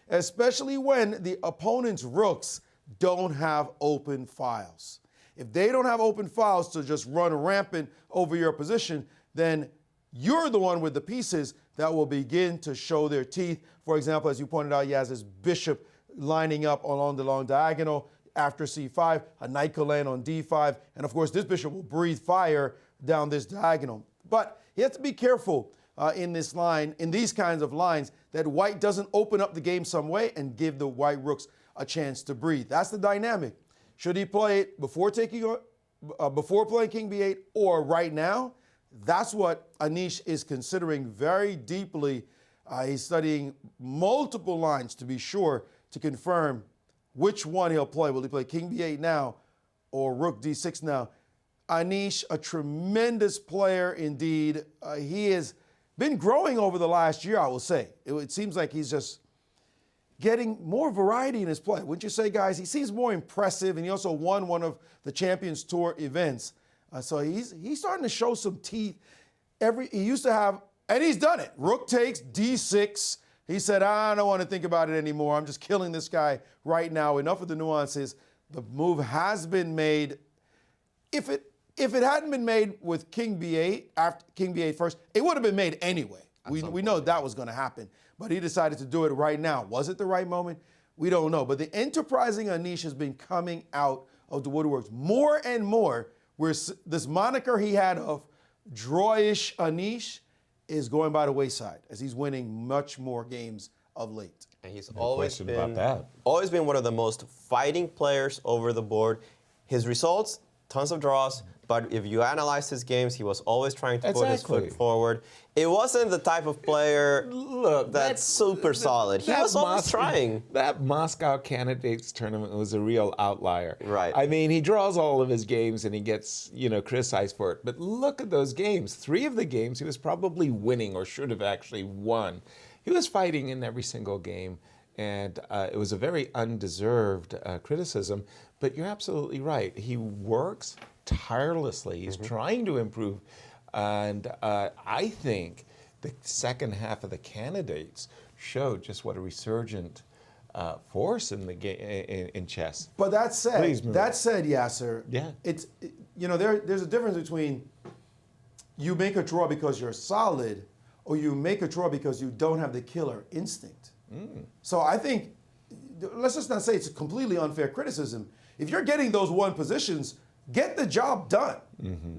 especially when the opponent's rooks don't have open files. If they don't have open files to just run rampant over your position, then you're the one with the pieces that will begin to show their teeth. For example, as you pointed out, he has his bishop lining up along the long diagonal. After c5, a knight could land on d5, and of course this bishop will breathe fire down this diagonal. But you have to be careful in this line, in these kinds of lines, that white doesn't open up the game some way and give the white rooks a chance to breathe. That's the dynamic. Should he play it before playing king b8 or right now? That's what Anish is considering very deeply. He's studying multiple lines to be sure to confirm which one he'll play. Will he play king b8 now or rook d6 now? Anish, a tremendous player indeed. He has been growing over the last year, I will say. It seems like he's just getting more variety in his play. Wouldn't you say, guys? He seems more impressive, and he also won one of the Champions Tour events. So he's starting to show some teeth. He used to have, and he's done it. Rook takes d6. He said, I don't want to think about it anymore. I'm just killing this guy right now. Enough of the nuances. The move has been made. If it hadn't been made with king b8, after king b8 first, it would have been made anyway. We know that was going to happen. But he decided to do it right now. Was it the right moment? We don't know. But the enterprising Anish has been coming out of the woodworks more and more, where this moniker he had of drawish Anish is going by the wayside as he's winning much more games of late. And he's No always question been, about that. always been one of the most fighting players over the board. His results, tons of draws, but if you analyze his games, he was always trying to put his foot forward. It wasn't the type of player that's super solid. He was always trying. That Moscow Candidates tournament was a real outlier. Right. I mean, he draws all of his games and he gets, criticized for it. But look at those games. 3 of the games he was probably winning or should have actually won. He was fighting in every single game, and it was a very undeserved criticism. But you're absolutely right. He works tirelessly. He's trying to improve. And I think the second half of the Candidates showed just what a resurgent force in the game in chess. But that said, Yasser, there's a difference between you make a draw because you're solid, or you make a draw because you don't have the killer instinct. So I think, let's just not say it's a completely unfair criticism. If you're getting those 1 positions, get the job done,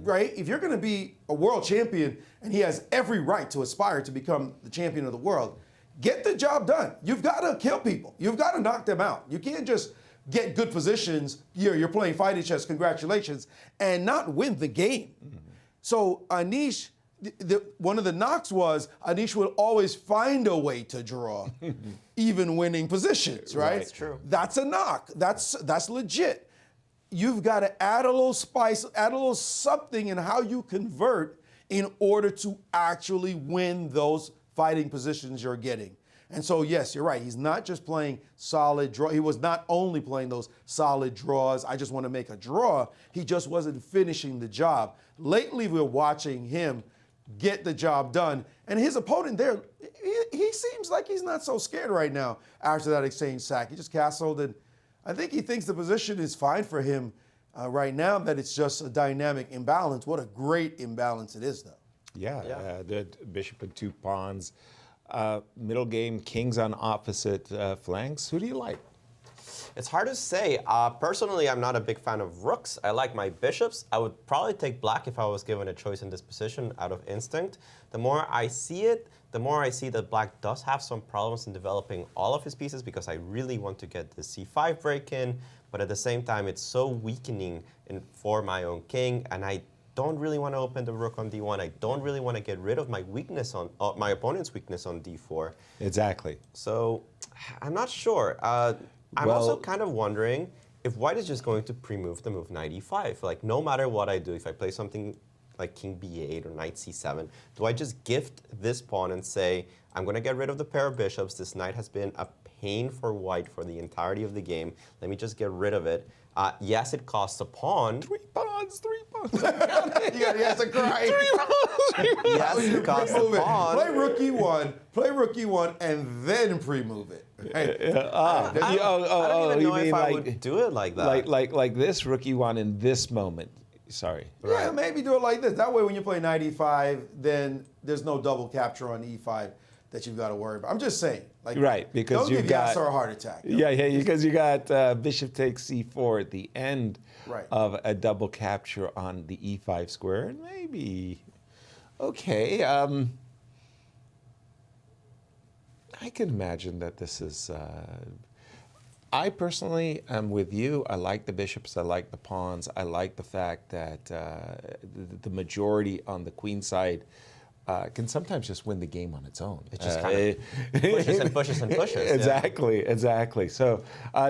right? If you're going to be a world champion, and he has every right to aspire to become the champion of the world, get the job done. You've got to kill people. You've got to knock them out. You can't just get good positions. You're playing fighting chess, congratulations, and not win the game. So Anish, one of the knocks was Anish will always find a way to draw, even winning positions, right? That's true. That's a knock. That's legit. You've got to add a little spice, add a little something in how you convert in order to actually win those fighting positions you're getting. And so, yes, you're right. He's not just playing solid draw. He was not only playing those solid draws. I just want to make a draw. He just wasn't finishing the job. Lately, we're watching him get the job done. And his opponent there, he seems like he's not so scared right now after that exchange sack. He just castled, and I think he thinks the position is fine for him right now, that it's just a dynamic imbalance. What a great imbalance it is, though. The bishop and 2 pawns. Middle game, kings on opposite flanks. Who do you like? It's hard to say. Personally, I'm not a big fan of rooks. I like my bishops. I would probably take black if I was given a choice in this position out of instinct. The more I see it, the more I see that black does have some problems in developing all of his pieces, because I really want to get the c5 break in, but at the same time, it's so weakening for my own king, and I don't really want to open the rook on d1. I don't really want to get rid of my weakness on my opponent's weakness on d4. Exactly. So I'm not sure. I'm also kind of wondering if white is just going to pre-move the move knight e5. Like, no matter what I do, if I play something like king b8 or knight c7, do I just gift this pawn and say, I'm going to get rid of the pair of bishops. This knight has been a pain for white for the entirety of the game. Let me just get rid of it. Yes, it costs a pawn. 3 pawns. Yes, a grind. 3 pawns. Yes, it costs a pawn. Play rook e1, and then pre-move it. Right? I don't even know if I would do it like that. Like this rook e1 in this moment. Sorry. Yeah, maybe do it like this. That way, when you play knight e5, then there's no double capture on e5 that you've got to worry about. I'm just saying. Like, right, because don't you've give got Yasser a heart attack. Yeah, because you got bishop takes c4 at the end of a double capture on the e5 square, and maybe okay. I can imagine that this is. I personally am with you. I like the bishops. I like the pawns. I like the fact that the majority on the queen side can sometimes just win the game on its own. It just kind of pushes and pushes and pushes. Exactly. So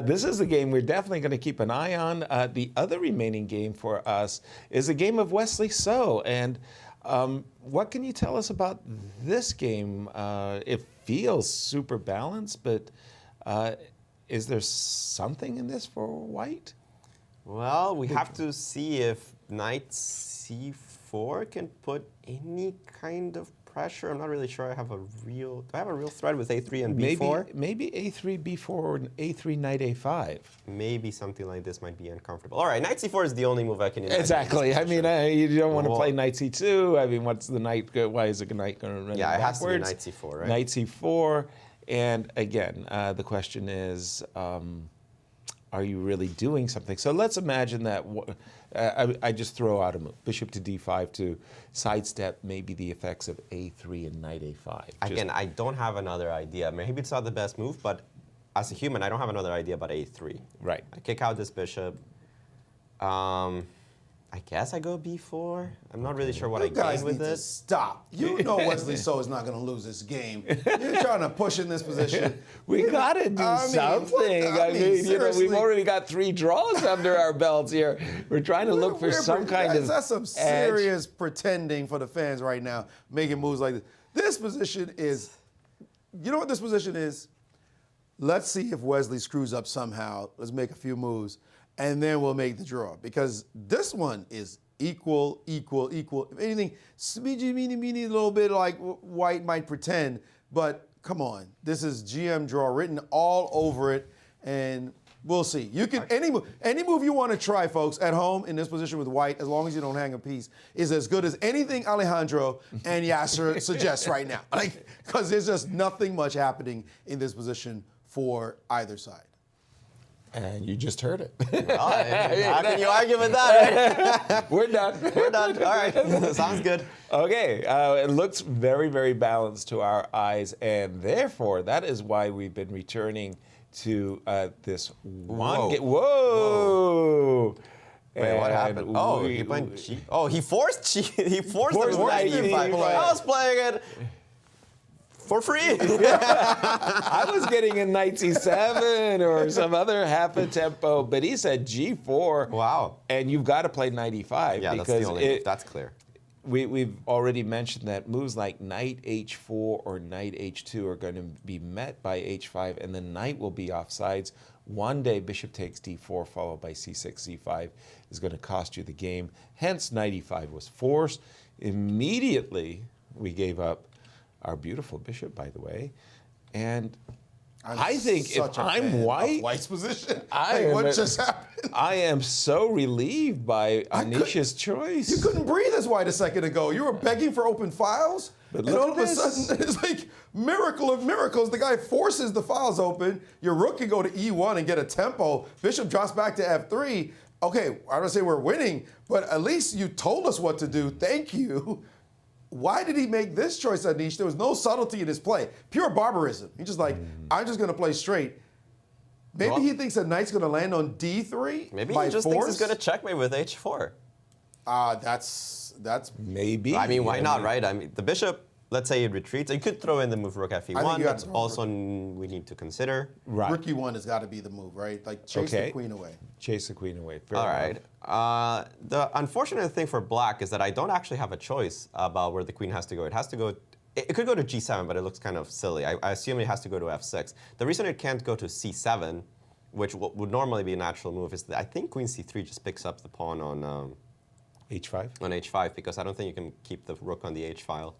this is the game we're definitely going to keep an eye on. The other remaining game for us is a game of Wesley So. And what can you tell us about this game? It feels super balanced, but is there something in this for white? Well, we have to see if knight c4 can put any kind of pressure. I'm not really sure I have a real... Do I have a real threat with a3 and b4? Maybe a3, b4, or a3, knight a5. Maybe something like this might be uncomfortable. All right, knight c4 is the only move I can imagine. Exactly. I mean, you don't want to play knight c2. I mean, what's the knight... Why is the knight going to run Yeah, it has backwards? to be knight c4, right? Knight c4. And again, the question is, are you really doing something? So let's imagine that I just throw out a move, bishop to d5 to sidestep maybe the effects of a3 and knight a5. Again, I don't have another idea. Maybe it's not the best move, but as a human, I don't have another idea about a3. Right. I kick out this bishop. I guess I go b4. I'm not really sure what I gain with this. Stop. You know Wesley So is not going to lose this game. You're trying to push in this position. We got to do something. I mean, we've already got 3 draws under our belts here. We're trying to look for some kind of That's some serious pretending for the fans right now, making moves like this. This position is, you know what this position is? Let's see if Wesley screws up somehow. Let's make a few moves. And then we'll make the draw, because this one is equal. If anything, meeny, a little bit like white might pretend, but come on. This is GM draw written all over it, and we'll see. You can any move you want to try, folks, at home in this position with white, as long as you don't hang a piece, is as good as anything Alejandro and Yasser suggest right now. Like, because there's just nothing much happening in this position for either side. And you just heard it. Well, how can you argue with that? Right? We're done. We're done. All right. Sounds good. Okay. It looks very, very balanced to our eyes, and therefore, that is why we've been returning to this one game. Whoa! Wait, what happened? Oh, he went G. Oh, he forced G. He forced the knight e5. I was playing it for free. I was getting a knight c7 or some other half a tempo, but he said g4. Wow. And you've got to play knight e5. Yeah, because that's the only move. That's clear. We've already mentioned that moves like knight h4 or knight h2 are going to be met by h5, and the knight will be off sides. One day, bishop takes d4 followed by c6, c5 is going to cost you the game. Hence, knight e5 was forced. Immediately, we gave up our beautiful bishop, by the way. And I think if I'm white, White's position. what just happened? I am so relieved by Anisha's choice. You couldn't breathe as white a second ago. You were begging for open files, but and all of a sudden, it's like miracle of miracles. The guy forces the files open. Your rook can go to e1 and get a tempo. Bishop drops back to f3. Okay, I don't say we're winning, but at least you told us what to do. Thank you. Why did he make this choice, Anish? There was no subtlety in his play. Pure barbarism. He's just like, I'm just going to play straight. Maybe he thinks a knight's going to land on d3. Maybe he just thinks he's going to checkmate with h4. That's maybe. I mean, why not, right? I mean, the bishop, let's say it retreats. You could throw in the move rook fe1. That's also we need to consider. Right. Rook e1 has got to be the move, right? Like chase the queen away. Chase the queen away. All right. The unfortunate thing for black is that I don't actually have a choice about where the queen has to go. It has to go. It could go to g7, but it looks kind of silly. I assume it has to go to f6. The reason it can't go to c7, which would normally be a natural move, is that I think queen c3 just picks up the pawn on h5. On h5, because I don't think you can keep the rook on the h file.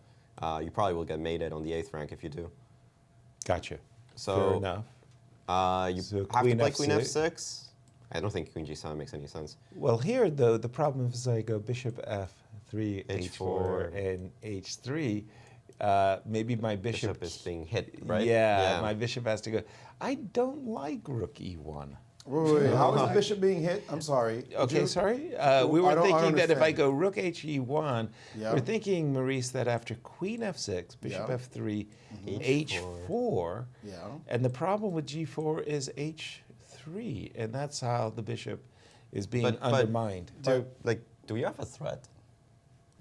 You probably will get mated on the 8th rank if you do. Gotcha. So fair enough. You have to play queen f6. I don't think queen g7 makes any sense. Well, here though the problem is I go bishop f3, h4, and h3. maybe my bishop is being hit, right? Yeah, my bishop has to go. I don't like rook e1. Wait, how is the bishop being hit? I'm sorry. Okay, sorry. We were thinking that if I go rook he1, we're thinking, Maurice, that after queen f6, bishop f3, h4, and the problem with g4 is h3, and that's how the bishop is being undermined. Do you have a threat?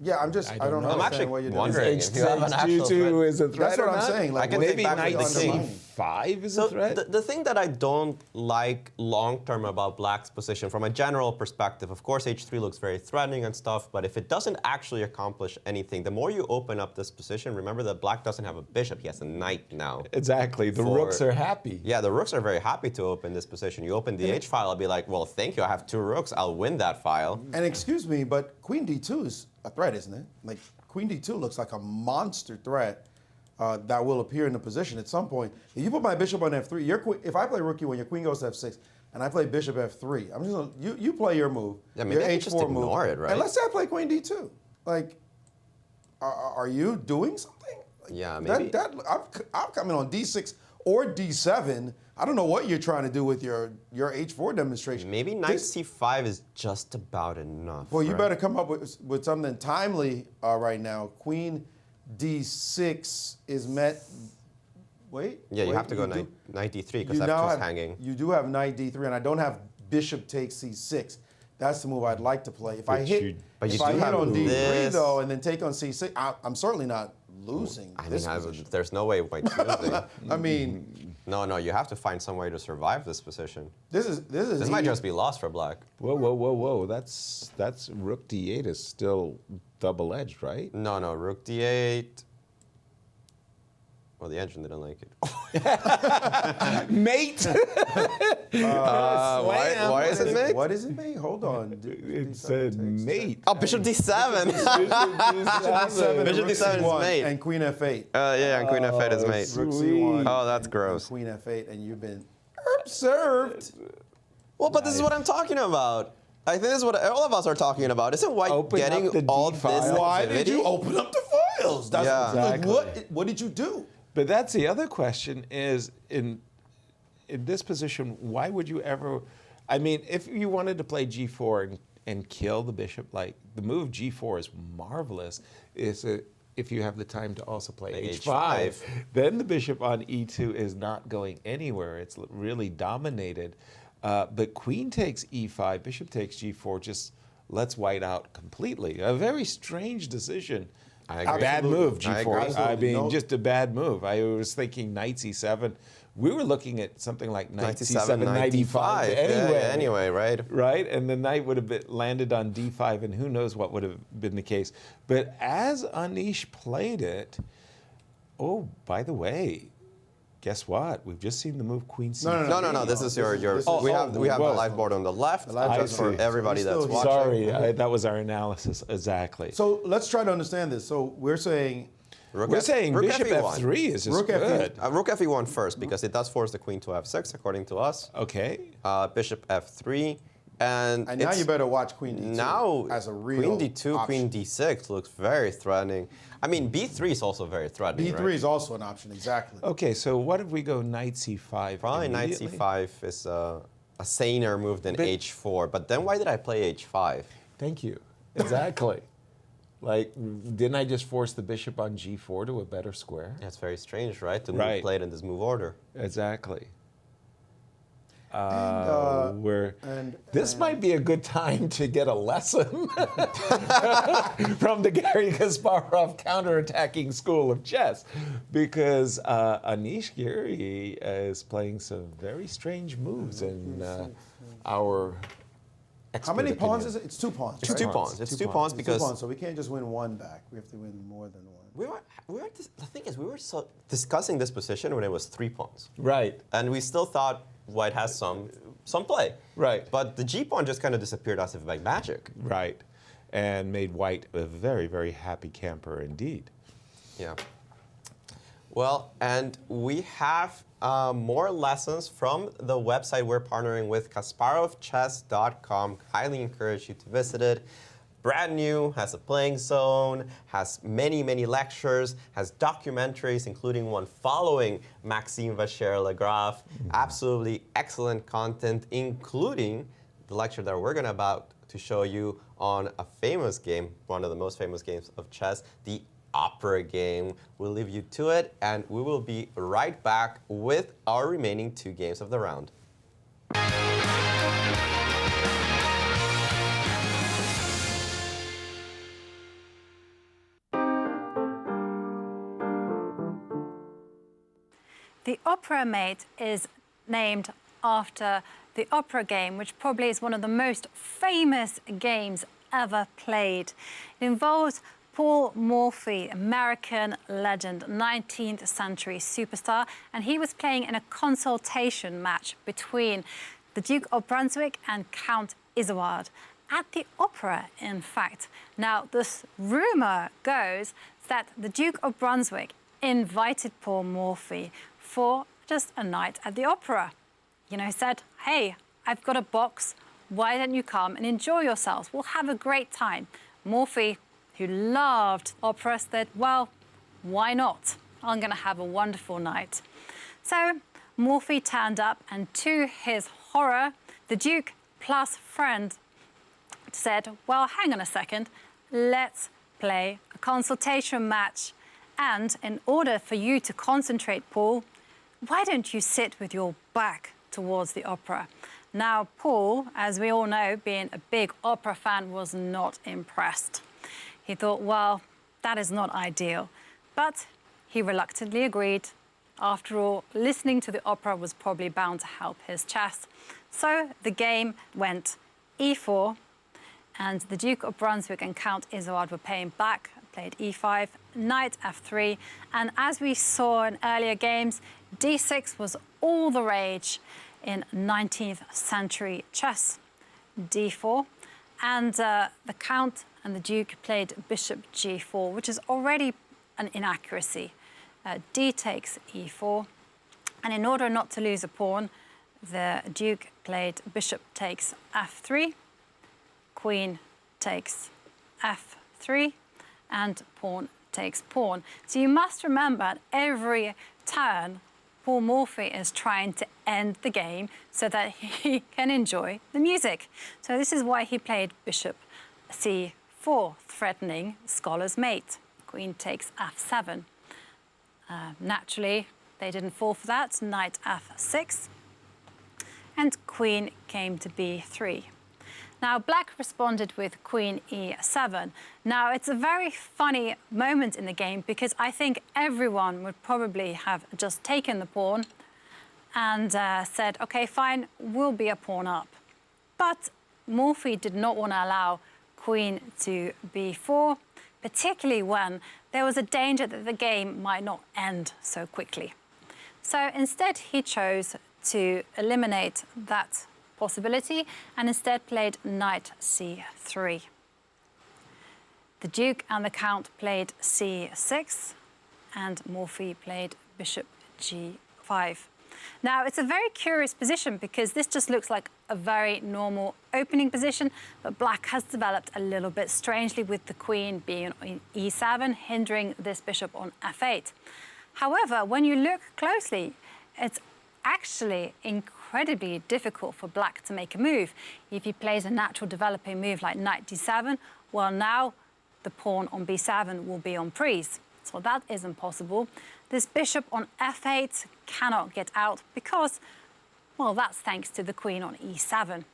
Yeah, I don't know. I'm actually what you're wondering if you have an actual threat. Is a threat. That's what I'm saying. Like, maybe knight c5 is a threat. The thing that I don't like long-term about Black's position, from a general perspective, of course, h3 looks very threatening and stuff, but if it doesn't actually accomplish anything, the more you open up this position, remember that Black doesn't have a bishop, he has a knight now. Exactly. The rooks are happy. Yeah, the rooks are very happy to open this position. You open the h file, I'll be like, well, thank you, I have 2 rooks, I'll win that file. And excuse me, but queen d2 is a threat, isn't it? Like, queen d2 looks like a monster threat that will appear in the position at some point. If you put my bishop on f3, if I play rook e1, your queen goes to f6, and I play bishop f3, I'm just gonna, you play your move, yeah, maybe your I h4 just ignore move, it, right? and let's say I play queen d2. Like, are you doing something? Like, yeah, maybe. I'm coming on d6 or d7. I don't know what you're trying to do with your h4 demonstration. Maybe knight c5 is just about enough. Well, you better come up with something timely right now. Queen d6 is met. Wait. Yeah, you have to go knight d3 because f2 is hanging. You do have knight d3, and I don't have bishop takes c6. That's the move I'd like to play. If I hit on d3 though, and then take on c6, I'm certainly not losing. I mean, there's no way White's losing. I mean, no, you have to find some way to survive this position. This might just be lost for Black. Whoa! That's rook d8 is still double-edged, right? No, rook d8. Well, the engine didn't like it. Mate! Why is it mate? What is it mate? Hold on. It said mate. Oh, bishop d7. Bishop d7 is mate. And queen f8. Yeah, and queen f8 is mate. Rook c1. Oh, that's gross. Queen f8, and you've been observed. Well, but this is what I'm talking about. I think this is what all of us are talking about. Isn't White getting all this activity? Why did you open up the files? What did you do? But that's the other question is, in this position, why would you ever, I mean, if you wanted to play g4 and kill the bishop, like the move g4 is marvelous, if you have the time to also play h5, then the bishop on e2 is not going anywhere. It's really dominated. But queen takes e5, bishop takes g4, just lets White out completely. A very strange decision. I agree. Bad move, G4. I mean, just a bad move. I was thinking knight c7. We were looking at something like knight c7, knight d5. Anyway, right? Right, and the knight would have landed on d5, and who knows what would have been the case. But as Anish played it, oh, by the way, guess what? We've just seen the move queen c5. No. This is your. We have the live board on the left. Just for everybody that's watching. Sorry, that was our analysis exactly. So let's try to understand this. So we're saying. Bishop f3 is just good. Rook fe1 first because it does force the queen to f6 according to us. Okay. Bishop f3. And now you better watch queen d2 now, as a real queen d2, option. Queen d6 looks very threatening. I mean, b3 is also very threatening, b3 is also an option, exactly. Okay, so what if we go knight c5? Probably knight c5 is a saner move than h4. But then why did I play h5? Thank you. Exactly. Like, didn't I just force the bishop on g4 to a better square? That's very strange, right? To move played in this move order. Exactly. This might be a good time to get a lesson from the Garry Kasparov counterattacking school of chess, because Anish Giri is playing some very strange moves in our. How many pawns is it? It's 2 pawns. It's 2 pawns. It's 2 pawns because so we can't just win 1 back. We have to win more than 1. The thing is, we were discussing this position when it was 3 pawns. Right. And we still thought White has some play. Right. But the g pawn just kind of disappeared as if by magic. Right. And made White a very, very happy camper indeed. Yeah. Well, and we have more lessons from the website we're partnering with, KasparovChess.com. Highly encourage you to visit it. brand new, has a playing zone, has many, many lectures, has documentaries, including one following Maxime Vachier-Lagrave. Absolutely excellent content, including the lecture that we're about to show you on a famous game, one of the most famous games of chess, the Opera game. We'll leave you to it, and we will be right back with our remaining 2 games of the round. The Opera Mate is named after the opera game, which probably is one of the most famous games ever played. It involves Paul Morphy, American legend, 19th century superstar, and he was playing in a consultation match between the Duke of Brunswick and Count Isouard at the opera, in fact. Now, this rumor goes that the Duke of Brunswick invited Paul Morphy for just a night at the opera. You know, said, hey, I've got a box, why don't you come and enjoy yourselves? We'll have a great time. Morphy, who loved opera, said, well, why not? I'm going to have a wonderful night. So Morphy turned up, and to his horror, the Duke plus friend said, well, hang on a second, let's play a consultation match. And in order for you to concentrate, Paul, why don't you sit with your back towards the opera? Now, Paul, as we all know, being a big opera fan, was not impressed. He thought, well, that is not ideal. But he reluctantly agreed. After all, listening to the opera was probably bound to help his chess. So the game went e4, and the Duke of Brunswick and Count Isouard were playing back, played e5, knight f3, and as we saw in earlier games, d6 was all the rage in 19th century chess. d4, and the Count and the Duke played bishop g4, which is already an inaccuracy. D takes e4, and in order not to lose a pawn, the Duke played bishop takes f3, queen takes f3, and pawn takes pawn. So you must remember at every turn, Paul Morphy is trying to end the game so that he can enjoy the music. So this is why he played bishop c4, threatening scholar's mate. Queen takes f7. Naturally, they didn't fall for that. Knight f6. And queen came to b3. Now, black responded with queen e7. Now, it's a very funny moment in the game because I think everyone would probably have just taken the pawn and said, OK, fine, we'll be a pawn up. But Morphy did not want to allow queen to b4, particularly when there was a danger that the game might not end so quickly. So instead, he chose to eliminate that possibility and instead played knight c3. The Duke and the Count played c6 and Morphy played bishop g5. Now, it's a very curious position because this just looks like a very normal opening position, but black has developed a little bit strangely with the queen being on e7, hindering this bishop on f8. However, when you look closely, it's actually incredibly difficult for black to make a move. If he plays a natural developing move like knight d7, well, now the pawn on b7 will be on prise. So that isn't possible. This bishop on f8 cannot get out because, well, that's thanks to the queen on e7.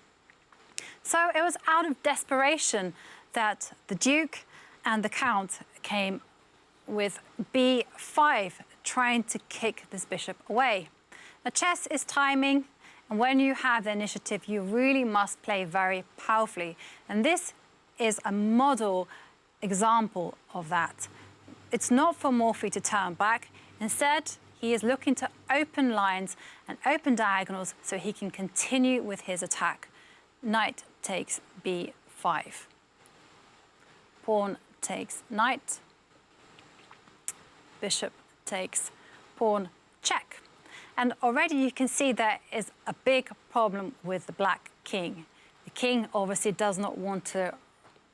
So it was out of desperation that the Duke and the Count came with b5, trying to kick this bishop away. Now, chess is timing, and when you have the initiative, you really must play very powerfully. And this is a model example of that. It's not for Morphy to turn back. Instead, he is looking to open lines and open diagonals so he can continue with his attack. Knight takes b5. Pawn takes knight. Bishop takes pawn check. And already you can see there is a big problem with the black king. The king obviously does not want to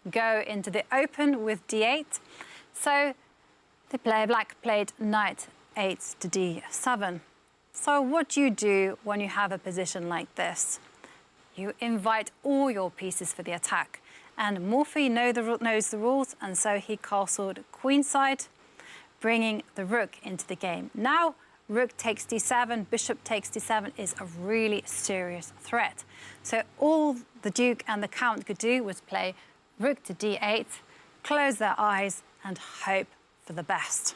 go into the open with d8. So the black played knight 8 to d7. So what do you do when you have a position like this? You invite all your pieces for the attack. And Morphy knows the rules, and so he castled queenside, bringing the rook into the game. Now, rook takes d7, bishop takes d7 is a really serious threat. So all the duke and the count could do was play rook to d8, close their eyes, and hope for the best.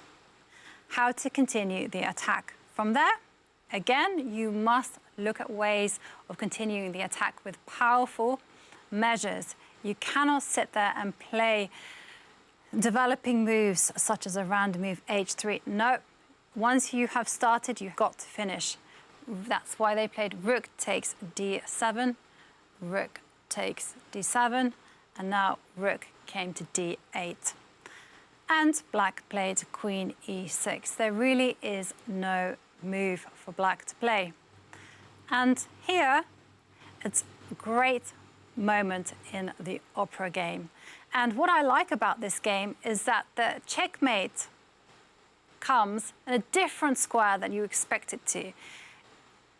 How to continue the attack? From there, again, you must look at ways of continuing the attack with powerful measures. You cannot sit there and play developing moves such as a random move h3. No, once you have started, you've got to finish. That's why they played rook takes d7, rook takes d7, and now rook came to d8. And black played queen e6. There really is no move for black to play. And here, it's a great moment in the opera game. And what I like about this game is that the checkmate comes in a different square than you expect it to.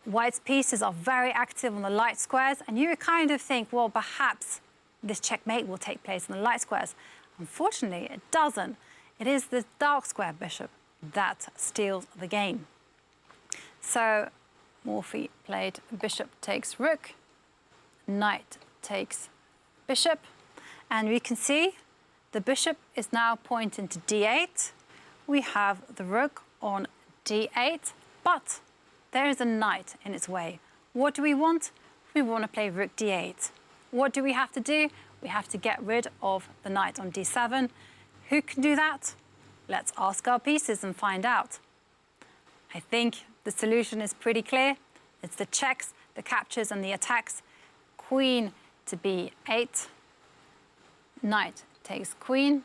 White's pieces are very active on the light squares, and you kind of think, well, perhaps this checkmate will take place on the light squares. Unfortunately, it doesn't. It is the dark square bishop that steals the game. So Morphy played bishop takes rook, knight takes bishop, and we can see the bishop is now pointing to d8. We have the rook on d8, but there is a knight in its way. What do we want? We want to play rook d8. What do we have to do? We have to get rid of the knight on d7. Who can do that? Let's ask our pieces and find out. I think the solution is pretty clear. It's the checks, the captures, and the attacks. Queen to b8, knight takes queen,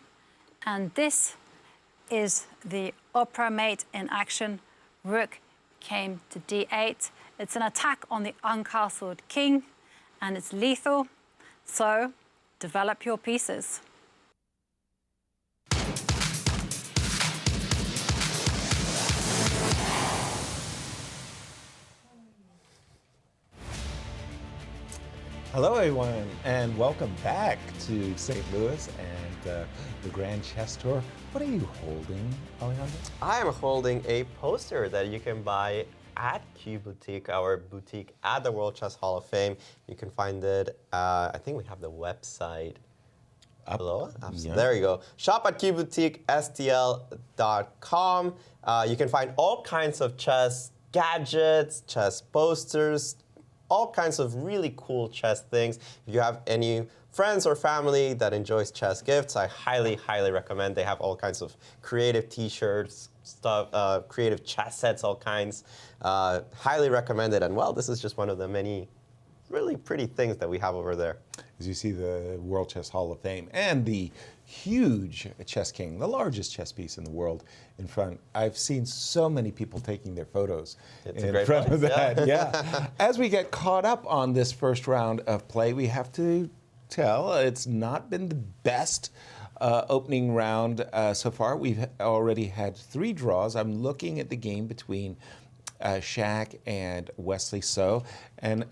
and this is the opera mate in action. Rook came to d8. It's an attack on the uncastled king, and it's lethal. So develop your pieces. Hello, everyone, and welcome back to St. Louis and the Grand Chess Tour. What are you holding, Alejandro? I am holding a poster that you can buy at Q Boutique, our boutique at the World Chess Hall of Fame. You can find it, I think we have the website below. Yeah. There you go. Shop at qboutiquestl.com. You can find all kinds of chess gadgets, chess posters, all kinds of really cool chess things. If you have any friends or family that enjoys chess gifts, I highly, highly recommend. They have all kinds of creative t-shirts, stuff, creative chess sets, all kinds. Highly recommended. And well, this is just one of the many really pretty things that we have over there. As you see the World Chess Hall of Fame and the huge Chess King, the largest chess piece in the world, in front. I've seen so many people taking their photos in front of that. Yeah. As we get caught up on this first round of play, we have to tell it's not been the best opening round so far. We've already had 3 draws. I'm looking at the game between Shaq and Wesley So, and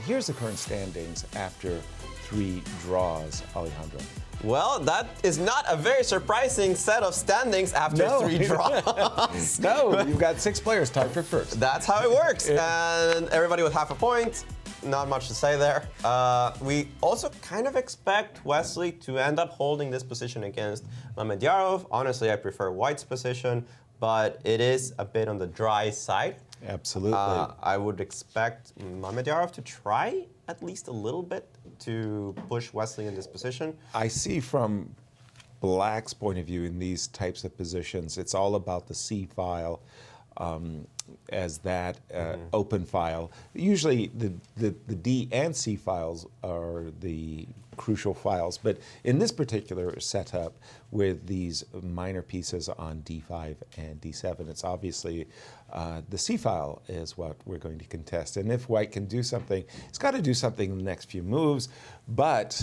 here's the current standings after 3 draws, Alejandro. Well, that is not a very surprising set of standings after 3 draws. No, you've got 6 players tied for first. That's how it works. And everybody with half a point. Not much to say there. We also kind of expect Wesley to end up holding this position against Mamedyarov. Honestly, I prefer White's position, but it is a bit on the dry side. Absolutely. I would expect Mamedyarov to try at least a little bit to push Wesley in this position. I see from Black's point of view in these types of positions, it's all about the C file as that open file. Usually the D and C files are the crucial files, but in this particular setup with these minor pieces on D5 and D7, it's obviously the C file is what we're going to contest. And if White can do something, it's got to do something in the next few moves, but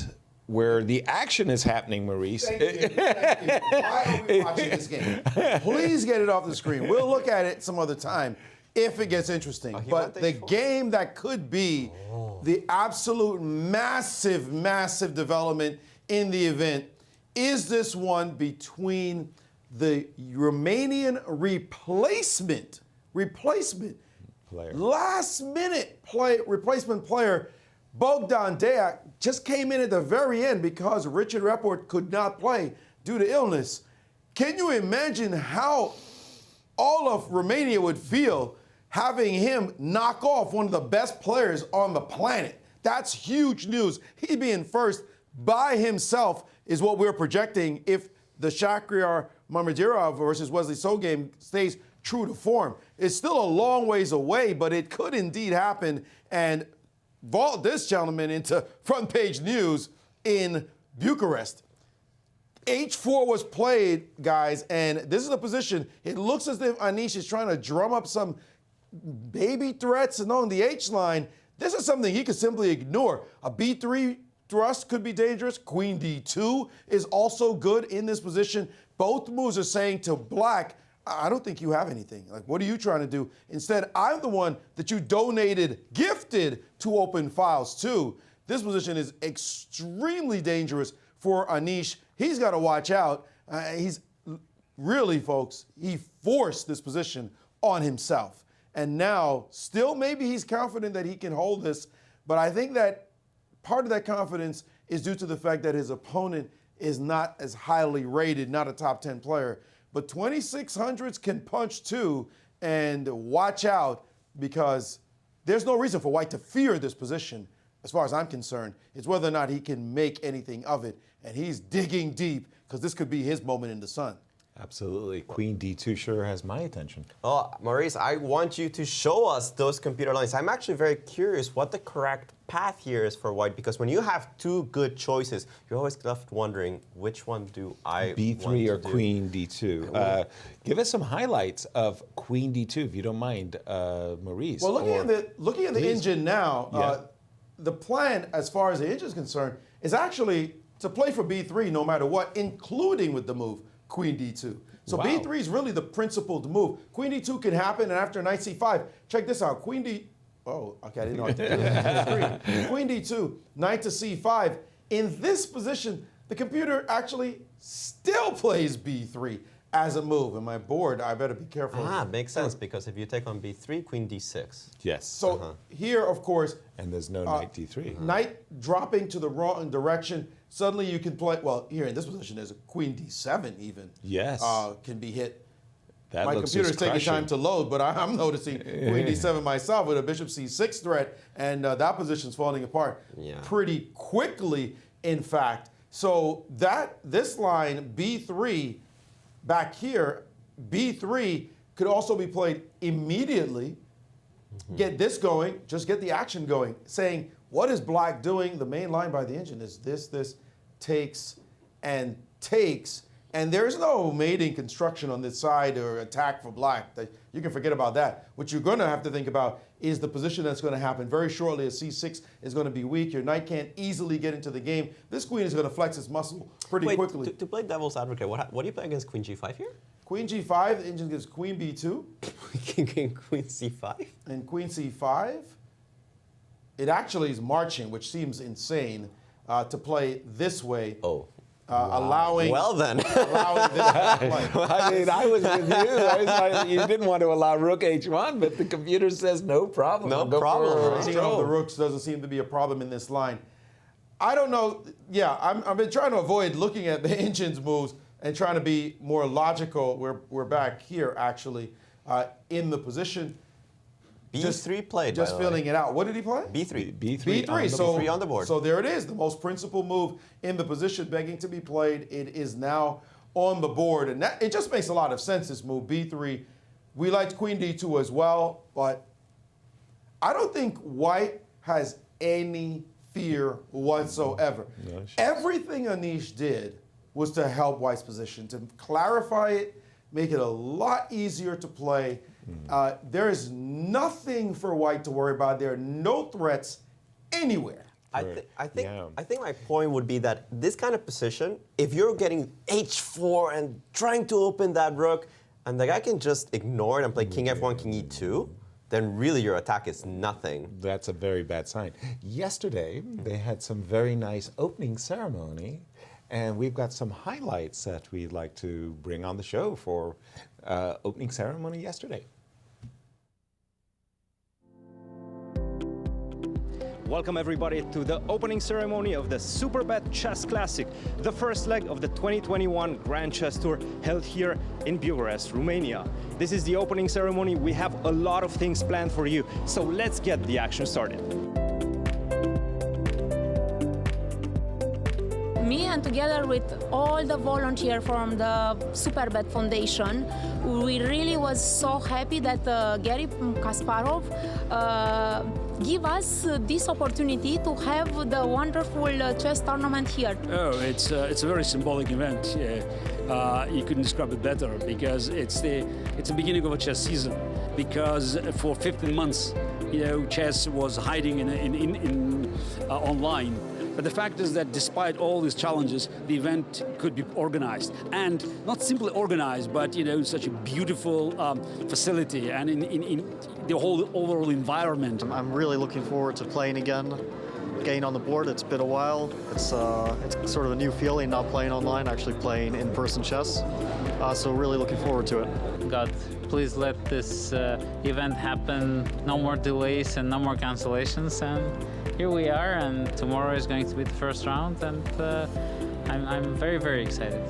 where the action is happening, Maurice. Thank you. Why are we watching this game? Please get it off the screen. We'll look at it some other time if it gets interesting. But the game that could be the absolute massive, massive development in the event is this one between the Romanian replacement player, last-minute replacement player, Bogdan-Daniel, just came in at the very end because Richard Report could not play due to illness. Can you imagine how all of Romania would feel having him knock off one of the best players on the planet? That's huge news. He being first by himself is what we're projecting if the Shakhtar Mamedyarov versus Wesley So game stays true to form. It's still a long ways away, but it could indeed happen and vault this gentleman into front page news in Bucharest. H4 was played, guys, and this is a position. It looks as if Anish is trying to drum up some baby threats and on the H line. This is something he could simply ignore. A B3 thrust could be dangerous. Queen D2 is also good in this position. Both moves are saying to black, I don't think you have anything. Like, what are you trying to do? Instead, I'm the one that you gifted to open files to. This position is extremely dangerous for Anish. He's got to watch out. He's really, folks, he forced this position on himself. And now, still maybe he's confident that he can hold this, but I think that part of that confidence is due to the fact that his opponent is not as highly rated, not a top 10 player. But 2600s can punch too, and watch out because there's no reason for White to fear this position as far as I'm concerned. It's whether or not he can make anything of it. And he's digging deep because this could be his moment in the sun. Absolutely. Queen D2 sure has my attention. Oh, Maurice, I want you to show us those computer lines. I'm actually very curious what the correct path here is for White, because when you have two good choices, you're always left wondering, which one do I B3 want or to do? Queen D2. Give us some highlights of Queen D2, if you don't mind, Maurice. Well, looking at the engine now, the plan, as far as the engine is concerned, is actually to play for B3 no matter what, including with the move Queen D2. So B3 is really the principled move. Queen D2 can happen, and after knight C5, check this out. Queen D. Oh, okay, I didn't know what to do that. Queen D2, knight to C5. In this position, the computer actually still plays B3 as a move. And my board, I better be careful. Makes sense, because if you take on B3, Queen D6. Yes. So here, of course. And there's no knight D3. Knight dropping to the wrong direction. Suddenly you can play, well, here in this position, there's a Queen D7 even. Yes. Can be hit. That My looks computer's taking crushing. time to load, but I'm noticing Queen D7 myself with a Bishop C6 threat, and that position's falling apart pretty quickly, in fact. So this line, B3, back here, B3 could also be played immediately. Get this going, just get the action going, saying, what is black doing? The main line by the engine is this takes, and there's no mating construction on this side or attack for black. You can forget about that. What you're going to have to think about is the position that's going to happen very shortly as C6 is going to be weak. Your knight can't easily get into the game. This queen is going to flex its muscle pretty quickly. To play devil's advocate, what do you play against Queen G5 here? Queen G5, the engine gives Queen B2. Queen C5? And Queen C5, it actually is marching, which seems insane to play this way. Oh. Allowing. Well then. Allowing this to play. I mean, I was with you. I was like, you didn't want to allow Rook H1, but the computer says no problem. No problem. Right? The rooks doesn't seem to be a problem in this line. I don't know. Yeah, I've been trying to avoid looking at the engine's moves and trying to be more logical. We're back here actually in the position. B3 played. Just filling it out. What did he play? B3. B3. So B3 on the board. So there it is, the most principal move in the position, begging to be played. It is now on the board, and it just makes a lot of sense. This move, B3. We liked Queen D2 as well, but I don't think White has any fear whatsoever. No, everything Anish did was to help White's position, to clarify it, make it a lot easier to play. There is nothing for White to worry about. There are no threats anywhere. I think my point would be that this kind of position, if you're getting h4 and trying to open that rook, and the guy can just ignore it and play king f1, king e2, then really your attack is nothing. That's a very bad sign. Yesterday, they had some very nice opening ceremony, and we've got some highlights that we'd like to bring on the show for opening ceremony yesterday. Welcome everybody to the opening ceremony of the Superbet Chess Classic, the first leg of the 2021 Grand Chess Tour held here in Bucharest, Romania. This is the opening ceremony. We have a lot of things planned for you, so let's get the action started. Me and together with all the volunteers from the Superbet Foundation, we really was so happy that Gary Kasparov give us this opportunity to have the wonderful chess tournament here. Oh, it's a very symbolic event. You couldn't describe it better because it's the beginning of a chess season. Because for 15 months, chess was hiding in online. But the fact is that despite all these challenges, the event could be organized. And not simply organized, but in such a beautiful facility and in the whole overall environment. I'm really looking forward to playing again, getting on the board. It's been a while. It's sort of a new feeling, not playing online, actually playing in-person chess. So really looking forward to it. God, please let this event happen. No more delays and no more cancellations. And here we are, and tomorrow is going to be the first round, and I'm very, very excited.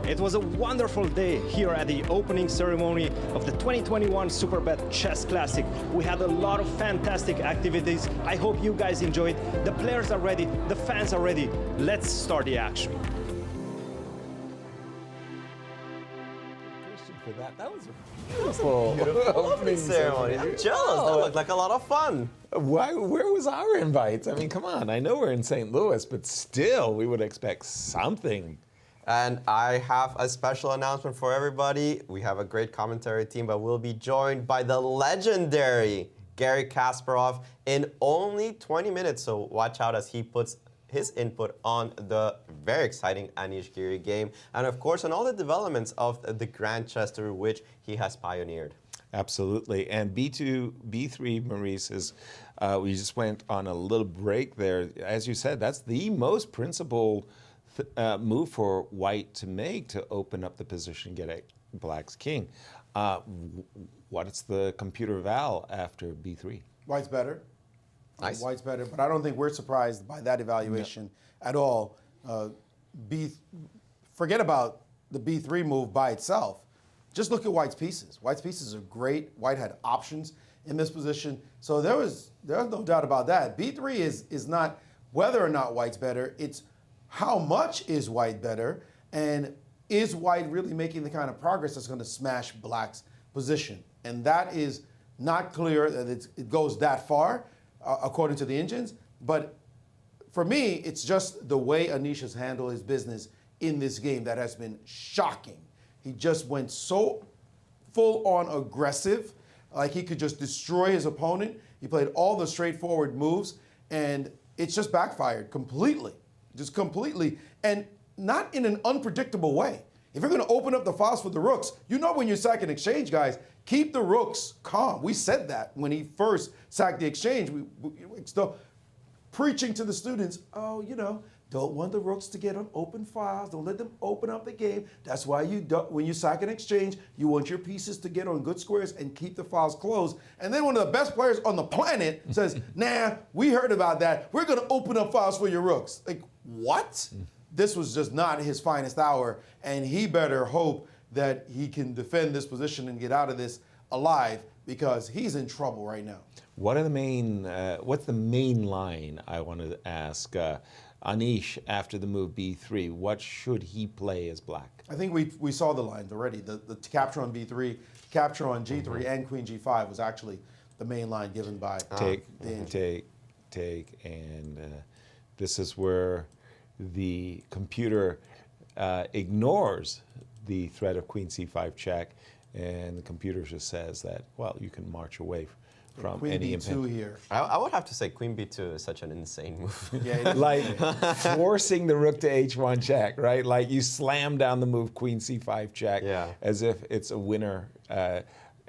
It was a wonderful day here at the opening ceremony of the 2021 Superbet Chess Classic. We had a lot of fantastic activities. I hope you guys enjoyed. The players are ready, the fans are ready. Let's start the action. For that was a beautiful opening ceremony. I'm jealous. That looked like a lot of fun. Where was our invite? I mean, come on. I know we're in St. Louis, but still, we would expect something. And I have a special announcement for everybody. We have a great commentary team, but we'll be joined by the legendary Gary Kasparov in only 20 minutes. So watch out as he puts his input on the very exciting Anish Giri game, and of course on all the developments of the Grand Chess Tour, which he has pioneered. Absolutely. And B2, B3, Maurice, is, we just went on a little break there. As you said, that's the most principal move for white to make to open up the position, get at black's king. What's the computer val after B3? White's better. Nice. White's better, but I don't think we're surprised by that evaluation at all. Forget about the B3 move by itself. Just look at White's pieces. White's pieces are great. White had options in this position, so there was no doubt about that. B3 is not whether or not White's better, it's how much is White better, and is White really making the kind of progress that's going to smash Black's position? And that is not clear that it goes that far, according to the engines. But for me, it's just the way Anish has handled his business in this game that has been shocking. He just went so full-on aggressive, like he could just destroy his opponent. He played all the straightforward moves, and it's just backfired completely. Just completely, and not in an unpredictable way. If you're going to open up the files for the rooks, when you sack an exchange, guys, keep the rooks calm. We said that when he first sacked the exchange. We still preaching to the students, don't want the rooks to get on open files. Don't let them open up the game. That's why when you sack an exchange, you want your pieces to get on good squares and keep the files closed. And then one of the best players on the planet says, nah, we heard about that. We're going to open up files for your rooks. Like, what? This was just not his finest hour, and he better hope that he can defend this position and get out of this alive, because he's in trouble right now. What are the main? What's the main line? I wanted to ask Anish after the move B3. What should he play as black? I think we saw the lines already. The capture on B3, capture on G3, and Queen G5 was actually the main line given by take, and this is where the computer ignores the threat of Queen C5 check, and the computer just says that, well, you can march away from Queen any B2 here. I would have to say Queen B2 is such an insane move. Yeah, like forcing the rook to H1 check, right? Like you slam down the move Queen C5 check as if it's a winner,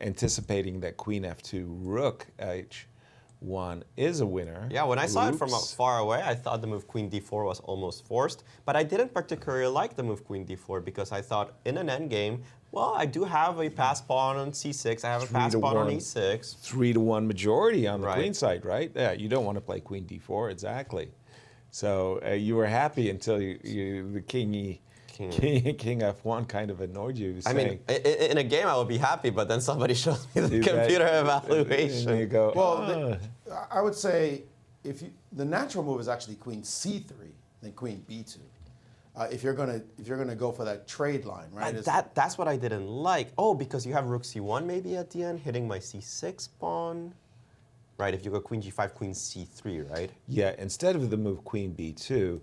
anticipating that Queen F2 rook H1 is a winner. Yeah, when I saw it from far away, I thought the move Queen D4 was almost forced, but I didn't particularly like the move Queen D4 because I thought in an endgame, well, I do have a pass pawn on C6, I have a pass pawn on E6. 3-1 majority on the queen side, right? Yeah, you don't want to play Queen D4, exactly. So you were happy until the King F1 kind of annoyed you. I mean, in a game I would be happy, but then somebody shows me the computer evaluation. And you go, well, I would say the natural move is actually Queen C3 than Queen B2. If you're gonna go for that trade line, right? That's what I didn't like. Oh, because you have Rook C1 maybe at the end, hitting my C6 pawn. Right, if you go Queen G5, Queen C3, right? Yeah, instead of the move Queen B2,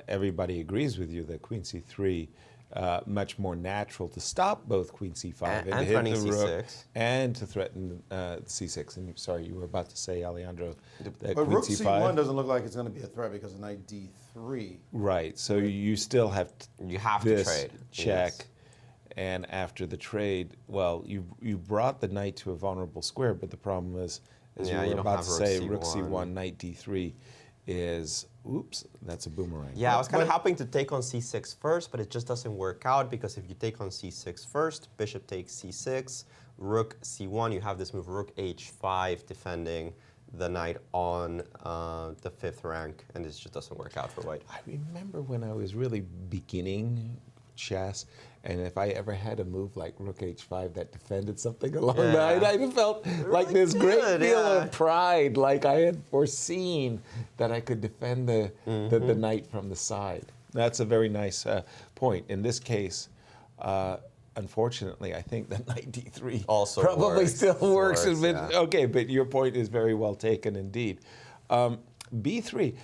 everybody agrees with you that Queen C3 much more natural to stop both Queen C5 and to hit the rook C6. and to threaten C6. And sorry, you were about to say, Alejandro, that but Queen Rook C5 C1 doesn't look like it's going to be a threat because of Knight D3. Right. So you still have to trade. Check, and after the trade, well, you brought the knight to a vulnerable square, but the problem is, as you were about to say, Rook C1, Knight D3 is, oops, that's a boomerang. Yeah, I was kind of hoping to take on C6 first, but it just doesn't work out because if you take on C6 first, bishop takes C6, Rook C1, you have this move Rook H5 defending the knight on the 5th rank, and this just doesn't work out for white. I remember when I was really beginning chess, and if I ever had a move like Rook H5 that defended something along the line, I felt like this great deal of pride, like I had foreseen that I could defend the knight from the side. That's a very nice point. In this case, unfortunately, I think that Knight D3 also probably works. still works. Okay, but your point is very well taken indeed. B3,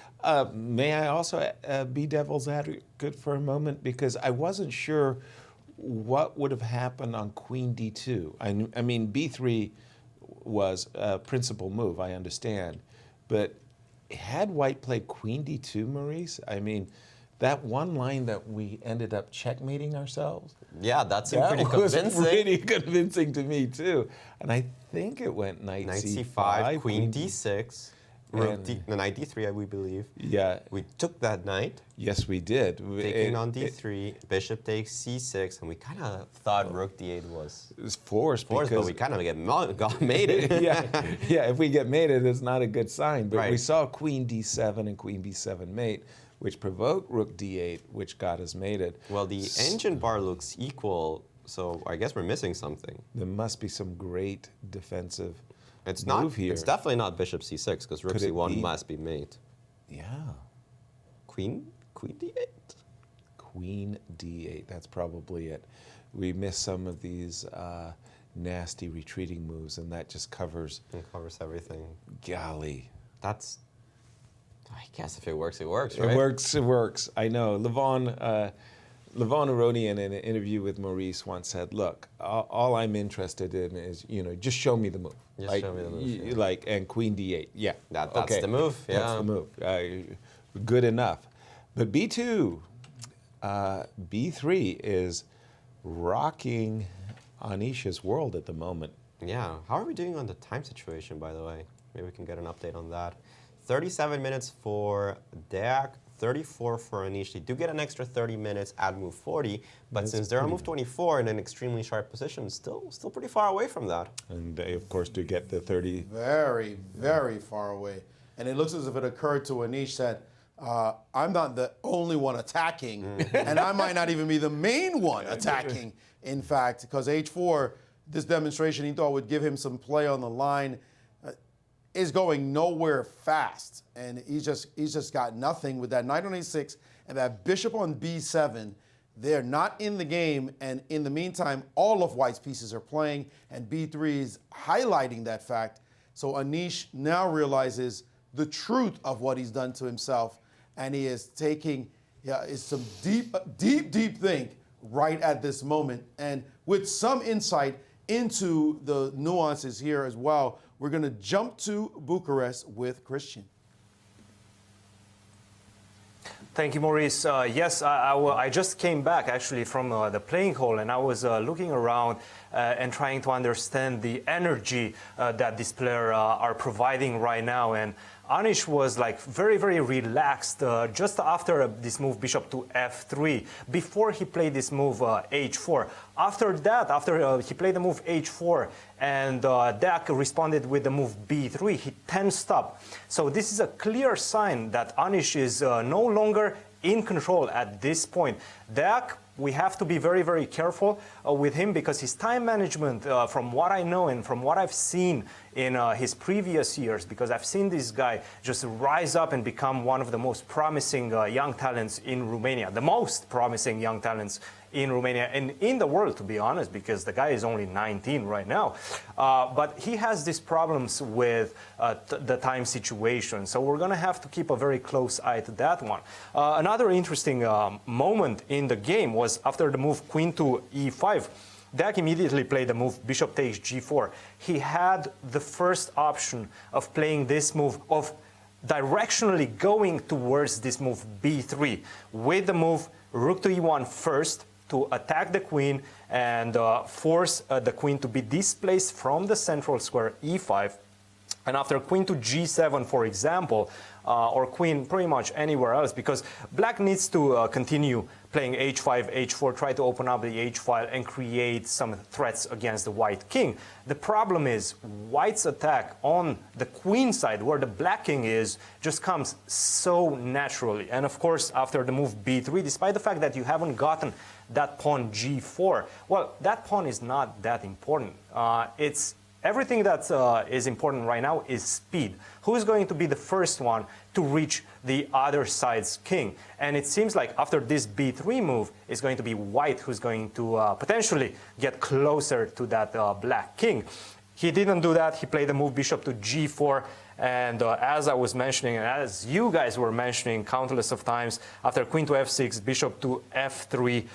may I also be devil's advocate for a moment? Because I wasn't sure what would have happened on Queen D2. I mean, B3 was a principal move, I understand. But had white played Queen D2, Maurice, I mean, that one line that we ended up checkmating ourselves. Yeah, that seemed pretty convincing. Was pretty convincing to me, too. And I think it went Knight C5, Queen D6. The Knight D3, we believe. Yeah. We took that knight. Yes, we did. Taking on D3, bishop takes C6, and we kind of thought Rook D8 was forced, but we kind of got mated. yeah, if we get mated, it's not a good sign. But we saw Queen D7 and Queen B7 mate, which provoked Rook D8, which got us mated. Well, the engine bar looks equal, so I guess we're missing something. There must be some great defensive It's move here. It's definitely not bishop c6 because rook c1 must be mate. Yeah. Queen d8. Queen d8. That's probably it. We miss some of these nasty retreating moves, and that just covers. It covers everything. Golly. That's. I guess if it works, it works, right? It works. It works. I know. Levon Aronian in an interview with Maurice once said, "Look, all I'm interested in is, just show me the move. Just show me the move. And Queen D8. Yeah, that's okay. the move. Yeah, that's the move. Good enough. But B2, B3 is rocking Anisha's world at the moment. Yeah. How are we doing on the time situation, by the way? Maybe we can get an update on that. 37 minutes for Deak. 34 for Anish. They do get an extra 30 minutes at move 40, but since they're on move 24 in an extremely sharp position, still pretty far away from that. And they, of course, do get the 30. Very, very far away. And it looks as if it occurred to Anish that I'm not the only one attacking, and I might not even be the main one attacking, in fact, because H4, this demonstration he thought would give him some play on the line, is going nowhere fast, and he's just got nothing with that knight on a6 and that bishop on b7. They're not in the game, and in the meantime, all of white's pieces are playing, and b3 is highlighting that fact. So Anish now realizes the truth of what he's done to himself, and he is taking some deep think right at this moment, and with some insight into the nuances here as well. We're going to jump to Bucharest with Cristian. Thank you, Maurice. Yes, I just came back actually from the playing hall, and I was looking around and trying to understand the energy that this player are providing right now. And Anish was like very, very relaxed just after this move bishop to f3, before he played this move h4. After that, after he played the move h4 and Deac responded with the move b3, he tensed up. So this is a clear sign that Anish is no longer in control at this point. Deac, we have to be very, very careful with him, because his time management, from what I know and from what I've seen in his previous years, because I've seen this guy just rise up and become one of the most promising young talents in Romania, the most promising young talents in Romania and in the world, to be honest, because the guy is only 19 right now. But he has these problems with the time situation. So we're going to have to keep a very close eye to that one. Another interesting moment in the game was after the move queen to e5. Deac immediately played the move bishop takes g4. He had the first option of playing this move, of directionally going towards this move b3 with the move rook to e1 first, to attack the queen and force the queen to be displaced from the central square e5. And after queen to g7, for example, or queen pretty much anywhere else, because black needs to continue playing h5, h4, try to open up the h file and create some threats against the white king. The problem is white's attack on the queen side, where the black king is, just comes so naturally. And of course, after the move b3, despite the fact that you haven't gotten that pawn g4, well, that pawn is not that important. Everything that is important right now is speed. Who's going to be the first one to reach the other side's king? And it seems like after this b3 move, it's going to be white who's going to potentially get closer to that black king. He didn't do that. He played the move bishop to g4. And as I was mentioning, and as you guys were mentioning countless of times, after queen to f6, bishop to f3,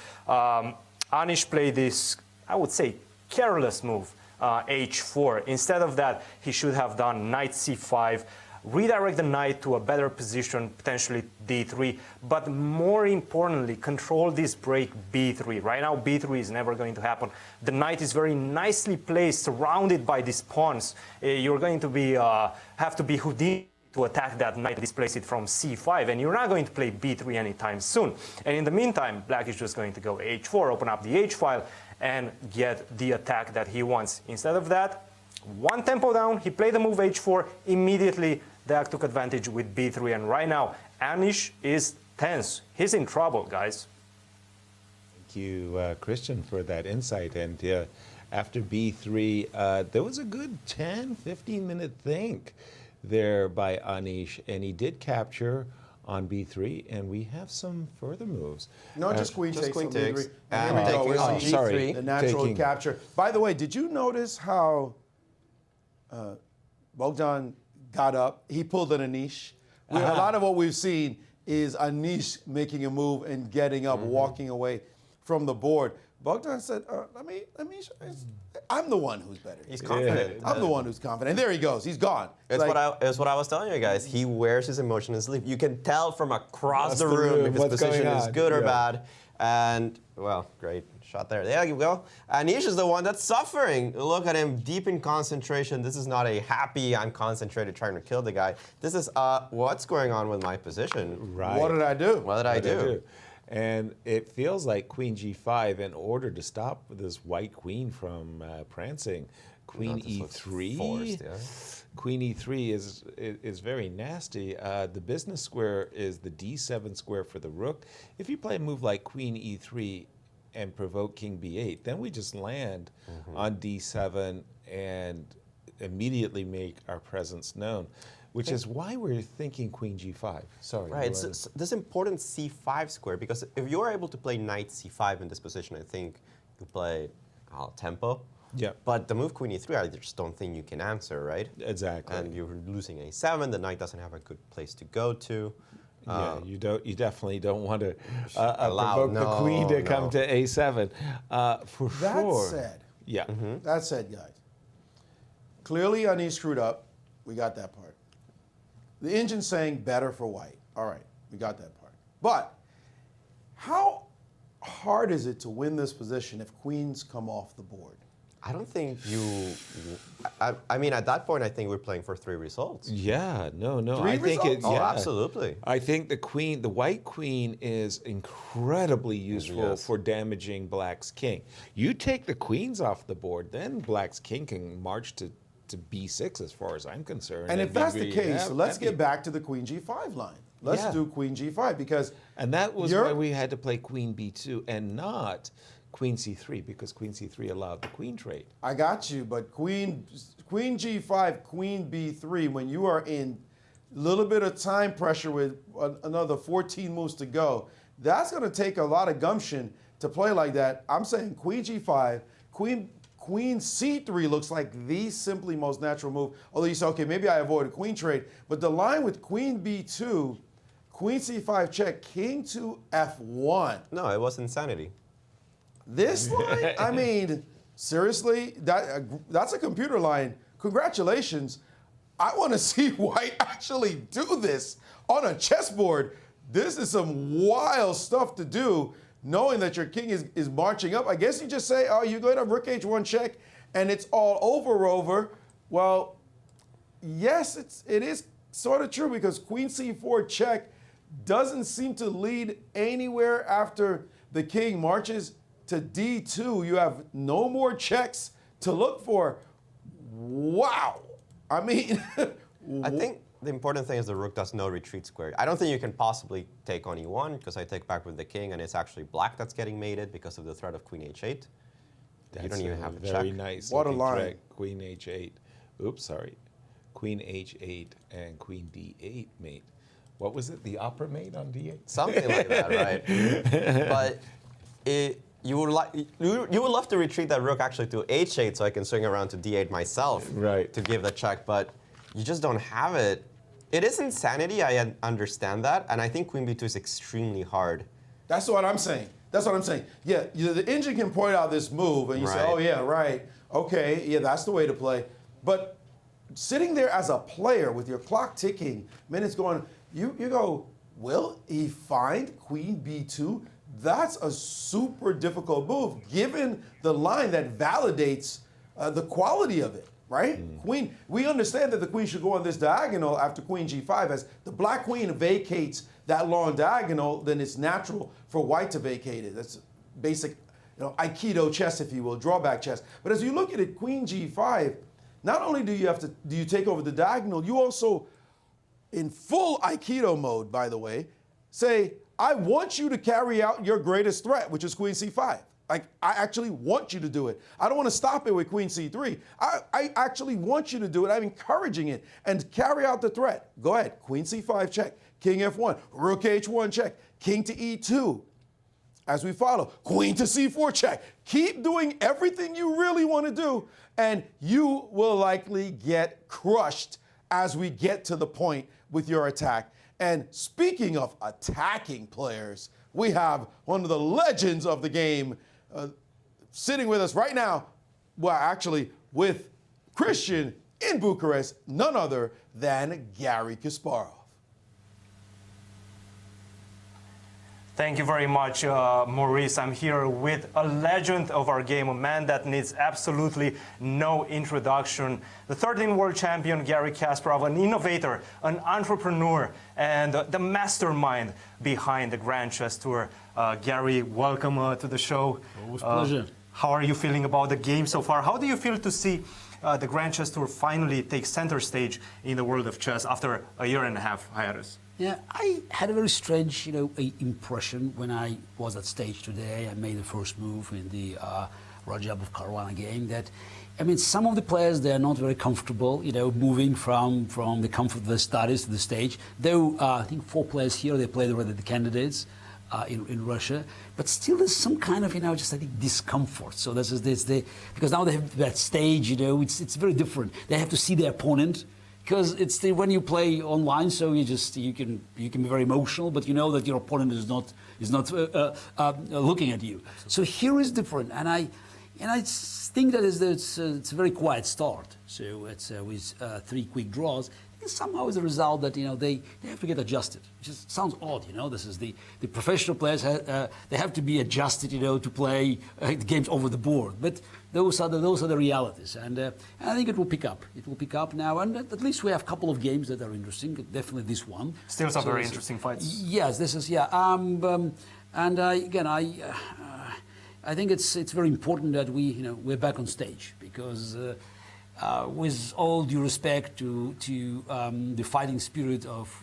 Anish played this, I would say, careless move, h4. Instead of that, he should have done knight c5, redirect the knight to a better position, potentially d3, but more importantly, control this break b3. Right now, b3 is never going to happen. The knight is very nicely placed, surrounded by these pawns. You're going to be have to be Houdini to attack that knight, displace it from c5, and you're not going to play b3 anytime soon. And in the meantime, black is just going to go h4, open up the h file, and get the attack that he wants. Instead of that, one tempo down, he played the move h4, immediately Deac took advantage with b3, and right now, Anish is tense. He's in trouble, guys. Thank you, Cristian, for that insight. And after b3, there was a good 10, 15-minute think there by Anish, and he did capture on b3, and we have some further moves. No, just queen takes. Queen takes. And here we go. Sorry, the natural capture. By the way, did you notice how Bogdan got up? He pulled an Anish. A lot of what we've seen is Anish making a move and getting up, walking away from the board. Bogdan said, let me I'm the one who's better. He's confident. I'm the one who's confident. And there he goes. He's gone. It's what I was telling you guys. He wears his emotion in his sleeve. You can tell from across the room if his position is good or bad. And, well, great shot there. There you go. Anish is the one that's suffering. Look at him, deep in concentration. This is not a happy, I'm concentrated trying to kill the guy. This is, what's going on with my position? Right. What did I do? What did I do? And it feels like queen g5, in order to stop this white queen from prancing, queen e3. Forced, yeah. Queen e3 is very nasty. The business square is the d7 square for the rook. If you play a move like queen e3 and provoke king b8, then we just land on d7 and immediately make our presence known. Which is why we're thinking queen g5. Sorry. Right, it's this important c5 square, because if you're able to play knight c5 in this position, I think you play tempo. Yeah. But the move queen e3, I just don't think you can answer, right? Exactly. And you're losing a7, the knight doesn't have a good place to go to. Yeah, you definitely don't want to provoke the queen to come to a7. For that sure. said, Yeah. That said, guys, clearly Ani screwed up. We got that part. The engine's saying better for white. All right, we got that part. But how hard is it to win this position if queens come off the board? I don't think I mean, at that point, I think we're playing for 3 results. Yeah, no. Three I think results? it. Yeah. Oh, absolutely. I think the white queen is incredibly useful for damaging black's king. You take the queens off the board, then black's king can march to b6 as far as I'm concerned. And if that's the case, let's get back to the queen g5 line. Let's do queen g5 because and that was why we had to play queen b2 and not queen c3 because queen c3 allowed the queen trade. I got you, but queen g5, queen b3, when you are in a little bit of time pressure with another 14 moves to go, that's going to take a lot of gumption to play like that. I'm saying queen g5, queen c3 looks like the simply most natural move. Although you say, okay, maybe I avoid a queen trade, but the line with queen b2, queen c5 check, king to f1. No, it was insanity. This line, I mean, seriously, that's a computer line. Congratulations. I want to see white actually do this on a chessboard. This is some wild stuff to do, knowing that your king is marching up. I guess you just say, oh, you go to rook h1 check, and it's all over. Well, yes, it is sort of true because queen c4 check doesn't seem to lead anywhere after the king marches to d2. You have no more checks to look for. Wow. I mean, I think the important thing is the rook does no retreat square. I don't think you can possibly take on e1 because I take back with the king and it's actually black that's getting mated because of the threat of queen h8. That's you don't even have a check. Very nice. What a line. Threat. Queen h8. Oops, sorry. Queen h8 and queen d8 mate. What was it? The opera mate on d8? Something like that, right? But you would love to retreat that rook actually to h8 so I can swing around to d8 myself to give the check, but you just don't have it. It is insanity, I understand that, and I think queen b2 is extremely hard. That's what I'm saying. Yeah, the engine can point out this move, and you say, oh yeah, right, okay, yeah, that's the way to play. But sitting there as a player with your clock ticking, minutes going, you go, will he find queen b2? That's a super difficult move, given the line that validates the quality of it, right? Queen, we understand that the queen should go on this diagonal after queen g5. As the black queen vacates that long diagonal, then it's natural for white to vacate it. That's basic, Aikido chess, if you will, drawback chess. But as you look at it, queen g5, not only do you take over the diagonal, you also, in full Aikido mode, by the way, say, I want you to carry out your greatest threat, which is queen c5. Like, I actually want you to do it. I don't want to stop it with queen c3. I actually want you to do it. I'm encouraging it. And carry out the threat. Go ahead. Queen c5 check. King f1. Rook h1 check. King to e2. As we follow, queen to c4 check. Keep doing everything you really want to do, and you will likely get crushed as we get to the point with your attack. And speaking of attacking players, we have one of the legends of the game sitting with us right now. Well, actually, with Cristian in Bucharest, none other than Garry Kasparov. Thank you very much, Maurice. I'm here with a legend of our game, a man that needs absolutely no introduction. The 13th world champion, Garry Kasparov, an innovator, an entrepreneur, and the mastermind behind the Grand Chess Tour. Garry, welcome to the show. Always pleasure. How are you feeling about the game so far? How do you feel to see the Grand Chess Tour finally take center stage in the world of chess after a year and a half hiatus? Yeah, I had a very strange, impression when I was at stage today. I made the first move in the Rajab of Caruana game. Some of the players, they are not very comfortable, moving from the comfort of the studies to the stage. Though I think 4 players here, they played already the candidates in Russia, but still there's some kind of, I think discomfort. So because now they have that stage, it's very different. They have to see their opponent. Because it's when you play online, so you can be very emotional, but you know that your opponent is not looking at you. So here is different, and And I think that it's a very quiet start. So it's with 3 quick draws. And somehow as a result that, they have to get adjusted. It just sounds odd, This is the professional players, they have to be adjusted, to play games over the board. But those are the realities. And I think it will pick up. It will pick up now. And at least we have a couple of games that are interesting. Definitely this one. Still some very interesting fights. Yes, this is, yeah. I think it's very important that we're back on stage because with all due respect to the fighting spirit of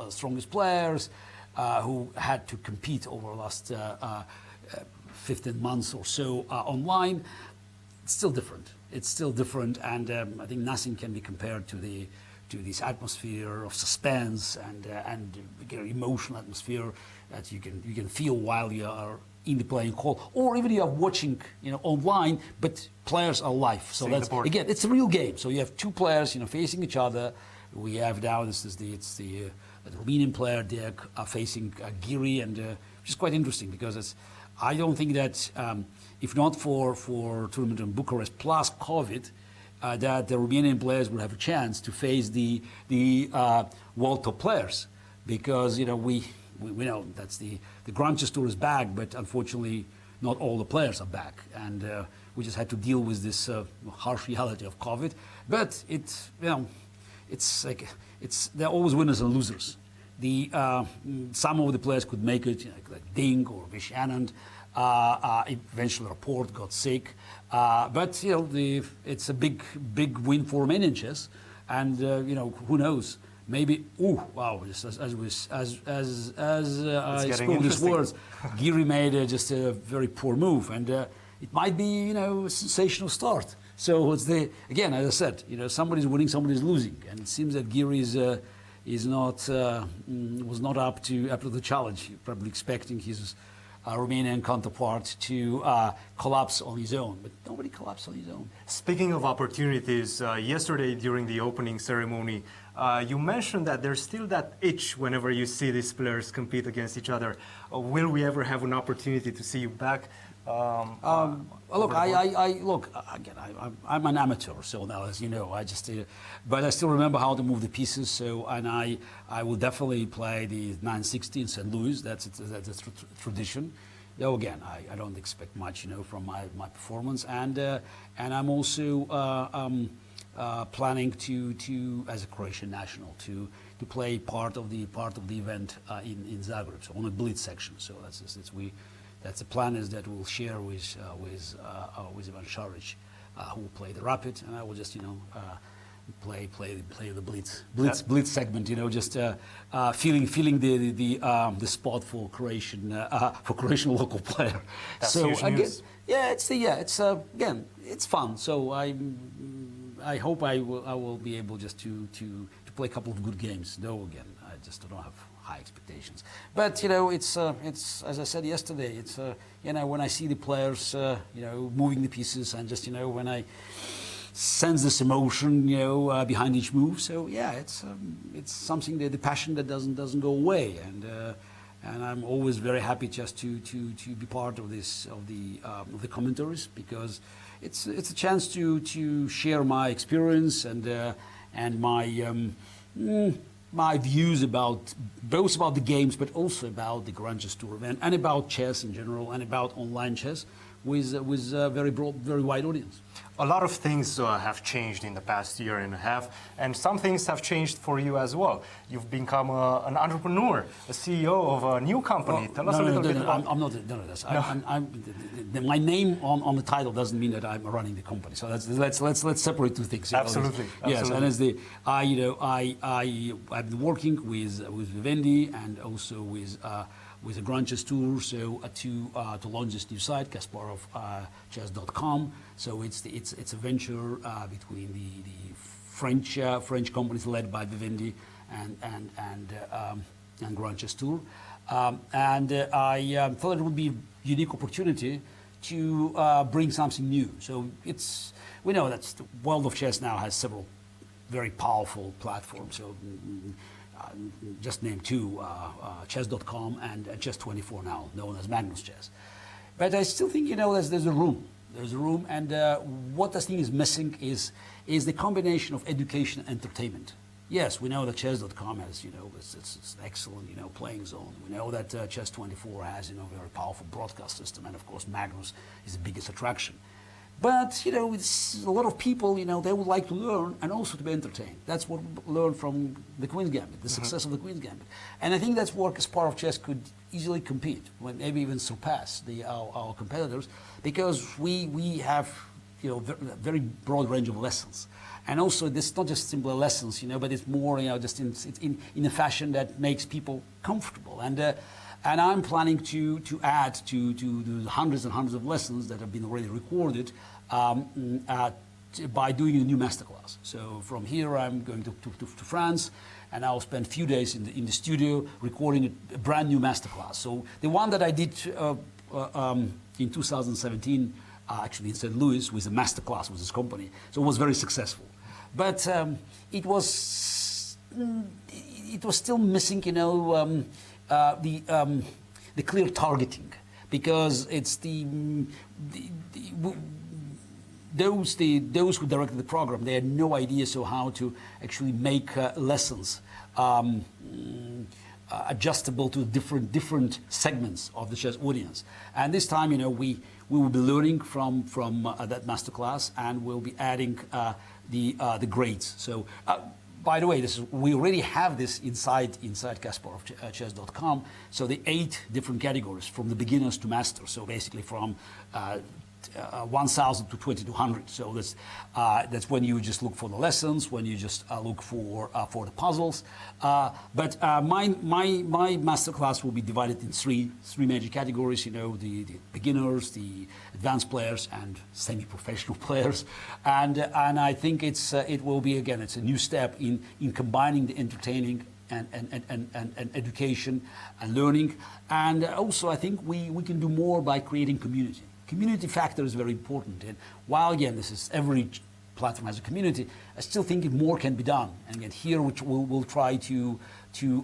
strongest players who had to compete over the last 15 months or so online, it's still different. It's still different, and I think nothing can be compared to this atmosphere of suspense and emotional atmosphere that you can feel while you are in the playing hall, or even you are watching, online, but players are live. So that's again, it's a real game. So you have 2 players, facing each other. We have now the Romanian player Deac facing Giri, and which is quite interesting because I don't think that if not for tournament in Bucharest plus COVID, that the Romanian players would have a chance to face the world top players because we know that's the Grand Chess Tour is back, but unfortunately not all the players are back, and we just had to deal with this harsh reality of COVID. But it's there are always winners and losers. Some of the players could make it, like Ding or Vachier-Lagrave. Eventually, Rapport got sick, but it's a big win for Romanian chess, and who knows. Maybe, just as I spoke these words, Giri made just a very poor move, and it might be, a sensational start. So it's again, as I said, somebody's winning, somebody's losing, and it seems that Giri was not up to the challenge. Probably expecting his Romanian counterpart to collapse on his own, but nobody collapsed on his own. Speaking of opportunities, yesterday during the opening ceremony, you mentioned that there's still that itch whenever you see these players compete against each other. Will we ever have an opportunity to see you back? I'm an amateur, so now, as you know, but I still remember how to move the pieces. So, and I will definitely play the 960 in St. Louis. That's a tradition. Though again, I don't expect much, from my performance, and I'm also planning to as a Croatian national to play part of the event in Zagreb, so on a blitz section. So that's the plan is that we'll share with Ivan Šarić, who will play the rapid, and I will just play the blitz segment. Just feeling the spot for Croatian local player. That's so huge again, news. it's fun. So I hope I will be able just to play a couple of good games. Though again, I just don't have high expectations. But it's as I said yesterday. It's when I see the players moving the pieces, and just when I sense this emotion behind each move. So it's something that the passion that doesn't go away, and I'm always very happy just to be part of the commentaries, because it's a chance to share my experience and my views about both about the games, but also about the Grand Chess Tour event and about chess in general and about online chess with a very broad, very wide audience. A lot of things have changed in the past year and a half, and some things have changed for you as well. You've become an entrepreneur, a CEO of a new company. Tell us a little bit about. I'm not. My name on the title doesn't mean that I'm running the company. So let's separate two things. Absolutely. Yes, and as I've been working with Vivendi and also with the Grand Chess Tour, so to launch this new site, KasparovChess.com. So it's a venture between the French companies led by Vivendi and Grand Chess Tour, and I thought it would be a unique opportunity to bring something new. So we know that the world of chess now has several very powerful platforms. So. Just name two, chess.com and Chess24 now, known as Magnus Chess. But I still think, there's a room. There's a room, and what I think is missing is the combination of education and entertainment. Yes, we know that chess.com has, it's an excellent, playing zone. We know that Chess24 has, a very powerful broadcast system, and of course Magnus is the biggest attraction. But, it's a lot of people, they would like to learn and also to be entertained. That's what we learned from the Queen's Gambit, the success of the Queen's Gambit. And I think that's where Kasparov Chess could easily compete, maybe even surpass our competitors, because we have, very broad range of lessons. And also, it's not just simple lessons, but it's more, just in a fashion that makes people comfortable. And I'm planning to add to the hundreds and hundreds of lessons that have been already recorded by doing a new masterclass. So from here, I'm going to France, and I'll spend a few days in the studio recording a brand new masterclass. So the one that I did in 2017, actually in St. Louis, with a masterclass with this company, so it was very successful. But it was still missing, the clear targeting, because it's those who directed the program, they had no idea how to actually make lessons adjustable to different segments of the chess audience. And this time, we will be learning from that masterclass, and we'll be adding the grades. So, by the way, we already have this inside KasparovChess.com. So the 8 different categories, from the beginners to master. So basically from 1,000 to 2,200. So that's when you just look for the lessons, when you just look for the puzzles. But my masterclass will be divided in three major categories. The beginners, the advanced players, and semi-professional players. And I think it will be, again, it's a new step in combining the entertaining and education and learning. And also, I think we can do more by creating community. Community factor is very important. And while, again, every platform has a community, I still think more can be done. And again, here we'll try to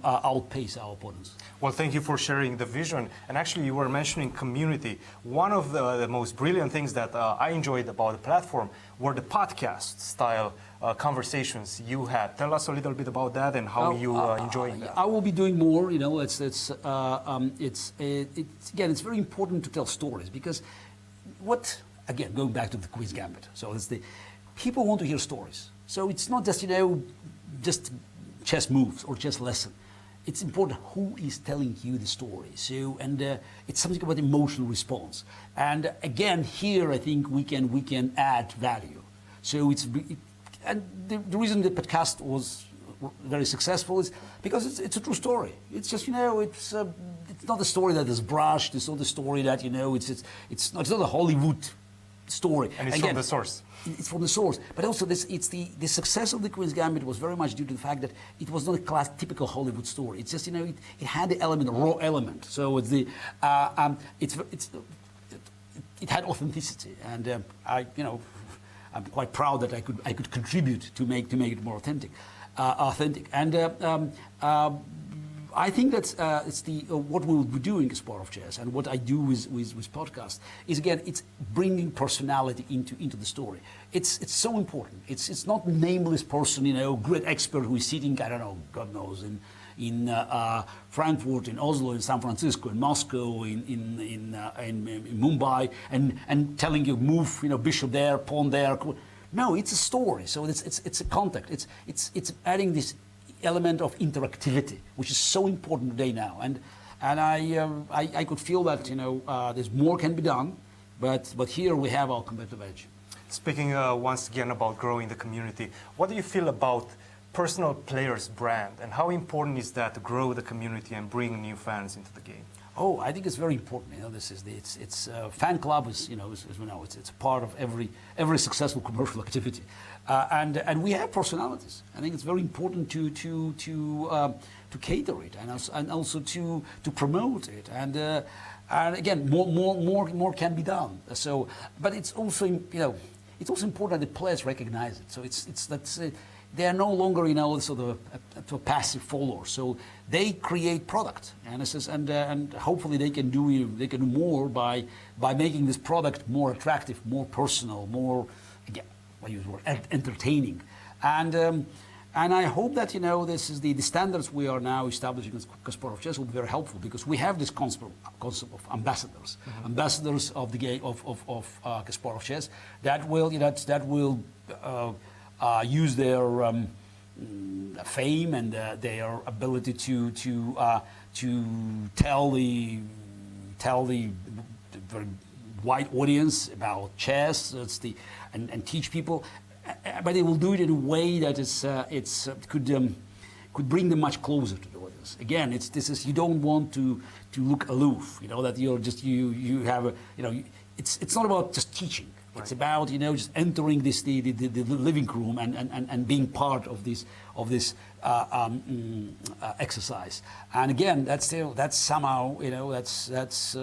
outpace our opponents. Well, thank you for sharing the vision. And actually, you were mentioning community. One of the most brilliant things that I enjoyed about the platform were the podcast-style conversations you had. Tell us a little bit about that and how you enjoying that. I will be doing more. It's very important to tell stories, because going back to the Queen's Gambit. So people want to hear stories. So it's not just just chess moves or chess lesson. It's important who is telling you the story. So it's something about emotional response. And again, here I think we can add value. So and the reason the podcast was very successful is because it's a true story. It's just it's not a story that is brushed. It's not a story that it's not a Hollywood story. And it's from the source. It's from the source, but also the success of the Queen's Gambit was very much due to the fact that it was not a typical Hollywood story. It's just it had the raw element. So it had authenticity, and I'm quite proud that I could contribute to make it more authentic. And I think that it's what we will be doing as part of chess, and what I do with podcasts is, again, it's bringing personality into the story. It's so important. It's not a nameless person, great expert who is sitting, I don't know, God knows, in Frankfurt, in Oslo, in San Francisco, in Moscow, in Mumbai, and telling you move, bishop there, pawn there. No, it's a story. So it's a contact. It's adding this element of interactivity, which is so important today now. And I could feel that there's more can be done, but here we have our competitive edge. Speaking once again about growing the community, what do you feel about personal players' brand, and how important is that to grow the community and bring new fans into the game? Oh, I think it's very important. It's fan club is as we know, it's a part of every successful commercial activity, and we have personalities. I think it's very important to cater it and also to promote it, and again, more can be done. So, but it's also it's also important that the players recognize it. So they are no longer, you know, sort of a passive follower. So they create product, and this is, and hopefully they can do more by making this product more attractive, more personal, more, again, I use the word entertaining, and I hope that, you know, this is the standards we are now establishing as Kasparov Chess will be very helpful, because we have this concept of ambassadors, ambassadors of the game of Kasparov Chess that will, you know, use their fame and their ability to tell the very wide audience about chess. And teach people, but they will do it in a way that could bring them much closer to the audience. Again, you don't want to look aloof. You know, that you're just you have a, you know, it's not about just teaching. Right. It's about, you know, just entering the living room and being part of this exercise. And again, that's somehow, you know, that's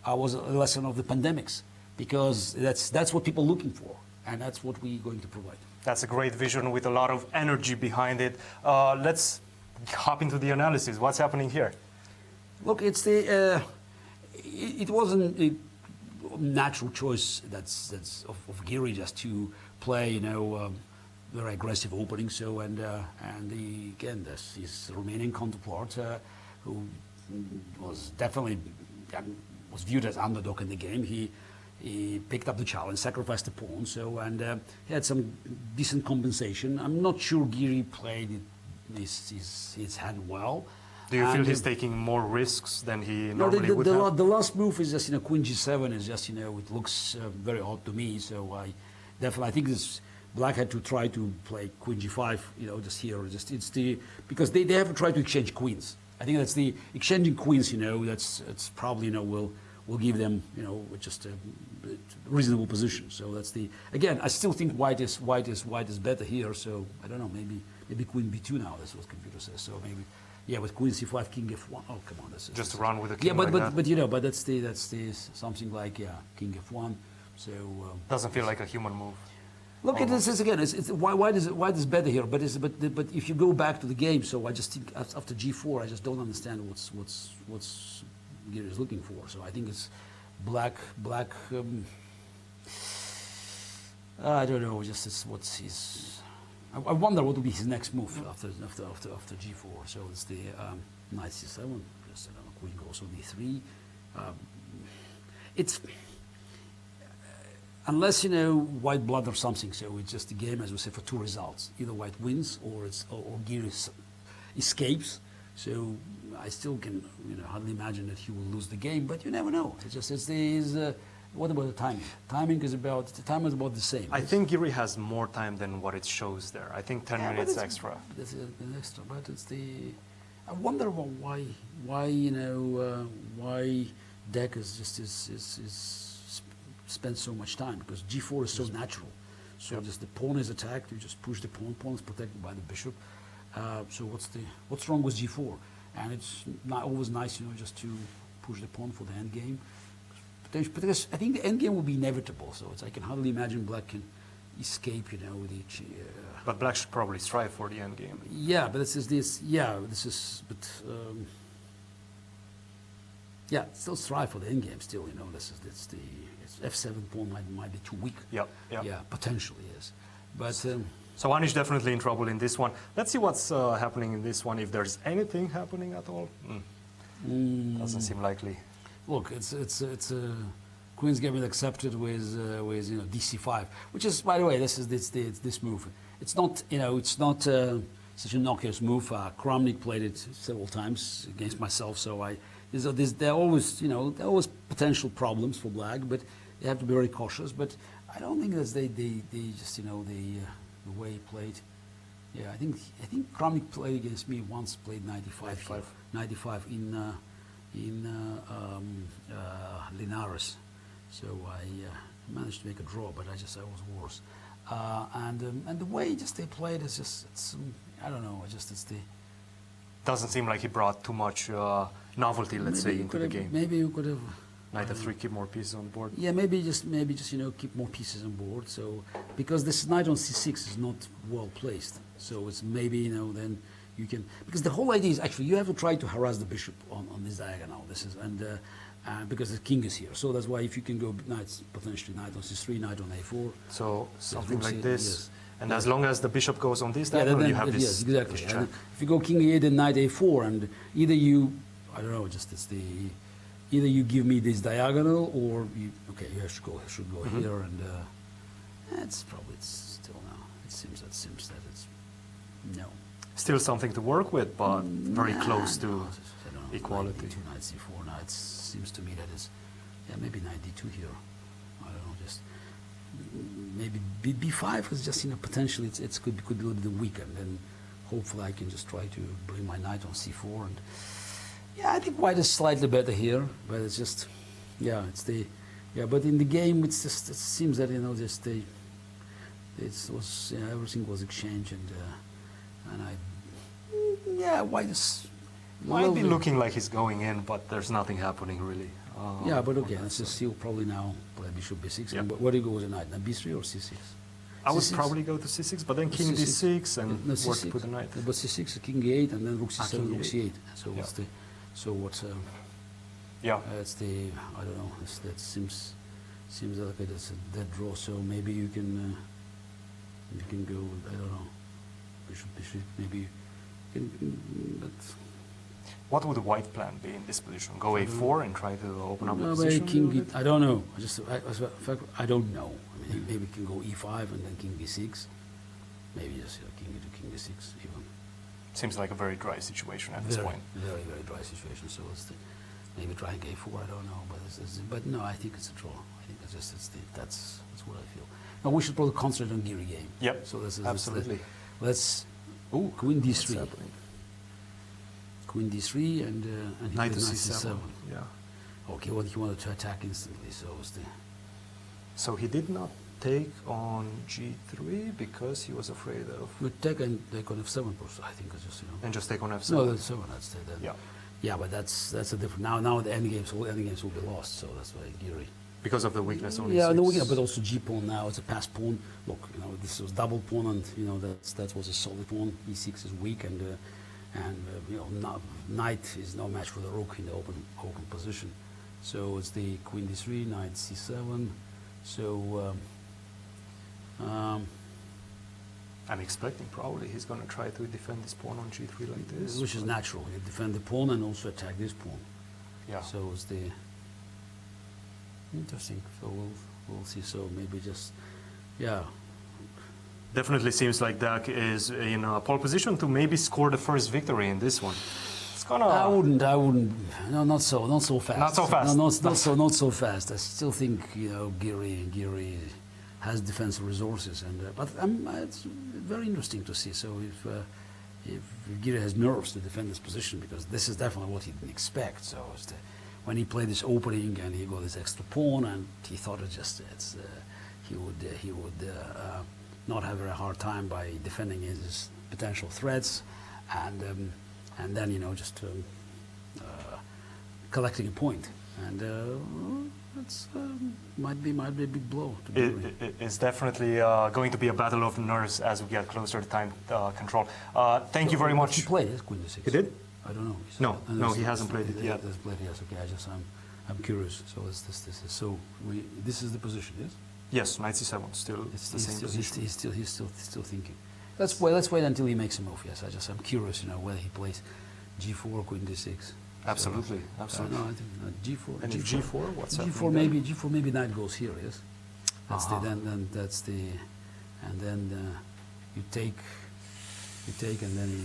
was a lesson of the pandemics, because that's what people are looking for, and that's what we're going to provide. That's a great vision with a lot of energy behind it. Let's hop into the analysis. What's happening here? Look, it wasn't a natural choice that's of Giri just to play, you know, very aggressive opening. So again, his Romanian counterpart, who was definitely was viewed as underdog in the game. He picked up the challenge, sacrificed the pawn, he had some decent compensation. I'm not sure Giri played his hand well. Do you feel he's taking more risks than he normally would have? The last move is just, you know, Queen G7 is just, you know, it looks very odd to me. So I think Black had to try to play Queen G5, you know, just here. Because they have to try to exchange queens. I think that's the exchanging queens, you know, it's probably, you know, will give them, you know, just a reasonable position. So again, I still think white is better here. So I don't know, maybe Queen B2 now. That's what computer says. So maybe, yeah, with Queen C5, King F1. Oh, come on, this is just run with a king. Yeah, but you know, but that's something like, yeah, King F1. So doesn't feel like a human move. Look at this again. Why is better here? But if you go back to the game, so I just think after G4, I just don't understand what's Giri is looking for. So I think it's black. I don't know. What's his. I wonder what will be his next move after G4. So it's the Knight C7. Just Queen goes on D3. It's. Unless, you know, white blood or something, so it's just a game, as we say, for two results. Either white wins or Giri escapes. So I still can, you know, hardly imagine that he will lose the game, but you never know. What about the timing? Timing is about the same. I think Giri has more time than what it shows there. I think 10 minutes extra. That's an extra, but I wonder why you know, why Deck is spend so much time, because G4 is so natural. So just the pawn is attacked, you just push the pawn is protected by the bishop. So what's wrong with G4? And it's not always nice, you know, just to push the pawn for the end game. Because I think the end game will be inevitable. So I can hardly imagine Black can escape, you know, with each. But Black should probably strive for the end game. Yeah, but yeah, still strive for the end game. Still, you know, it's F7 pawn might be too weak. Yeah, potentially is. But so Anish definitely in trouble in this one. Let's see what's happening in this one. If there's anything happening at all, doesn't seem likely. Look, it's Queen's game is accepted with you know, DC5, which is, by the way, this move. It's not, you know, it's not such a knockout move. Kramnik played it several times against myself, so there are always, you know, potential problems for Black, but they have to be very cautious. But I don't think that they just, you know, the way he played. Yeah, I think Kramnik played against me once, played 95 in Linares. So I managed to make a draw, but I was worse. And the way they played is just, I don't know, doesn't seem like he brought too much novelty, let's say, into the game. Maybe you could have Knight f3, keep more pieces on board. Yeah, maybe just keep more pieces on board. So because this knight on c6 is not well placed, so it's maybe then you can, because the whole idea is actually you have to try to harass the bishop on this diagonal. This is because the king is here, so that's why if you can go potentially knight on c3, knight on a4. So something like c8, this. Yes. And as long as the bishop goes on this diagonal, you have this. Yes, exactly. This And if you go king a8 and knight a4, and either you, I don't know, just either you give me this diagonal, or you should go here, and it's still no. It seems that it's no. Still something to work with, but very close to equality. Knight d2, knight c4, knight seems to me that is, maybe knight d2 here. I don't know, just maybe b5 is just potentially it could be a little bit weak, and then hopefully I can just try to bring my knight on c4 and. Yeah, I think white is slightly better here, but it's just, but in the game it seems that everything was exchanged, and white is might be looking like he's going in, but there's nothing happening really. But okay, let's just see. Probably now play bishop b6. Yep. Where do you go with the knight? Now b3 or c6? I would probably go to c6, but then king d6 and where to put the knight. But c6, king e8, and then rook c7, rook c8. So what's the? So what's it's the, I don't know, that seems like it's a dead draw, so maybe you can go, I don't know, bishop, maybe you can, but... What would the white plan be in this position? Go a4 and try to open up the position? King, I don't know, I don't know. I mean, maybe you can go e5 and then king b6, maybe just king to king b6 even. Seems like a very dry situation at this point. Very, very dry situation. So it's maybe trying a4. I don't know, but no, I think it's a draw. I think that's what I feel. Now we should probably concentrate on Giri game. Yep. So this is absolutely. Let's queen d3. Queen d3 and knight to c7. Yeah. Okay. Well, he wanted to attack instantly. So he did not take on g3 because he was afraid of. But take and take on f7, I think it's just And just take on f7. No, that's 7. That's the, yeah. Yeah, but that's a different. Now the endgames will be lost. So that's why Giri. Because of the weakness on the weakness, but also g pawn now. It's a pass pawn. Look, this was double pawn, and that was a solid pawn. e6 is weak, and knight is no match for the rook in the open position. So it's the queen d3, knight c7. So. I'm expecting probably he's going to try to defend this pawn on g3 like this. Which is natural. You defend the pawn and also attack this pawn. Yeah. So it's the interesting. So we'll see. So maybe just Definitely seems like Dak is in a pole position to maybe score the first victory in this one. It's gonna. I wouldn't. No, not so fast. Not so fast. No, not so fast. I still think Giri has defensive resources, but it's very interesting to see. So if Giri has nerves to defend this position, because this is definitely what he didn't expect. So when he played this opening and he got this extra pawn, and he thought he would not have a very hard time by defending his potential threats, and then just collecting a point. And it's might be a big blow. It's definitely going to be a battle of nerves as we get closer to time control. Thank you very much. He played Queen d6. He did? I don't know. No, he hasn't played it yet. Hasn't played it yet. Okay, I'm curious. So this is the position, yes? Yes, knight c7. Still, it's the same position. He's still thinking. Let's wait until he makes a move. Yes, I'm curious. Whether he plays g4 or queen d6. Absolutely, absolutely. No, I think g4. And g4, what's g4 maybe g4 maybe knight goes here. Yes, that's and then you take and then he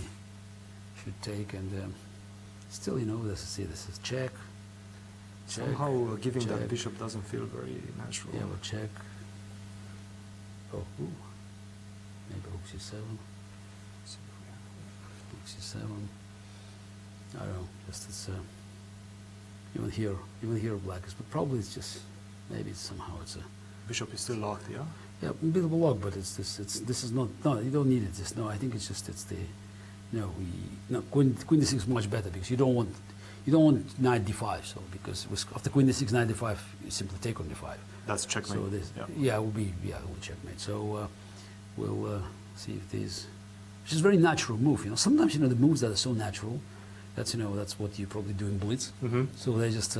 should take and still this is check. Somehow giving that bishop doesn't feel very natural. Yeah, we'll check. Oh, maybe rook c7. Rook c7. I don't know. Just it's even here black is, but probably it's just maybe somehow it's a bishop is still locked. Yeah. Yeah, a bit of a lock, but this is not. No, you don't need it. I think it's the. Queen d6 is much better because you don't want you don't want knight d5, so because after queen d6, knight d5, you simply take on d5. That's checkmate. So this, it will checkmate. So we'll see if this, which is a very natural move. Sometimes the moves that are so natural, that's what you probably do in blitz. So they just,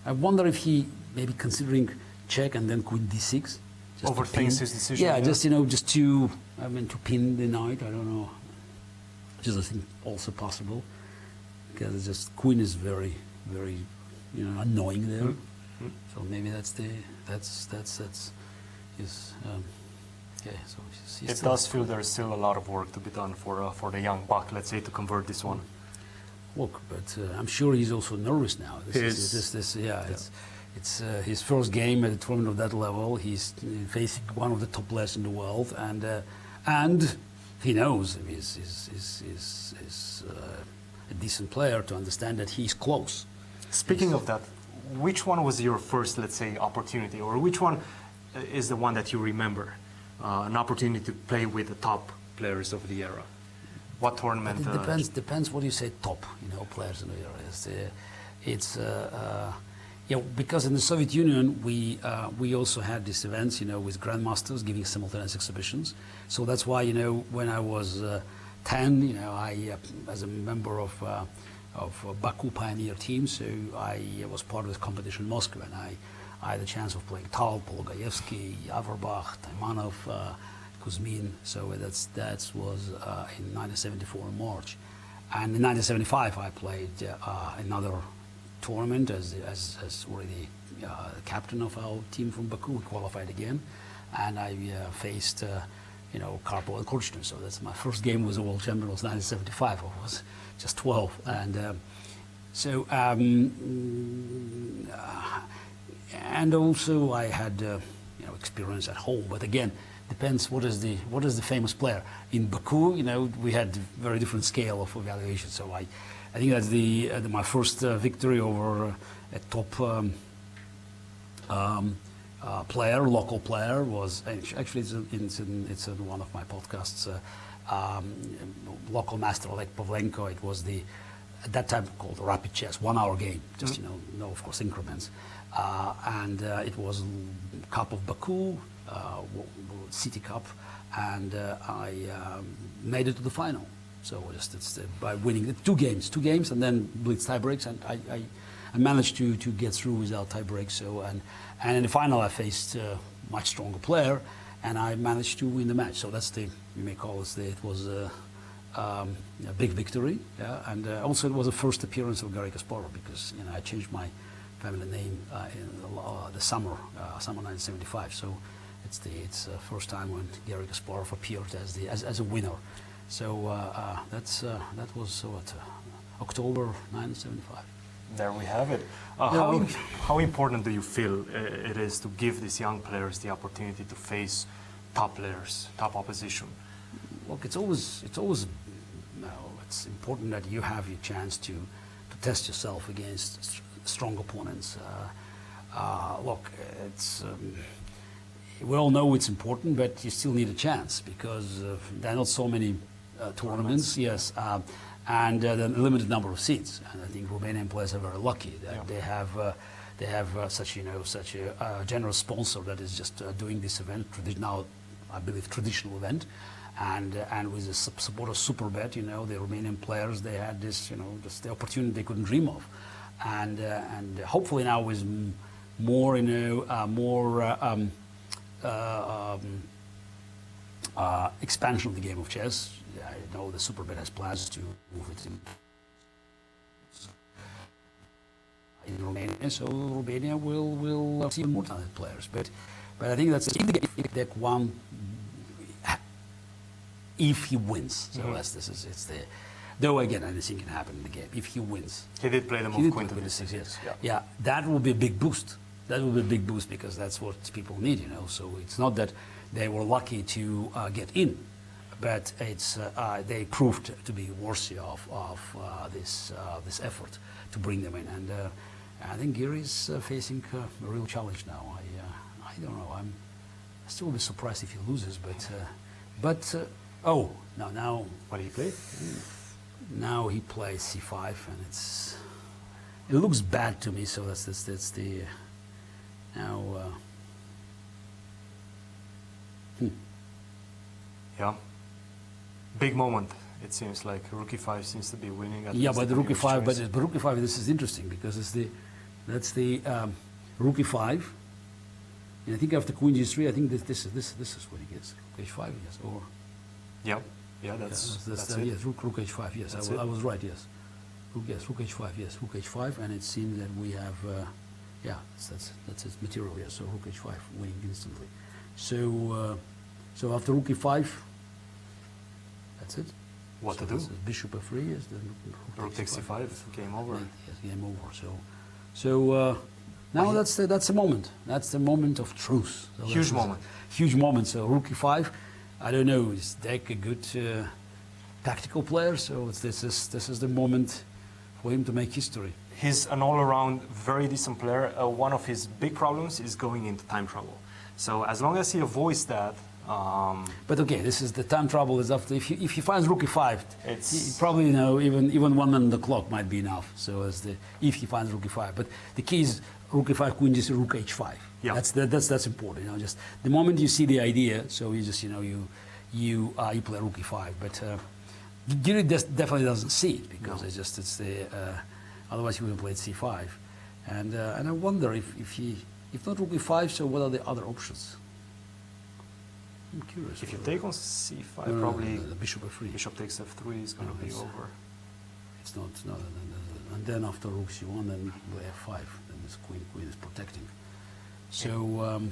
I wonder if he maybe considering check and then queen d6. Overthinks his decision. Yeah, just to pin the knight. I don't know. Which is I think also possible because it's just queen is very, very, annoying there. So maybe that's his. Okay, so it does feel there's still a lot of work to be done for the young buck, let's say, to convert this one. Look, but I'm sure he's also nervous now. It's his first game at a tournament of that level. He's facing one of the top players in the world, and he knows he's a decent player to understand that he's close. Speaking of that, which one was your first, let's say, opportunity, or which one is the one that you remember? An opportunity to play with the top players of the era. What tournament? It depends what you say top, players in the era. Because in the Soviet Union, we also had these events, with grandmasters giving simultaneous exhibitions. So that's why, when I was 10, I, as a member of Baku Pioneer team, so I was part of this competition in Moscow, and I had the chance of playing Tal, Polgaevsky, Averbach, Taimanov, Kuzmin. So that was in 1974 in March. And in 1975, I played another tournament as already captain of our team from Baku. We qualified again, and I faced Karpov and Kurchner. So that's my first game was a world champion. Was 1975. I was just 12, and and also I had experience at home. But again, depends what is the famous player in Baku. We had very different scale of evaluation. So I think that's my first victory over a top player, local player. Was actually it's in one of my podcasts. Local master Oleg Pavlenko. It was at that time called rapid chess, 1 hour game. Just no of course increments, and it was Cup of Baku, City Cup, and I made it to the final. So by winning the two games, and then blitz tie breaks, and I managed to get through without tie breaks. So and in the final I faced a much stronger player, and I managed to win the match. So that's you may call it was a big victory. Yeah, and also it was the first appearance of Garry Kasparov because I changed my family name in the summer 1975. So it's the first time when Garry Kasparov appeared as a winner. So that was October 1975. There we have it. How important do you feel it is to give these young players the opportunity to face top players, top opposition? Look, it's important that you have your chance to test yourself against strong opponents. Look, we all know it's important, but you still need a chance because there are not so many tournaments. Yes. And a limited number of seats. And I think Romanian players are very lucky that they have such a generous sponsor that is just doing this event now, I believe, traditional event, and with the support of Superbet, the Romanian players, they had this just the opportunity they couldn't dream of, and hopefully now with more expansion of the game of chess. I know the Superbet has plans to move it in Romania, so Romania will see more talented players. But I think that's if deck one, if he wins. So though again anything can happen in the game if he wins. He did play the move queen to d6. Yes. Yeah, that will be a big boost. That will be a big boost because that's what people need. So it's not that they were lucky to get in. But they proved to be worthy of this effort to bring them in, and I think Gary is facing a real challenge now. I don't know. I'm still a bit surprised if he loses, but now. What do you play? now he plays c5, and it looks bad to me. So that's the now. Yeah, big moment. It seems like Rook e5 seems to be winning. Yeah, but the Rook e5, but Rook e5, this is interesting because that's the Rook e5. And I think after Queen g3, I think this is what he gets. Rook h5, yes, or. Yeah, that's it. Yes, Rook h5, yes, I was right, yes. Rook h5, yes, Rook h5, and it seems that we have, yeah, that's its material here. So Rook h5 winning instantly. So so after Rook e5, that's it. What so to do? Bishop f3 is then Rook takes c5, game over. Yes, game over. So now that's the moment. That's the moment of truth. So Huge moment. Huge moment. So Rook e5. I don't know. Is Dek a good tactical player? So this is the moment for him to make history. He's an all-around very decent player. One of his big problems is going into time trouble. So as long as he avoids that. But okay, this is the time trouble is after if he finds Rook e5, it's he probably even 1 minute on the clock might be enough. So if he finds Rook e5, but the key is Rook e5, Queen g3, Rook h5. Yeah. That's important. Just the moment you see the idea, so you just you play Rook e5. But Giri definitely doesn't see it because it's the otherwise he would have played c5. And I wonder if not Rook e5, so what are the other options? I'm curious. If you take on c5, probably the Bishop f3. Bishop takes f3 is going to be over. It's not. And then after Rook c1, then we can play f5. Then this Queen is protecting. So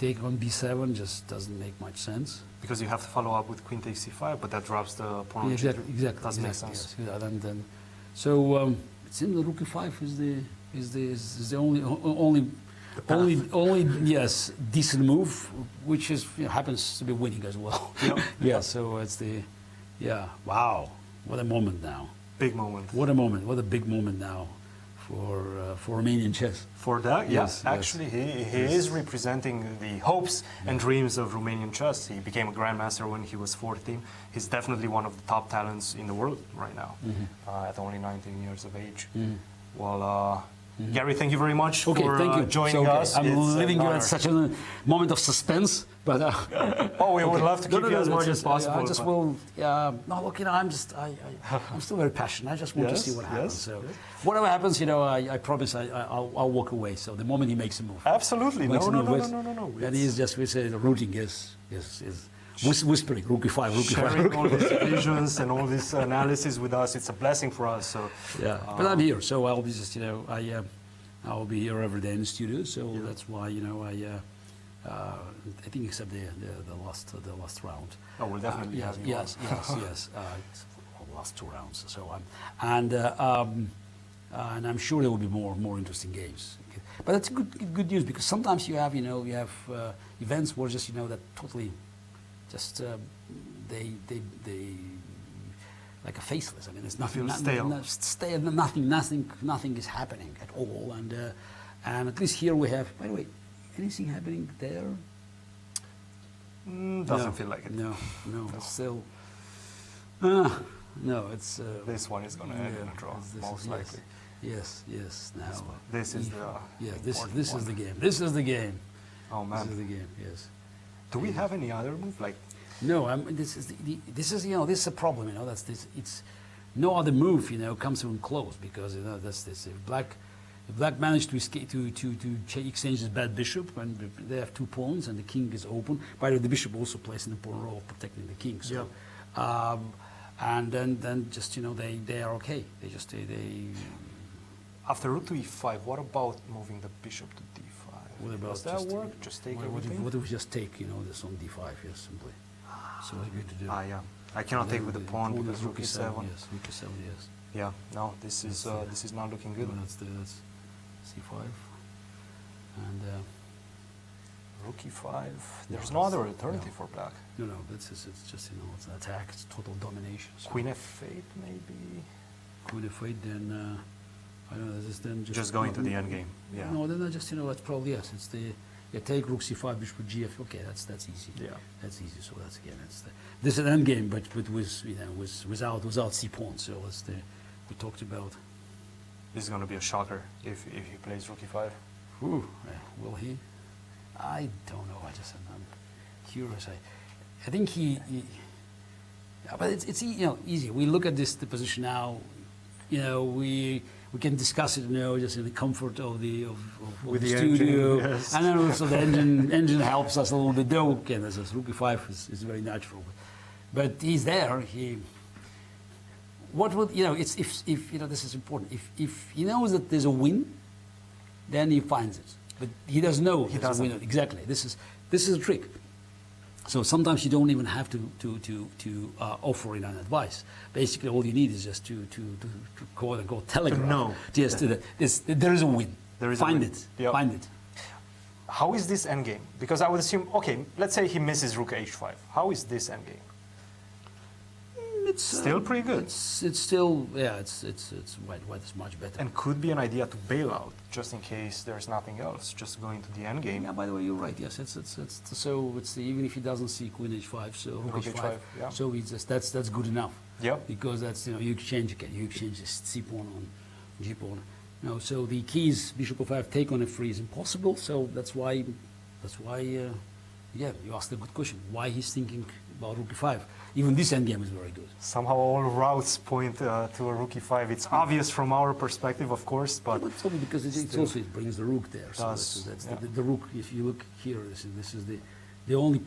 take on b7 just doesn't make much sense. Because you have to follow up with Queen takes c5, but that drops the pawn on exactly. Doesn't make sense. Yes. Then, so it seems that Rook e5 is the only yes decent move, which is happens to be winning as well. Yep. Yeah. So it's wow, what a moment now. Big moment. What a moment. What a big moment now for Romanian chess. For that, yes. Actually, he is representing the hopes and dreams of Romanian chess. He became a grandmaster when he was 14. He's definitely one of the top talents in the world right now, at only 19 years of age. Well, Gary, thank you very much for joining us. I'm living here at such a moment of suspense, but we would love to keep you as much as possible. I just will. No, look, I'm still very passionate. I just want to see what happens. So, whatever happens, I promise I'll walk away. So the moment he makes a move, absolutely, no. And he's just we say the rooting is whispering Rook e5, Rook e5. Sharing all these visions and all this analysis with us, it's a blessing for us. So yeah, but I'm here, so I'll be just I'll be here every day in the studio. So that's why I think except the last round. Oh, we'll definitely have you. Yes. Last 2 rounds. So and I'm sure there will be more interesting games. But that's good news because sometimes you have events where just that totally. Just they like a faceless. I mean, there's nothing. Stale. Nothing is happening at all. And at least here we have. By the way, anything happening there? Doesn't feel like it. No. It's still. No, it's. This one is going to end in a draw, most likely. Yes. Now this is the. Yeah. This is the game. This is the game. Oh man. This is the game. Yes. Do we have any other move like? No, this is a problem. That's this. It's no other move. Comes even close because that's this. If black managed to escape to exchange his bad bishop, and they have 2 pawns, and the king is open. By the way, the bishop also plays an important role protecting the king. So, and then just they are okay. They. After rook to e5, what about moving the bishop to d5? What about Does that work? Just take everything? What if we just take, this on d5, yes, simply. So what's good to do? Yeah. I cannot take with the pawn because rook e7. Yes, rook e7, yes. Yeah, no, this is not looking good. No, that's c5. And rook e5. There's no other alternative for black. No, it's just, it's an attack, it's total domination. So. Queen f8, maybe? Queen f8, then... I don't know, then just going to the end game. Yeah. No, then I just, it's probably, yes, it's the Yeah, take rook c5, bishop g5. Okay, that's easy. Yeah, that's easy. So that's again, this is an endgame, but with without c pawn. So that's the we talked about. This is going to be a shocker if he plays rook e5. Ooh, will he? I don't know. I'm curious. I think he but it's easy. We look at the position now. We can discuss it, just in the comfort of the studio. Engine, yes. And then also the engine helps us a little bit. Though, again, as rook e5 is very natural, but he's there. What would it's if this is important. If he knows that there's a win, then he finds it. But he doesn't know there's a win. Exactly. This is a trick. So sometimes you don't even have to offer in an advice. Basically, all you need is just to quote unquote telegraph. No. Just there is a win. There is Find a win. it. Yep. Find it. How is this endgame? Because I would assume, okay, let's say he misses rook h5. How is this endgame? It's still pretty good. It's still it's white is much better. And could be an idea to bail out just in case there's nothing else. Just going to the endgame. Yeah. By the way, you're right. Yes, even if he doesn't see queen h5, so rook h5. Yeah. So that's good enough. Yeah. Because that's you exchange this c pawn on g pawn. So the keys bishop f5 take on f3 is impossible. So that's why you asked a good question. Why he's thinking about rook e5? Even this endgame is very good. Somehow all routes point to a rook e5. It's obvious from our perspective, of course, but it's only because it brings the rook there. So that's the rook. If you look here, this is the only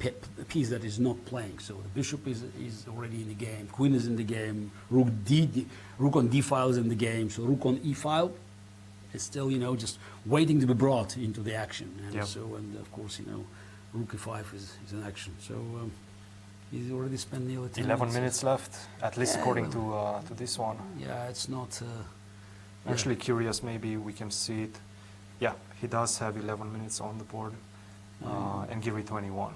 piece that is not playing. So the bishop is already in the game. Queen is in the game. Rook on d file is in the game. So rook on e file is still just waiting to be brought into the action. And and of course rook e5 is in action. So. He's already spent nearly 10 11 minutes left, at least according to this one. Yeah, it's not... Actually curious, maybe we can see it. Yeah, he does have 11 minutes on the board, and Giri 21.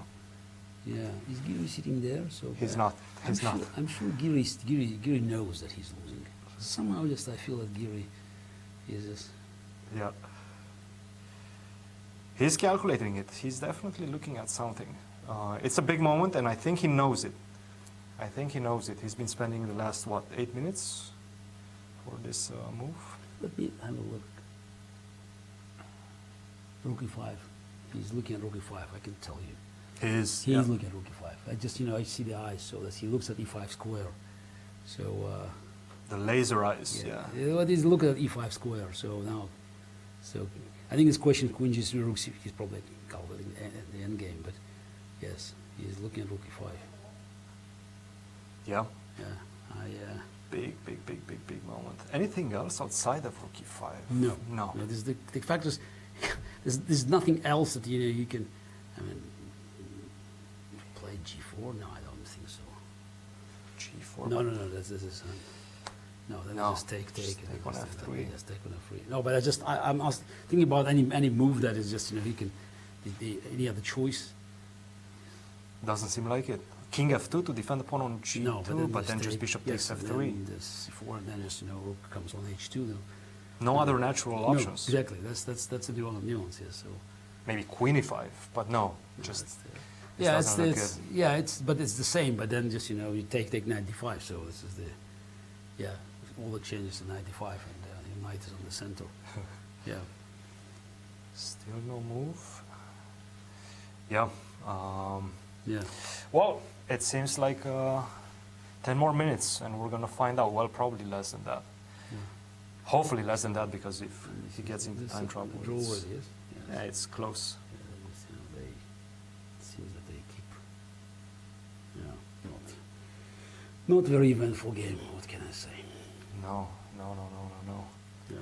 Yeah, is Giri sitting there? So he's not. He's not. I'm sure Giri knows that he's losing. Somehow I feel that Giri is just... Yeah. He's calculating it. He's definitely looking at something. It's a big moment, and I think he knows it. He's been spending the last, 8 minutes for this move? Let me have a look. Rook e5. He's looking at rook e5, I can tell you. He's looking at rook e5. I see the eyes, so that he looks at e5 square. So... the laser eyes, yeah. But he's looking at e5 square, so now... So I think this question, queen g3, rook c5, he's probably calculating the end game, but... Yes, he's looking at rook e5. Yeah? Yeah. Big moment. Anything else outside of rook e5? No. The fact is, there's nothing else that you can... play g4? No, I don't think so. G4? No, this is... No, just take on f3. Just take on f3. No, but I'm thinking about any move that is just, he can... any other choice. Doesn't seem like it. King f2 to defend the pawn on g2, but then just bishop takes f3. Then c4, and then just rook comes on h2. No other natural options. Exactly. That's the only nuance. Yes. So maybe queen e5, but no, just but it's the same. But then just you take knight d5. So this is all the changes to knight d5, and your knight is on the center. Yeah. Still no move. Yeah. Yeah. Well, it seems like 10 more minutes, and we're gonna find out. Well, probably less than that. Yeah. Hopefully less than that, because if he gets into time trouble, it's close. Yeah, it seems that they keep. Not very eventful game. What can I say? No. Yeah.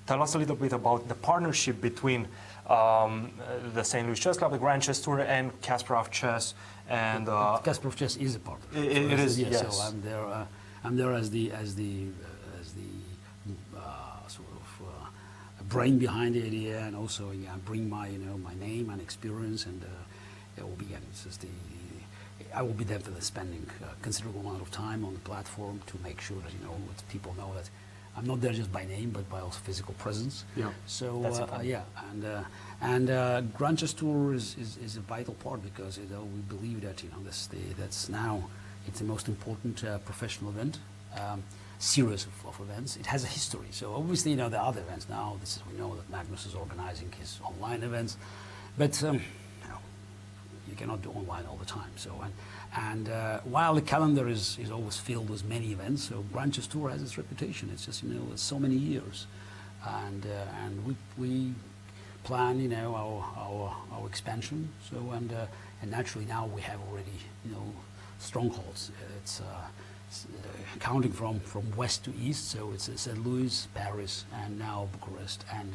Tell us a little bit about the partnership between the St. Louis Chess Club, the Grand Chess Tour, and Kasparov Chess. And Kasparov Chess is a partnership. It is. Yes. Yes. So I'm there as the sort of brain behind the idea, and also bring my my name and experience, and it will be I will be definitely spending a considerable amount of time on the platform to make sure that people know that I'm not there just by name, but by also physical presence. Yeah. So That's important. yeah, and Grand Chess Tour is a vital part because we believe that that's now it's the most important professional event. Series of events. It has a history. So obviously, there are other events now. We know that Magnus is organizing his online events, but you cannot do online all the time. So and while the calendar is always filled with many events, so Grand Chess Tour has its reputation. It's just it's so many years, and we plan our expansion. So and naturally now we have already strongholds. It's counting from west to east, so it's St. Louis, Paris, and now Bucharest, and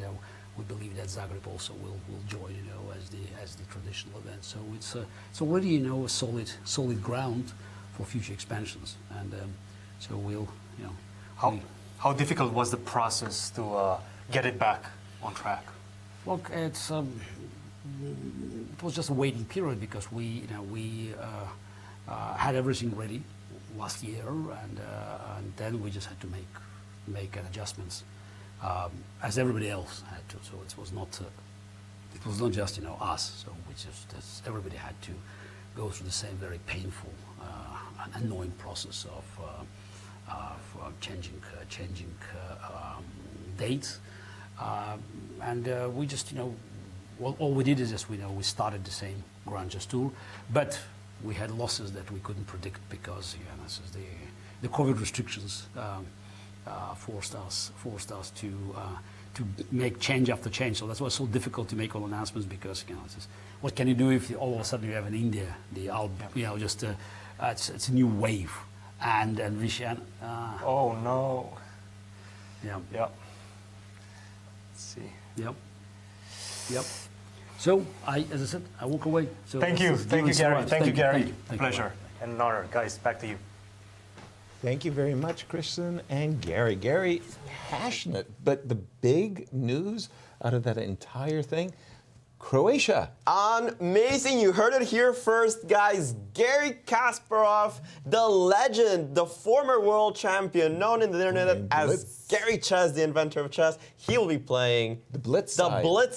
we believe that Zagreb also will join, as the traditional event. So it's already a solid ground for future expansions, and so we'll How difficult was the process to get it back on track? Look, it was just a waiting period because we had everything ready last year, and then we just had to make adjustments, as everybody else had to. So it was not just us. So everybody had to go through the same very painful and annoying process of changing dates, and we just all we did is just we started the same Grand Chess Tour, but we had losses that we couldn't predict because the COVID restrictions forced us to make change after change. So that's why it's so difficult to make all announcements because it's just, what can you do if all of a sudden you have in India it's a new wave and Vishen. Oh no. Yeah. Yeah. Let's see. Yep. So as I said, I walk away. So thank you, Gary. Thank you, Gary. Pleasure and an honor, guys. Back to you. Thank you very much, Cristian and Gary. Gary, passionate, but the big news out of that entire thing, Croatia. Amazing. You heard it here first, guys. Gary Kasparov, the legend, the former world champion, known in the internet as Gary Chess, the inventor of chess. He will be playing the Blitz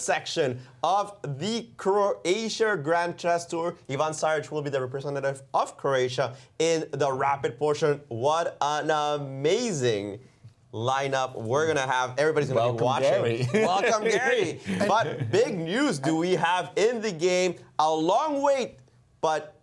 section of the Croatia Grand Chess Tour. Ivan Saric will be the representative of Croatia in the rapid portion. What an amazing lineup we're gonna have. Everybody's gonna be watching. Gary. Welcome, Gary. But big news do we have in the game. A long wait, but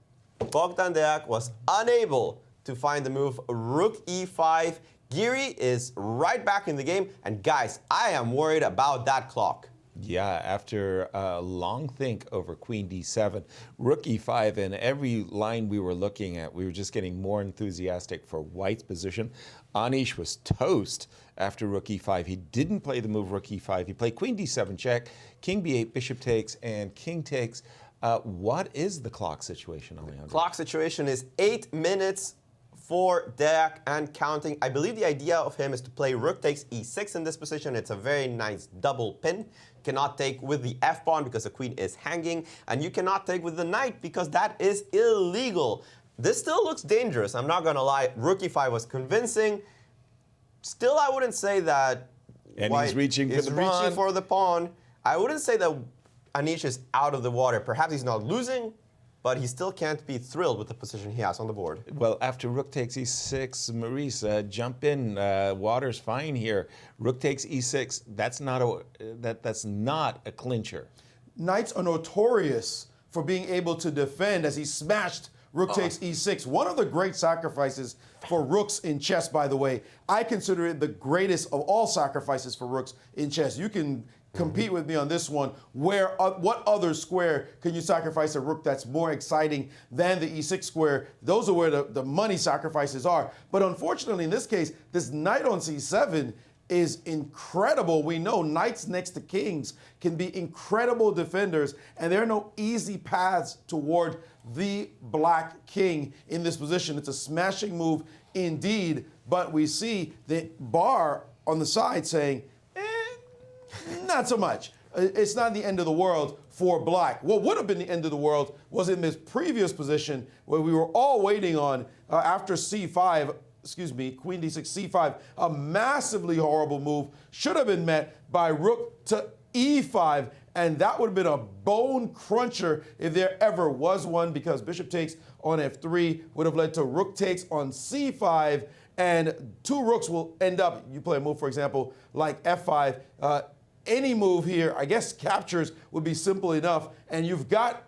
Bogdan-Daniel was unable to find the move Rook E5. Giri is right back in the game, and guys, I am worried about that clock. Yeah, after a long think over Queen D7, Rook E5, and every line we were looking at, we were just getting more enthusiastic for White's position. Anish was toast after Rook E5. He didn't play the move Rook E5. He played Queen D7 check, King B8, Bishop takes, and King takes. What is the clock situation, Alejandro? Clock situation is 8 minutes for Deak and counting. I believe the idea of him is to play Rook takes E6 in this position. It's a very nice double pin. Cannot take with the F-pawn because the queen is hanging, and you cannot take with the knight because that is illegal. This still looks dangerous, I'm not gonna lie. Rook E5 was convincing. Still, I wouldn't say that White he's reaching for the pawn. I wouldn't say that Anish is out of the water. Perhaps he's not losing, but he still can't be thrilled with the position he has on the board. Well, after Rook takes E6, Maurice, jump in. Water's fine here. Rook takes E6. That's not a clincher. Knights are notorious for being able to defend as he smashed Rook takes E6. One of the great sacrifices for rooks in chess, by the way. I consider it the greatest of all sacrifices for rooks in chess. You can compete with me on this one. What other square can you sacrifice a rook that's more exciting than the E6 square? Those are where the money sacrifices are. But unfortunately, in this case, this knight on C7 is incredible. We know knights next to kings can be incredible defenders, and there are no easy paths toward the black king in this position. It's a smashing move indeed, but we see the bar on the side saying, not so much. It's not the end of the world for black. What would have been the end of the world was in this previous position where we were all waiting on after C5, queen d6, c5, a massively horrible move, should have been met by rook to e5, and that would have been a bone cruncher if there ever was one, because bishop takes on f3 would have led to rook takes on c5, and two rooks will end up, you play a move, for example, like f5, any move here, I guess captures would be simple enough, and you've got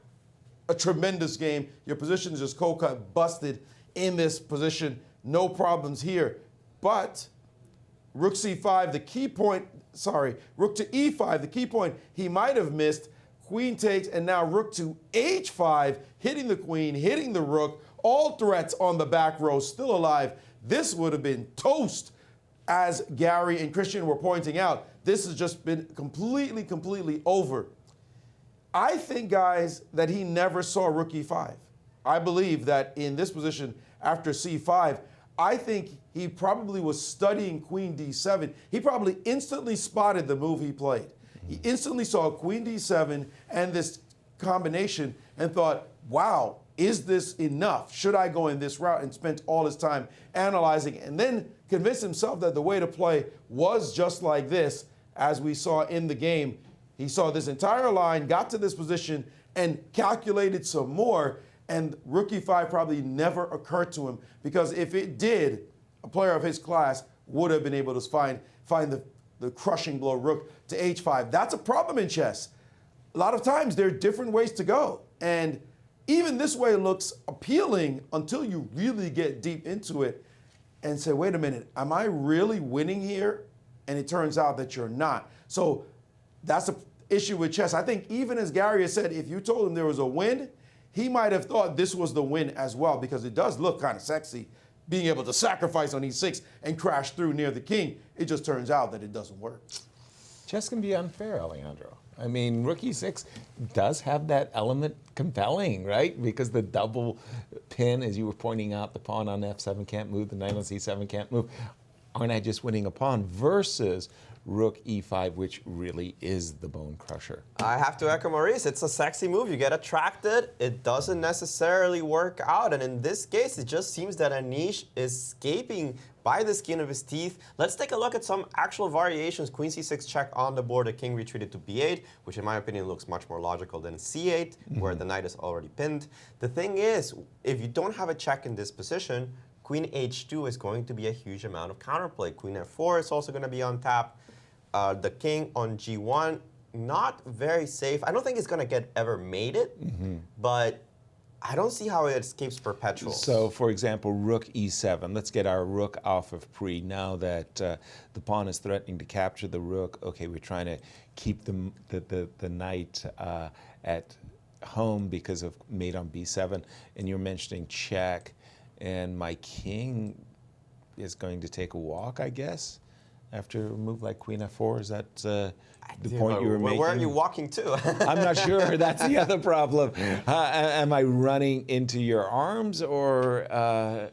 a tremendous game. Your position is just cold cut, busted in this position. No problems here. But rook c5, the key point, rook to e5, the key point he might have missed. Queen takes, and now rook to h5, hitting the queen, hitting the rook. All threats on the back row still alive. This would have been toast, as Gary and Cristian were pointing out. This has just been completely over. I think, guys, that he never saw rook e5. I believe that in this position, after c5, I think he probably was studying queen d7. He probably instantly spotted the move he played. He instantly saw queen d7 and this combination and thought, wow, is this enough? Should I go in this route? And spent all his time analyzing, and then convinced himself that the way to play was just like this, as we saw in the game. He saw this entire line, got to this position, and calculated some more, and rook e5 probably never occurred to him, because if it did, a player of his class would have been able to find the crushing blow, rook to h5. That's a problem in chess. A lot of times there are different ways to go, and even this way looks appealing until you really get deep into it and say, wait a minute, am I really winning here? And it turns out that you're not. So that's the issue with chess. I think even as Gary has said, if you told him there was a win, he might have thought this was the win as well, because it does look kind of sexy, being able to sacrifice on e6 and crash through near the king. It just turns out that it doesn't work. Chess can be unfair, Alejandro. I mean, rook e6 does have that element compelling, right? Because the double pin, as you were pointing out, the pawn on f7 can't move, the knight on c7 can't move. Aren't I just winning a pawn? Versus rook e5, which really is the bone crusher. I have to echo Maurice. It's a sexy move. You get attracted. It doesn't necessarily work out. And in this case, it just seems that Anish is escaping by the skin of his teeth. Let's take a look at some actual variations. Queen c6 check on the board. The king retreated to b8, which in my opinion looks much more logical than c8, where the knight is already pinned. The thing is, if you don't have a check in this position, queen h2 is going to be a huge amount of counterplay. Queen f4 is also going to be on tap. The king on g1, not very safe. I don't think it's going to get ever mated, but I don't see how it escapes perpetual. So, for example, rook e7. Let's get our rook off of pre. Now that the pawn is threatening to capture the rook, okay, we're trying to keep the knight at home because of mate on b7. And you're mentioning check, and my king is going to take a walk, I guess, after a move like queen f4. Is that the point you were making? Where are you walking to? I'm not sure. That's the other problem. Am I running into your arms, or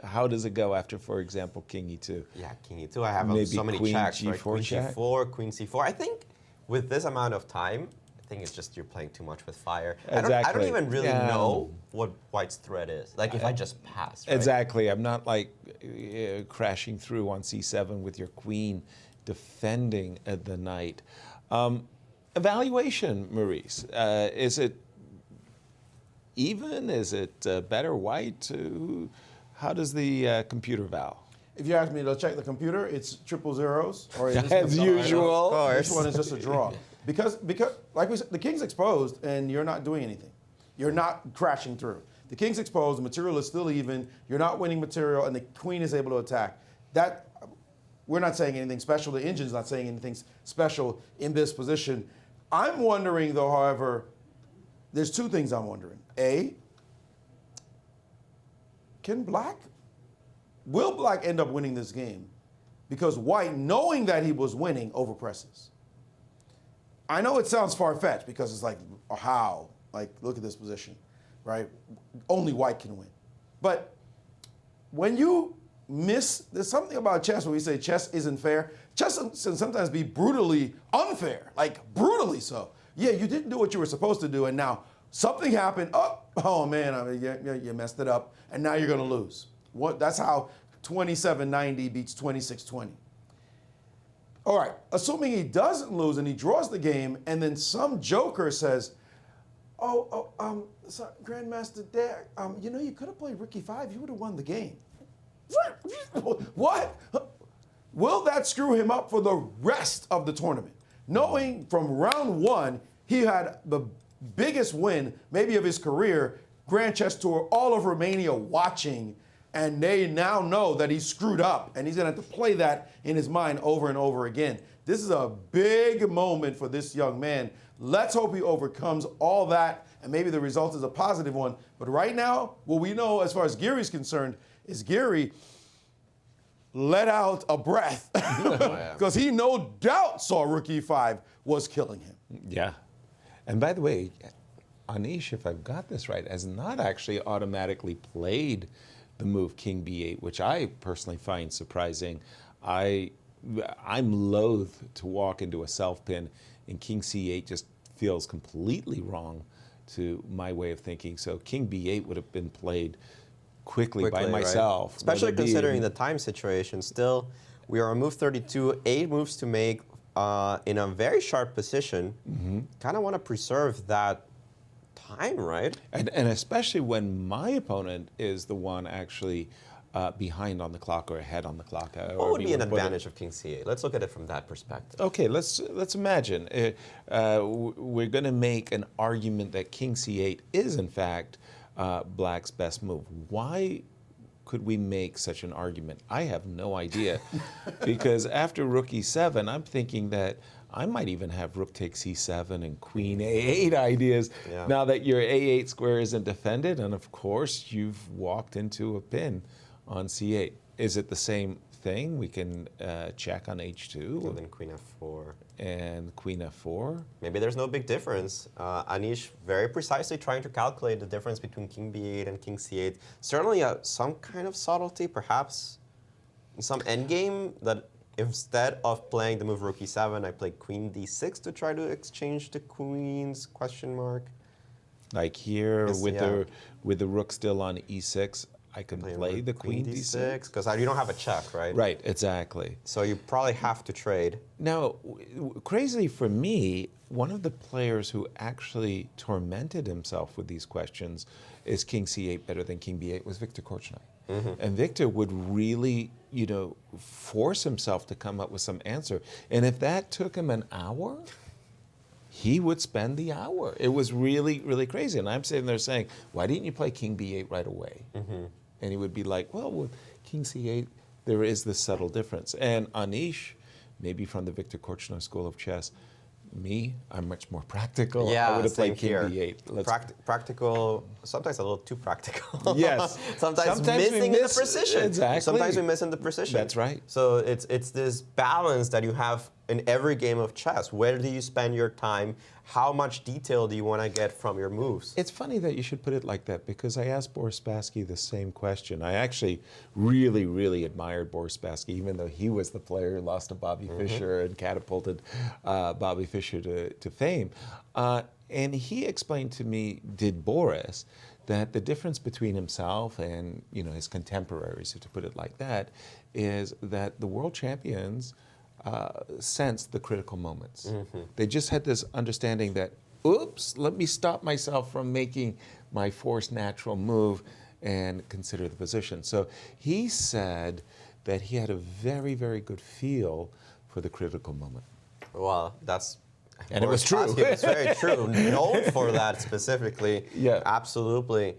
how does it go after, for example, king e2? Yeah, king e2. I have Maybe so many queen checks. G4 Right? Queen check? g4, queen c4. I think with this amount of time, I think it's just you're playing too much with fire. Exactly. I don't even really know what white's threat is. Like if I just pass. Right? Exactly. I'm not like crashing through on c7 with your queen defending the knight. Evaluation, Maurice. Is it even? Is it better white? How does the computer val? If you ask me to check the computer, it's triple zeros. Or As usual. Of course. This one is just a draw. Because like we said, the king's exposed and you're not doing anything. You're not crashing through. The king's exposed, the material is still even, you're not winning material, and the queen is able to attack. We're not saying anything special. The engine's not saying anything special in this position. I'm wondering, though, however, there's two things I'm wondering. A, will black end up winning this game? Because white, knowing that he was winning, overpresses. I know it sounds far-fetched because it's like, how? Like, look at this position, right? Only white can win. But when you there's something about chess when we say chess isn't fair. Chess can sometimes be brutally unfair, like brutally so. Yeah, you didn't do what you were supposed to do, and now something happened. Oh man, you messed it up, and now you're going to lose. That's how 27-90 beats 26-20. All right, assuming he doesn't lose and he draws the game, and then some joker says, sorry, Grandmaster Derek, you could have played Rook E5, you would have won the game. What? Will that screw him up for the rest of the tournament? Knowing from round one, he had the biggest win, maybe of his career, Grand Chess Tour, all of Romania watching, and they now know that he's screwed up, and he's gonna have to play that in his mind over and over again. This is a big moment for this young man. Let's hope he overcomes all that, and maybe the result is a positive one. But right now, what we know as far as Giri's concerned is Giri let out a breath because he no doubt saw Rook E5 was killing him. Yeah. And by the way, Anish, if I've got this right, has not actually automatically played the move King B8, which I personally find surprising. I'm loath to walk into a self-pin, and King C8 just feels completely wrong to my way of thinking. So King B8 would have been played quickly by myself. Right? Especially considering the time situation. Still, we are on move 32, 8 moves to make in a very sharp position. Kind of want to preserve that time, right? And especially when my opponent is the one actually behind on the clock or ahead on the clock. What would be an advantage of King C8? Let's look at it from that perspective. Okay, let's imagine we're going to make an argument that King C8 is in fact Black's best move. Why could we make such an argument? I have no idea, because after Rook E7, I'm thinking that I might even have Rook takes C7 and Queen A8 ideas now that your A8 square isn't defended, and of course you've walked into a pin on C8. Is it the same thing? We can check on H2. And then Queen F4. And Queen F4. Maybe there's no big difference. Anish very precisely trying to calculate the difference between King B8 and King C8. Certainly some kind of subtlety, perhaps some endgame that instead of playing the move Rook E7, I play Queen D6 to try to exchange the queens, question mark. Like here with the rook still on E6, I can play the Queen D6. Because you don't have a check, right? Right, exactly. So you probably have to trade. Now, crazily for me, one of the players who actually tormented himself with these questions, is King C8 better than King B8, was Victor Korchnoi. And Victor would really, force himself to come up with some answer. And if that took him an hour, he would spend the hour. It was really, really crazy. And I'm sitting there saying, why didn't you play King B8 right away? And he would be like, well, with King C8, there is this subtle difference. And Anish, maybe from the Victor Korchnoi School of Chess, me, I'm much more practical. Yeah, I would have played King here. B8. Practical, sometimes a little too practical. Yes. sometimes missing in the precision. Exactly. Sometimes we miss in the precision. That's right. So it's this balance that you have in every game of chess. Where do you spend your time? How much detail do you want to get from your moves? It's funny that you should put it like that, because I asked Boris Spassky the same question. I actually really, really admired Boris Spassky, even though he was the player who lost to Bobby Fischer and catapulted Bobby Fischer to fame. And he explained to me, did Boris, that the difference between himself and his contemporaries, to put it like that, is that the world champions sensed the critical moments. They just had this understanding that, oops, let me stop myself from making my forced natural move and consider the position. So he said that he had a very, very good feel for the critical moment. Well, that's... And it was true. It's very true. Known for that specifically. Yeah. Absolutely.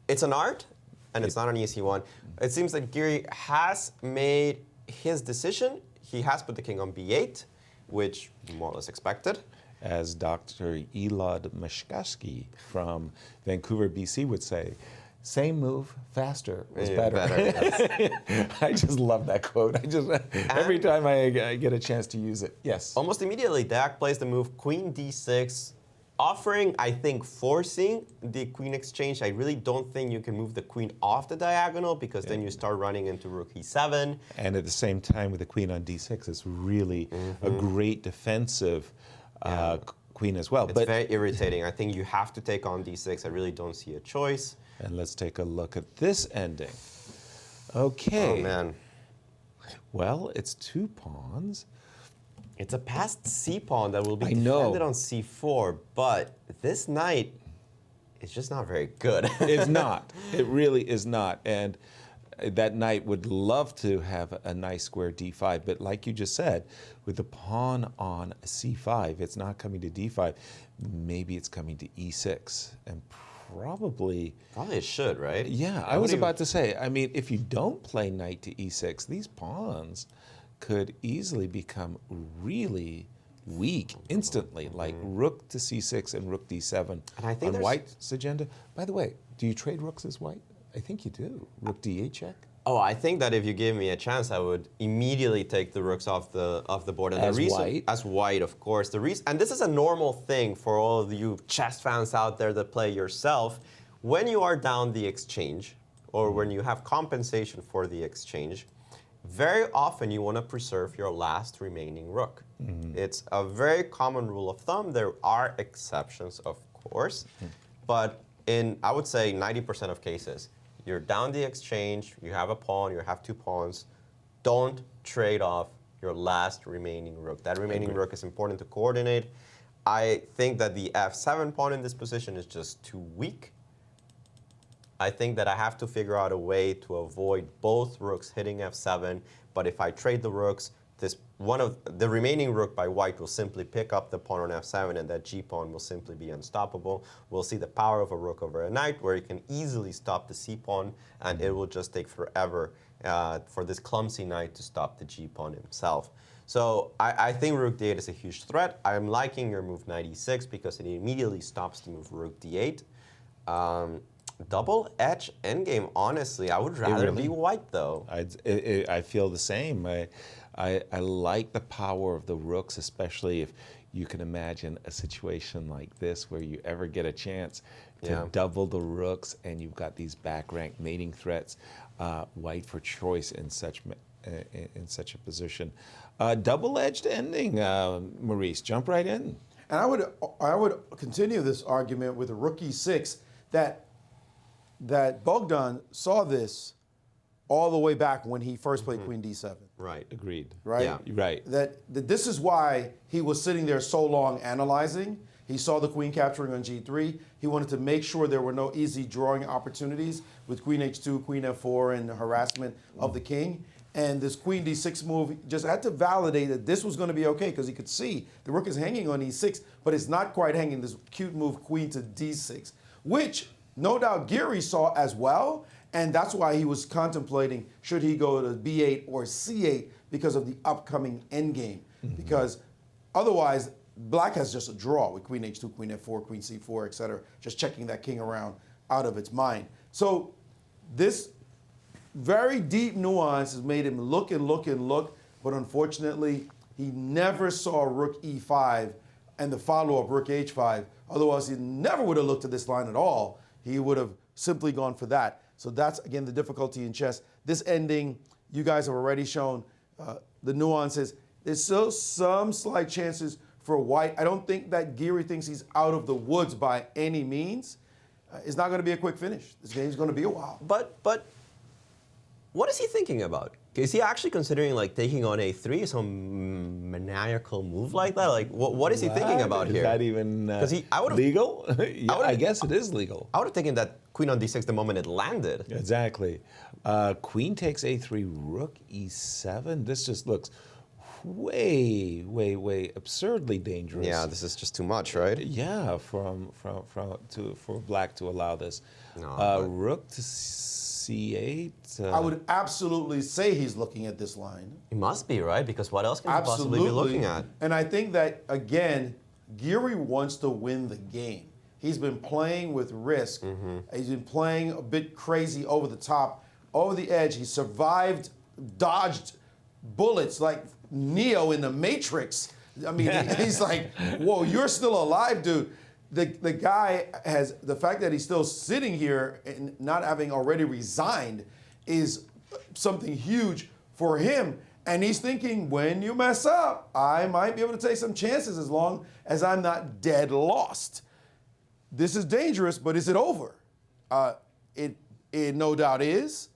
It's an art, and it's not an easy one. It seems that Giri has made his decision. He has put the king on b8, which more or less expected. As Dr. Elad Mashkowski from Vancouver, BC would say, same move, faster was better. Yes. I just love that quote. Every time I get a chance to use it. Yes. Almost immediately, Dak plays the move Queen D6, offering, I think, forcing the queen exchange. I really don't think you can move the queen off the diagonal, because then you start running into Rook E7. And at the same time, with the queen on D6, it's really a great defensive queen as well. It's very irritating. I think you have to take on D6. I really don't see a choice. And let's take a look at this ending. Okay. Oh, man. Well, it's 2 pawns. It's a passed c pawn that will be I know. defended on c4, but this knight is just not very good. It's not. It really is not. And that knight would love to have a nice square d5, but like you just said, with the pawn on c5, it's not coming to d5. Maybe it's coming to e6, and probably it should, right? Yeah, I was about to say, I mean, if you don't play knight to e6, these pawns could easily become really weak instantly, like rook to c6 and rook d7 And I think on white's agenda. By the way, do you trade rooks as white? I think you do. Rook d8 check. Oh, I think that if you give me a chance, I would immediately take the rooks off the board. And As the reason, white? As white, of course. The reason, and this is a normal thing for all of you chess fans out there that play yourself. When you are down the exchange, or when you have compensation for the exchange, very often you want to preserve your last remaining rook. It's a very common rule of thumb. There are exceptions, of course, but in, I would say, 90% of cases, you're down the exchange, you have a pawn, you have 2 pawns, don't trade off your last remaining rook. That remaining rook is important to coordinate. I think that the f7 pawn in this position is just too weak. I think that I have to figure out a way to avoid both rooks hitting f7, but if I trade the rooks, the remaining rook by white will simply pick up the pawn on f7, and that g-pawn will simply be unstoppable. We'll see the power of a rook over a knight, where you can easily stop the c-pawn, and it will just take forever for this clumsy knight to stop the g-pawn himself. So I think rook d8 is a huge threat. I'm liking your move knight e6 because it immediately stops the move rook d8. Double edge endgame, honestly. I would rather be white, though. I feel the same. I like the power of the rooks, especially if you can imagine a situation like this where you ever get a chance to double the rooks and you've got these back rank mating threats. White for choice in such a position. Double-edged ending, Maurice. Jump right in. And I would continue this argument with a rook e6 that Bogdan saw this all the way back when he first played Queen d7. Right. Agreed. Right? Yeah. Right. That this is why he was sitting there so long analyzing. He saw the queen capturing on g3. He wanted to make sure there were no easy drawing opportunities with queen h2, queen f4, and the harassment of the king. And this queen d6 move just had to validate that this was going to be okay, because he could see the rook is hanging on e6, but it's not quite hanging. This cute move, queen to d6, which no doubt Geary saw as well. And that's why he was contemplating, should he go to b8 or c8 because of the upcoming endgame. Because otherwise, black has just a draw with queen h2, queen f4, queen c4, etc., just checking that king around out of its mind. So this very deep nuance has made him look and look and look, but unfortunately, he never saw rook e5 and the follow-up rook h5. Otherwise, he never would have looked at this line at all. He would have simply gone for that. So that's, again, the difficulty in chess. This ending, you guys have already shown the nuances. There's still some slight chances for white. I don't think that Geary thinks he's out of the woods by any means. It's not going to be a quick finish. This game's going to be a while. But what is he thinking about? Is he actually considering like taking on a3, some maniacal move like that? Like, what is he thinking about here? Is that even legal? Yeah, I guess it is legal. I would have taken that queen on d6 the moment it landed. Exactly. Queen takes a3, rook e7. This just looks way, way, way absurdly dangerous. Yeah, this is just too much, right? Yeah, for black to allow this. No, rook to c8. I would absolutely say he's looking at this line. He must be, right? Because what else can he possibly be looking at? And I think that, again, Geary wants to win the game. He's been playing with risk. He's been playing a bit crazy over the top, over the edge. He survived, dodged bullets like Neo in the Matrix. I mean, he's like, whoa, you're still alive, dude. The guy has, the fact that he's still sitting here and not having already resigned is something huge for him. And he's thinking, when you mess up, I might be able to take some chances as long as I'm not dead lost. This is dangerous, but is it over? It no doubt is.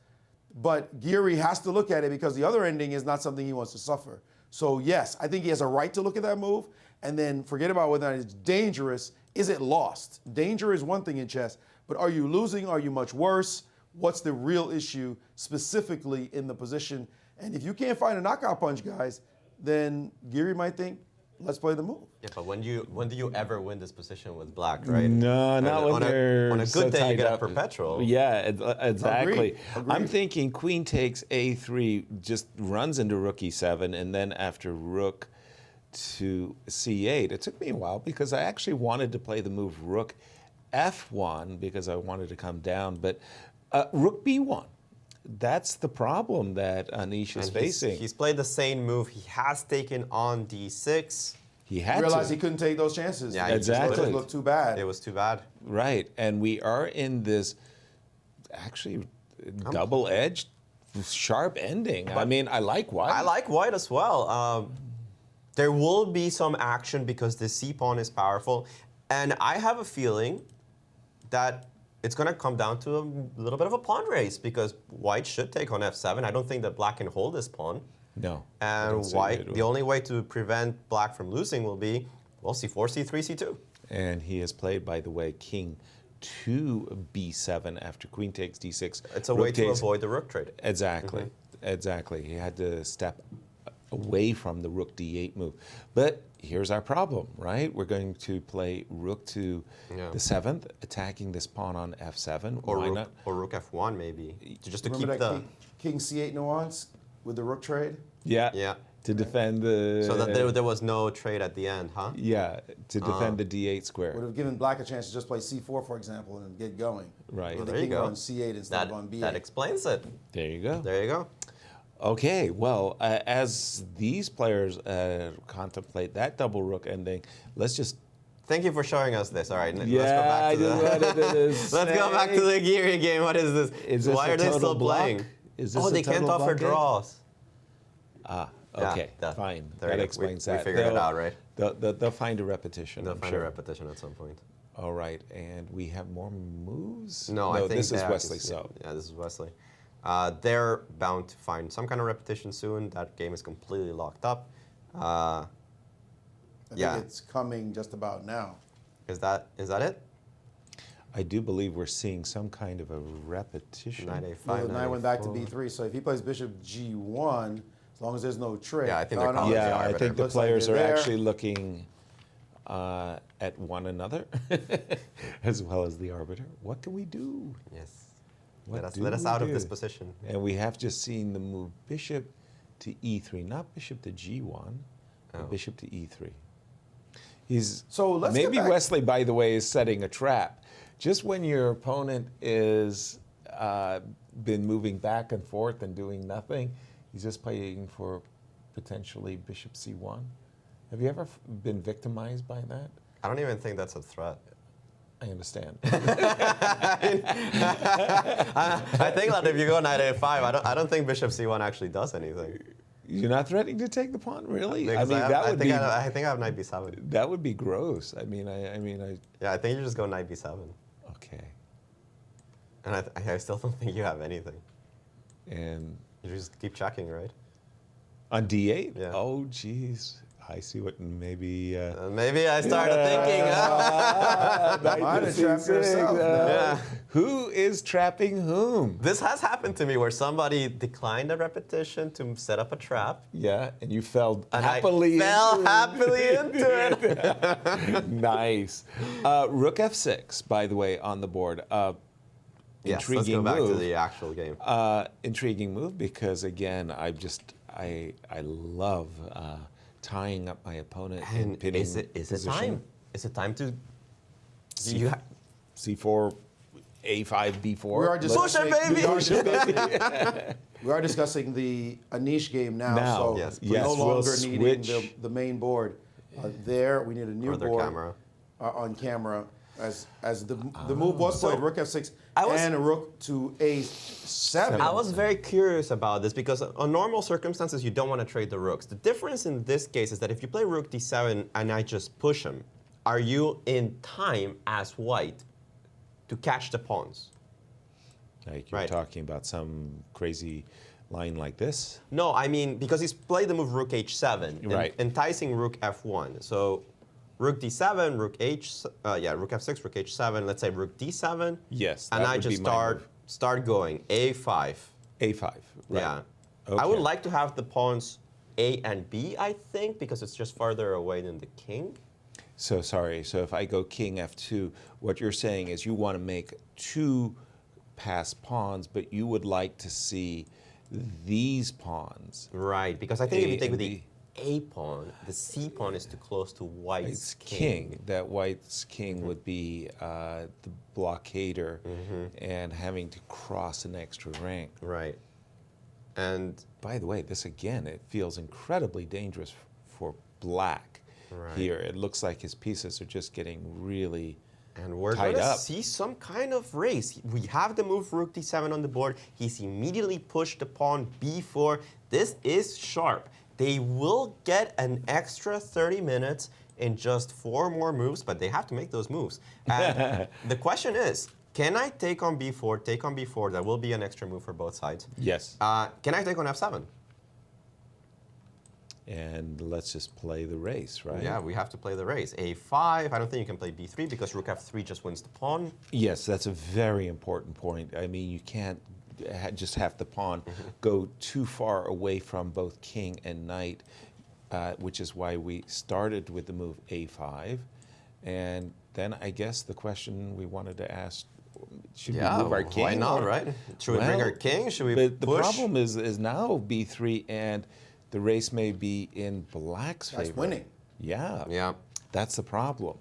But Giri has to look at it because the other ending is not something he wants to suffer. So yes, I think he has a right to look at that move, and then forget about whether or not it's dangerous. Is it lost? Danger is one thing in chess, but are you losing? Are you much worse? What's the real issue specifically in the position? And if you can't find a knockout punch, guys, then Giri might think, let's play the move. Yeah, but when do you ever win this position with black, right? No, not when they're on a so good day you tied get a up. perpetual. Yeah, exactly. Agreed. I'm thinking queen takes a3, just runs into rook e7, and then after rook to c8. It took me a while because I actually wanted to play the move rook f1 because I wanted to come down, but rook b1. That's the problem that Anish is facing. He's played the same move. He has taken on d6. He had realized to. he couldn't take those chances. Yeah, exactly. It looked too bad. It was too bad. Right, and we are in this actually double-edged, sharp ending. I mean, I like white. I like white as well. There will be some action because the c-pawn is powerful, and I have a feeling that it's going to come down to a little bit of a pawn race because white should take on f7. I don't think that black can hold this pawn. No. And white, the only way to prevent black from losing will be, well, c4, c3, c2. And he has played, by the way, king to b7 after queen takes d6. It's a way to avoid the rook trade. Exactly, exactly. He had to step away from the rook d8 move. But here's our problem, right? We're going to play rook to the 7th, attacking this pawn on f7. Or Why rook, not? or rook f1 maybe, just to Remember keep that king c8 nuance with the rook trade? Yeah. Yeah. To defend the... So that there was no trade at the end, huh? Yeah, to defend the d8 square. Would have given black a chance to just play c4, for example, and get going. Right. With There the you king go. on c8 instead of on b8. That explains it. There you go. There you go. Okay, well, as these players contemplate that double rook ending, let's just... Thank you for showing us this. All right, let's Yeah, go back to let's go back to the Giri game. What is this? Is this Why a are they total still block? playing? Is this Oh, a they can't total offer block game? draws. Okay, Yeah, fine. there That you go. explains we that. figured it out, right? They'll find a repetition. They'll I'm find sure. a repetition at some point. All right, and we have more moves? No, I think this is they Wesley. actually- So yeah, this is Wesley. They're bound to find some kind of repetition soon. That game is completely locked up. I think it's coming just about now. Is that it? I do believe we're seeing some kind of a repetition. Knight a5. Well, the knight went back to knight b3, so if he plays bishop g1, as long as there's no trade. Yeah, I think they're calling Yeah, I think the Looks like players are they're there. actually looking at one another, as well as the arbiter. What can we do? Yes. What Let us do out we of this do? position. And we have just seen the move bishop to e3, not bishop to g1, but bishop to e3. So let's maybe get back- Wesley, by the way, is setting a trap. Just when your opponent is been moving back and forth and doing nothing, he's just playing for potentially bishop c1. Have you ever been victimized by that? I don't even think that's a threat. I understand. I think that if you go knight a5, I don't think bishop c1 actually does anything. You're not threatening to take the pawn, really? I Because mean, that would be. I think I have knight b7. That would be gross. I mean. Yeah, I think you just go knight b7. Okay. And I still don't think you have anything. And you just keep checking, right? On d8? Yeah. Oh, geez. I see what maybe. Maybe I started thinking. Might have trapped yourself. Yeah. Who is trapping whom? This has happened to me where somebody declined a repetition to set up a trap. Yeah, and you fell And happily I fell into happily it. into it. Nice. Rook f6, by the way, on the board. Yes, let's Intriguing go back move. to the actual game. Intriguing move because, again, I love tying up my opponent in pinning Is it position. time? Is it time to C4, A5, B4? We are discussing, Push it, baby! we are discussing the Anish game now, Now, so yes, we're no please. longer We'll needing switch. the main board. There, we need a new Or their board camera. On camera. As the move was played, rook f6 and rook to a7. I was very curious about this because on normal circumstances, you don't want to trade the rooks. The difference in this case is that if you play rook d7 and I just push him, are you in time as white to catch the pawns? Like you're Right. talking about some crazy line like this? No, I mean, because he's played the move rook h7, Right. enticing rook f1. So rook d7, rook rook f6, rook h7, let's say rook d7. Yes, And that I would just be my move. start going a5. A5, right. Yeah. I Okay. would like to have the pawns A and B, I think, because it's just farther away than the king. So sorry, so if I go king f2, what you're saying is you want to make two passed pawns, but you would like to see these pawns. Right, because I think if you A take with and the A pawn, the C pawn is too close to white's king. That white's king would be the blockader and having to cross an extra rank. Right. And by the way, this again, it feels incredibly dangerous for black here. It looks like his pieces are just getting really And we're tied going to up. see some kind of race. We have the move rook d7 on the board. He's immediately pushed the pawn b4. This is sharp. They will get an extra 30 minutes in just 4 more moves, but they have to make those moves. And the question is, can I take on b4, take on b4? That will be an extra move for both sides. Yes. Can I take on f7? And let's just play the race, right? Yeah, we have to play the race. a5, I don't think you can play b3 because rook f3 just wins the pawn. Yes, that's a very important point. I mean, you can't just have the pawn go too far away from both king and knight, which is why we started with the move a5. And then I guess the question we wanted to ask, should we move our king? Why not, right? Should we bring our king? Should we But the push? problem is now b3, and the race may be in black's favor. That's winning. Yeah. Yeah. That's the problem.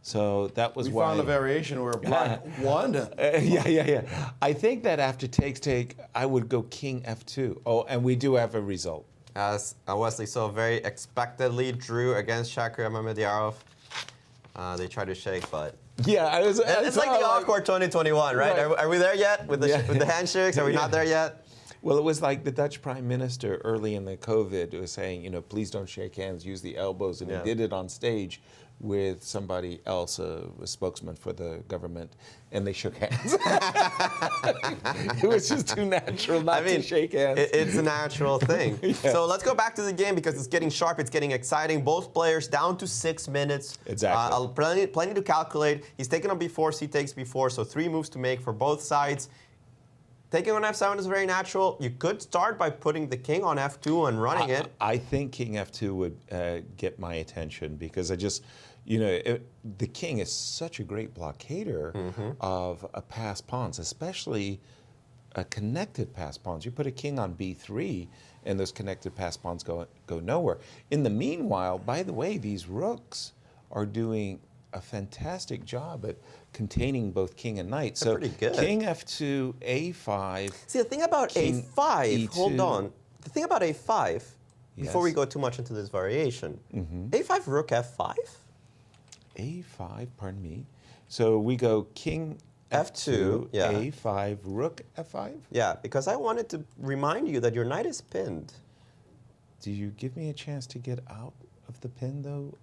So that was We why found a variation where black won. yeah. I think that after takes take, I would go king f2. Oh, and we do have a result. As Wesley so very expectedly drew against Shakir Mamediyarov. They tried to shake, but yeah, it's like the awkward 2021, right? Right. Are we there yet with the handshakes? Are we not there yet? Well, it was like the Dutch Prime Minister early in the COVID was saying, please don't shake hands, use the elbows, and he did it on stage with somebody else, a spokesman for the government, and they shook hands. It was just too natural not to shake hands. It's a natural thing. Yes. So let's go back to the game because it's getting sharp, it's getting exciting. Both players down to 6 minutes. Exactly. Plenty to calculate. He's taking on b4, c takes b4, so 3 moves to make for both sides. Taking on f7 is very natural. You could start by putting the king on f2 and running it. I think king f2 would get my attention because I just, the king is such a great blockader of passed pawns, especially connected passed pawns. You put a king on b3 and those connected passed pawns go nowhere. In the meanwhile, by the way, these rooks are doing a fantastic job at containing both king and knight. They're pretty good. King f2, a5. See, the thing about king a5, E2. hold on. The thing about a5, before we Yes. go too much into this variation, a5, rook f5? a5, pardon me. So we go king F2, yeah. a5, rook f5. Yeah, because I wanted to remind you that your knight is pinned. Do you give me a chance to get out of the pin, though,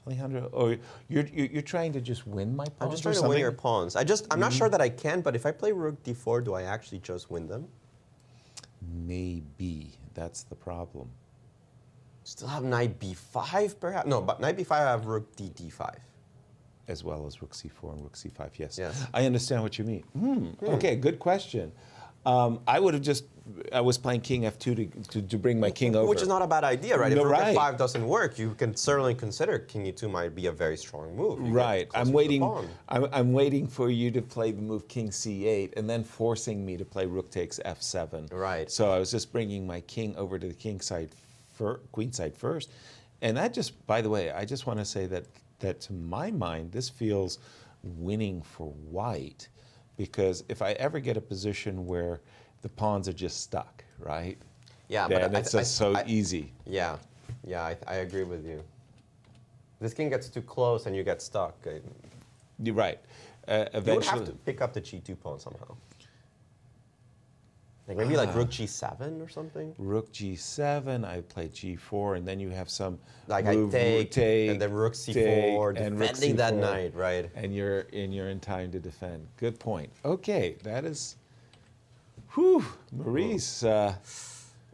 Alejandro? Or you're trying to just win my pawns? I'm just or trying to win something? your pawns. I'm not sure that I can, but if I play rook d4, do I actually just win them? Maybe. That's the problem. Still have knight b5, perhaps? No, but knight b5, I have rook d5. As well as rook c4 and rook c5, yes. Yes. I understand what you mean. Okay, good question. I would have I was playing king f2 to bring my king over. Which is not a bad idea, right? No, if rook right. f5 doesn't work, you can certainly consider king e2 might be a very strong move. You get Right. closer I'm to the waiting. pawn. I'm waiting for you to play the move king c8, and then forcing me to play rook takes f7. Right. So I was just bringing my king over to the king side, queen side first, and that just. By the way, I just want to say that to my mind, this feels winning for white, because if I ever get a position where the pawns are just stuck, right? Yeah, then but it's just so easy. Yeah, I agree with you. This king gets too close and you get stuck. You're right. You would Eventually, have to pick up the g2 pawn somehow. Like maybe like rook g7 or something? Rook g7, I play g4, and then you have some like move, I take, and then rook c4, and defending rook that c4, knight, right? And you're in time to defend. Good point. Okay, that is, whew, Maurice.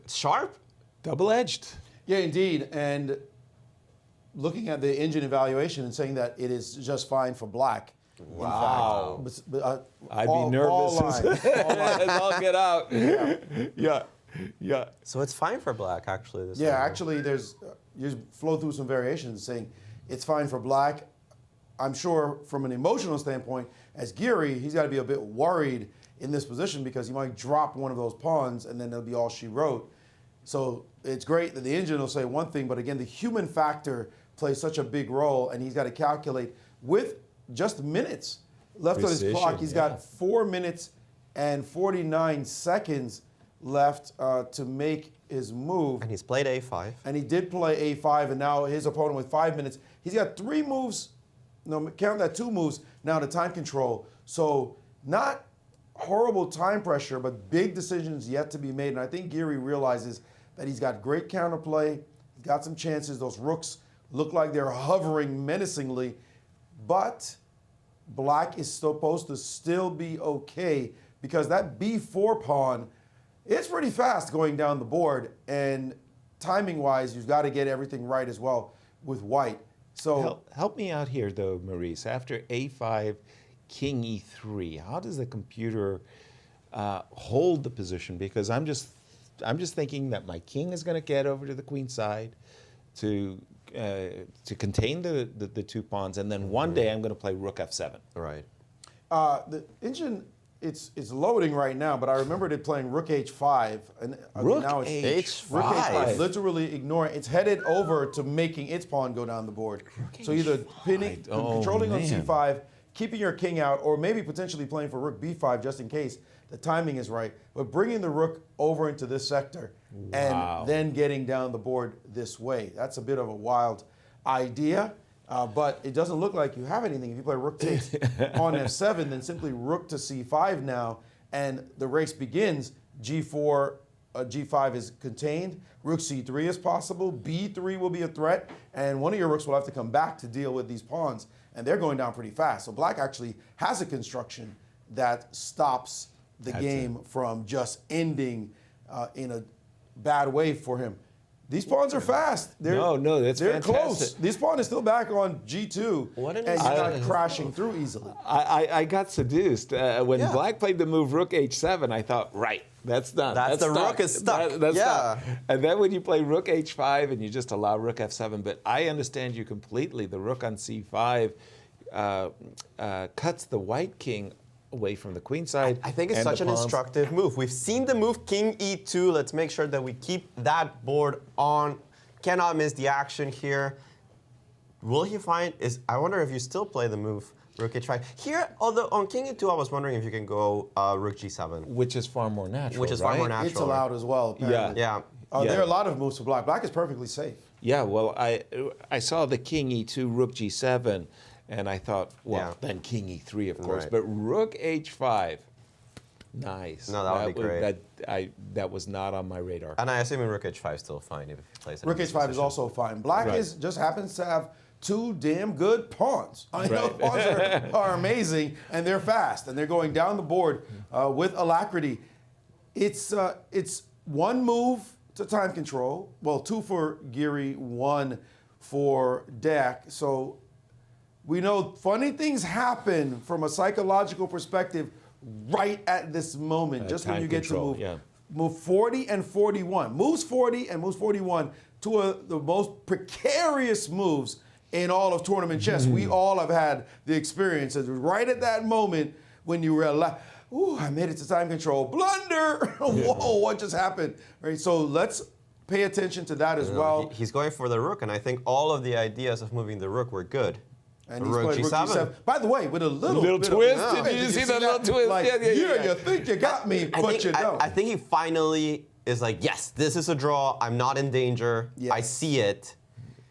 Sharp? Double-edged. Yeah, indeed. And looking at the engine evaluation and saying that it is just fine for black. Wow. In fact, I'd be nervous all lines. I'll get out. Yeah. So it's fine for black, actually. This Yeah, time. actually, you flow through some variations saying it's fine for black. I'm sure from an emotional standpoint, as Giri, he's got to be a bit worried in this position because he might drop one of those pawns and then it'll be all she wrote. So it's great that the engine will say one thing, but again, the human factor plays such a big role, and he's got to calculate with just minutes left on his clock. He's got 4 minutes and 49 seconds left to make his move. And he's played a5. And he did play a5, and now his opponent with 5 minutes. He's got 3 moves, no, count that 2 moves now to time control. So not horrible time pressure, but big decisions yet to be made. And I think Giri realizes that he's got great counterplay. He's got some chances. Those rooks look like they're hovering menacingly, but black is supposed to still be okay because that b4 pawn, it's pretty fast going down the board, and timing-wise, you've got to get everything right as well with white. So help me out here, though, Maurice. After a5, king e3, how does the computer hold the position? Because I'm just thinking that my king is going to get over to the queen side to contain the 2 pawns, and then one day I'm going to play rook f7. Right. The engine, it's loading right now, but I remembered it playing rook h5, and now it's h5. Rook h5. Literally ignore it. It's headed over to making its pawn go down the board. So either pinning, controlling on c5, keeping your king out, or maybe potentially playing for rook b5 just in case the timing is right, but bringing the rook over into this sector and then getting down the board this way. That's a bit of a wild idea, but it doesn't look like you have anything. If you play rook takes on f7, then simply rook to c5 now, and the race begins. g4, g5 is contained. Rook c3 is possible. b3 will be a threat, and one of your rooks will have to come back to deal with these pawns, and they're going down pretty fast. So black actually has a construction that stops the game from just ending in a bad way for him. These pawns are fast. They're they're close. This pawn is still back on g2, and you're not crashing through easily. I got seduced. When black played the move rook h7, I thought, right, that's done. That's the stuck. rook is stuck. That's yeah. stuck. And then when you play rook h5 and you just allow rook f7, but I understand you completely. The rook on c5 cuts the white king away from the queen side. I think it's such an instructive move. We've seen the move king e2. Let's make sure that we keep that board on. Cannot miss the action here. Will he find, I wonder if you still play the move rook h5. Here, although on king e2, I was wondering if you can go rook g7. Which is far more natural, far more natural. It's allowed as well, apparently. Yeah. There are a lot of moves for black. Black is perfectly safe. Yeah, well, I saw the king e2, rook g7, and I thought, well, then king e3, of course. But rook h5, nice. No, that would be great. That was not on my radar. And I assume rook h5 is still fine if he plays it. Rook h5 is also fine. Black just happens to have 2 damn good pawns. I know pawns are amazing, and they're fast, and they're going down the board with alacrity. It's 1 move to time control. Well, 2 for Giri, 1 for Dak. So we know funny things happen from a psychological perspective right at this moment, just when you get to move 40 and 41. Moves 40 and moves 41, 2 of the most precarious moves in all of tournament chess. We all have had the experience. Right at that moment when you realize, ooh, I made it to time control. Blunder! Whoa, what just happened? Right, so let's pay attention to that as well. He's going for the rook, and I think all of the ideas of moving the rook were good. And he's played rook g7. By the way, with a little twist. Did you see that little twist? Like, you think you got me, but you don't. I think he finally is like, yes, this is a draw. I'm not in danger. Yes. I see it.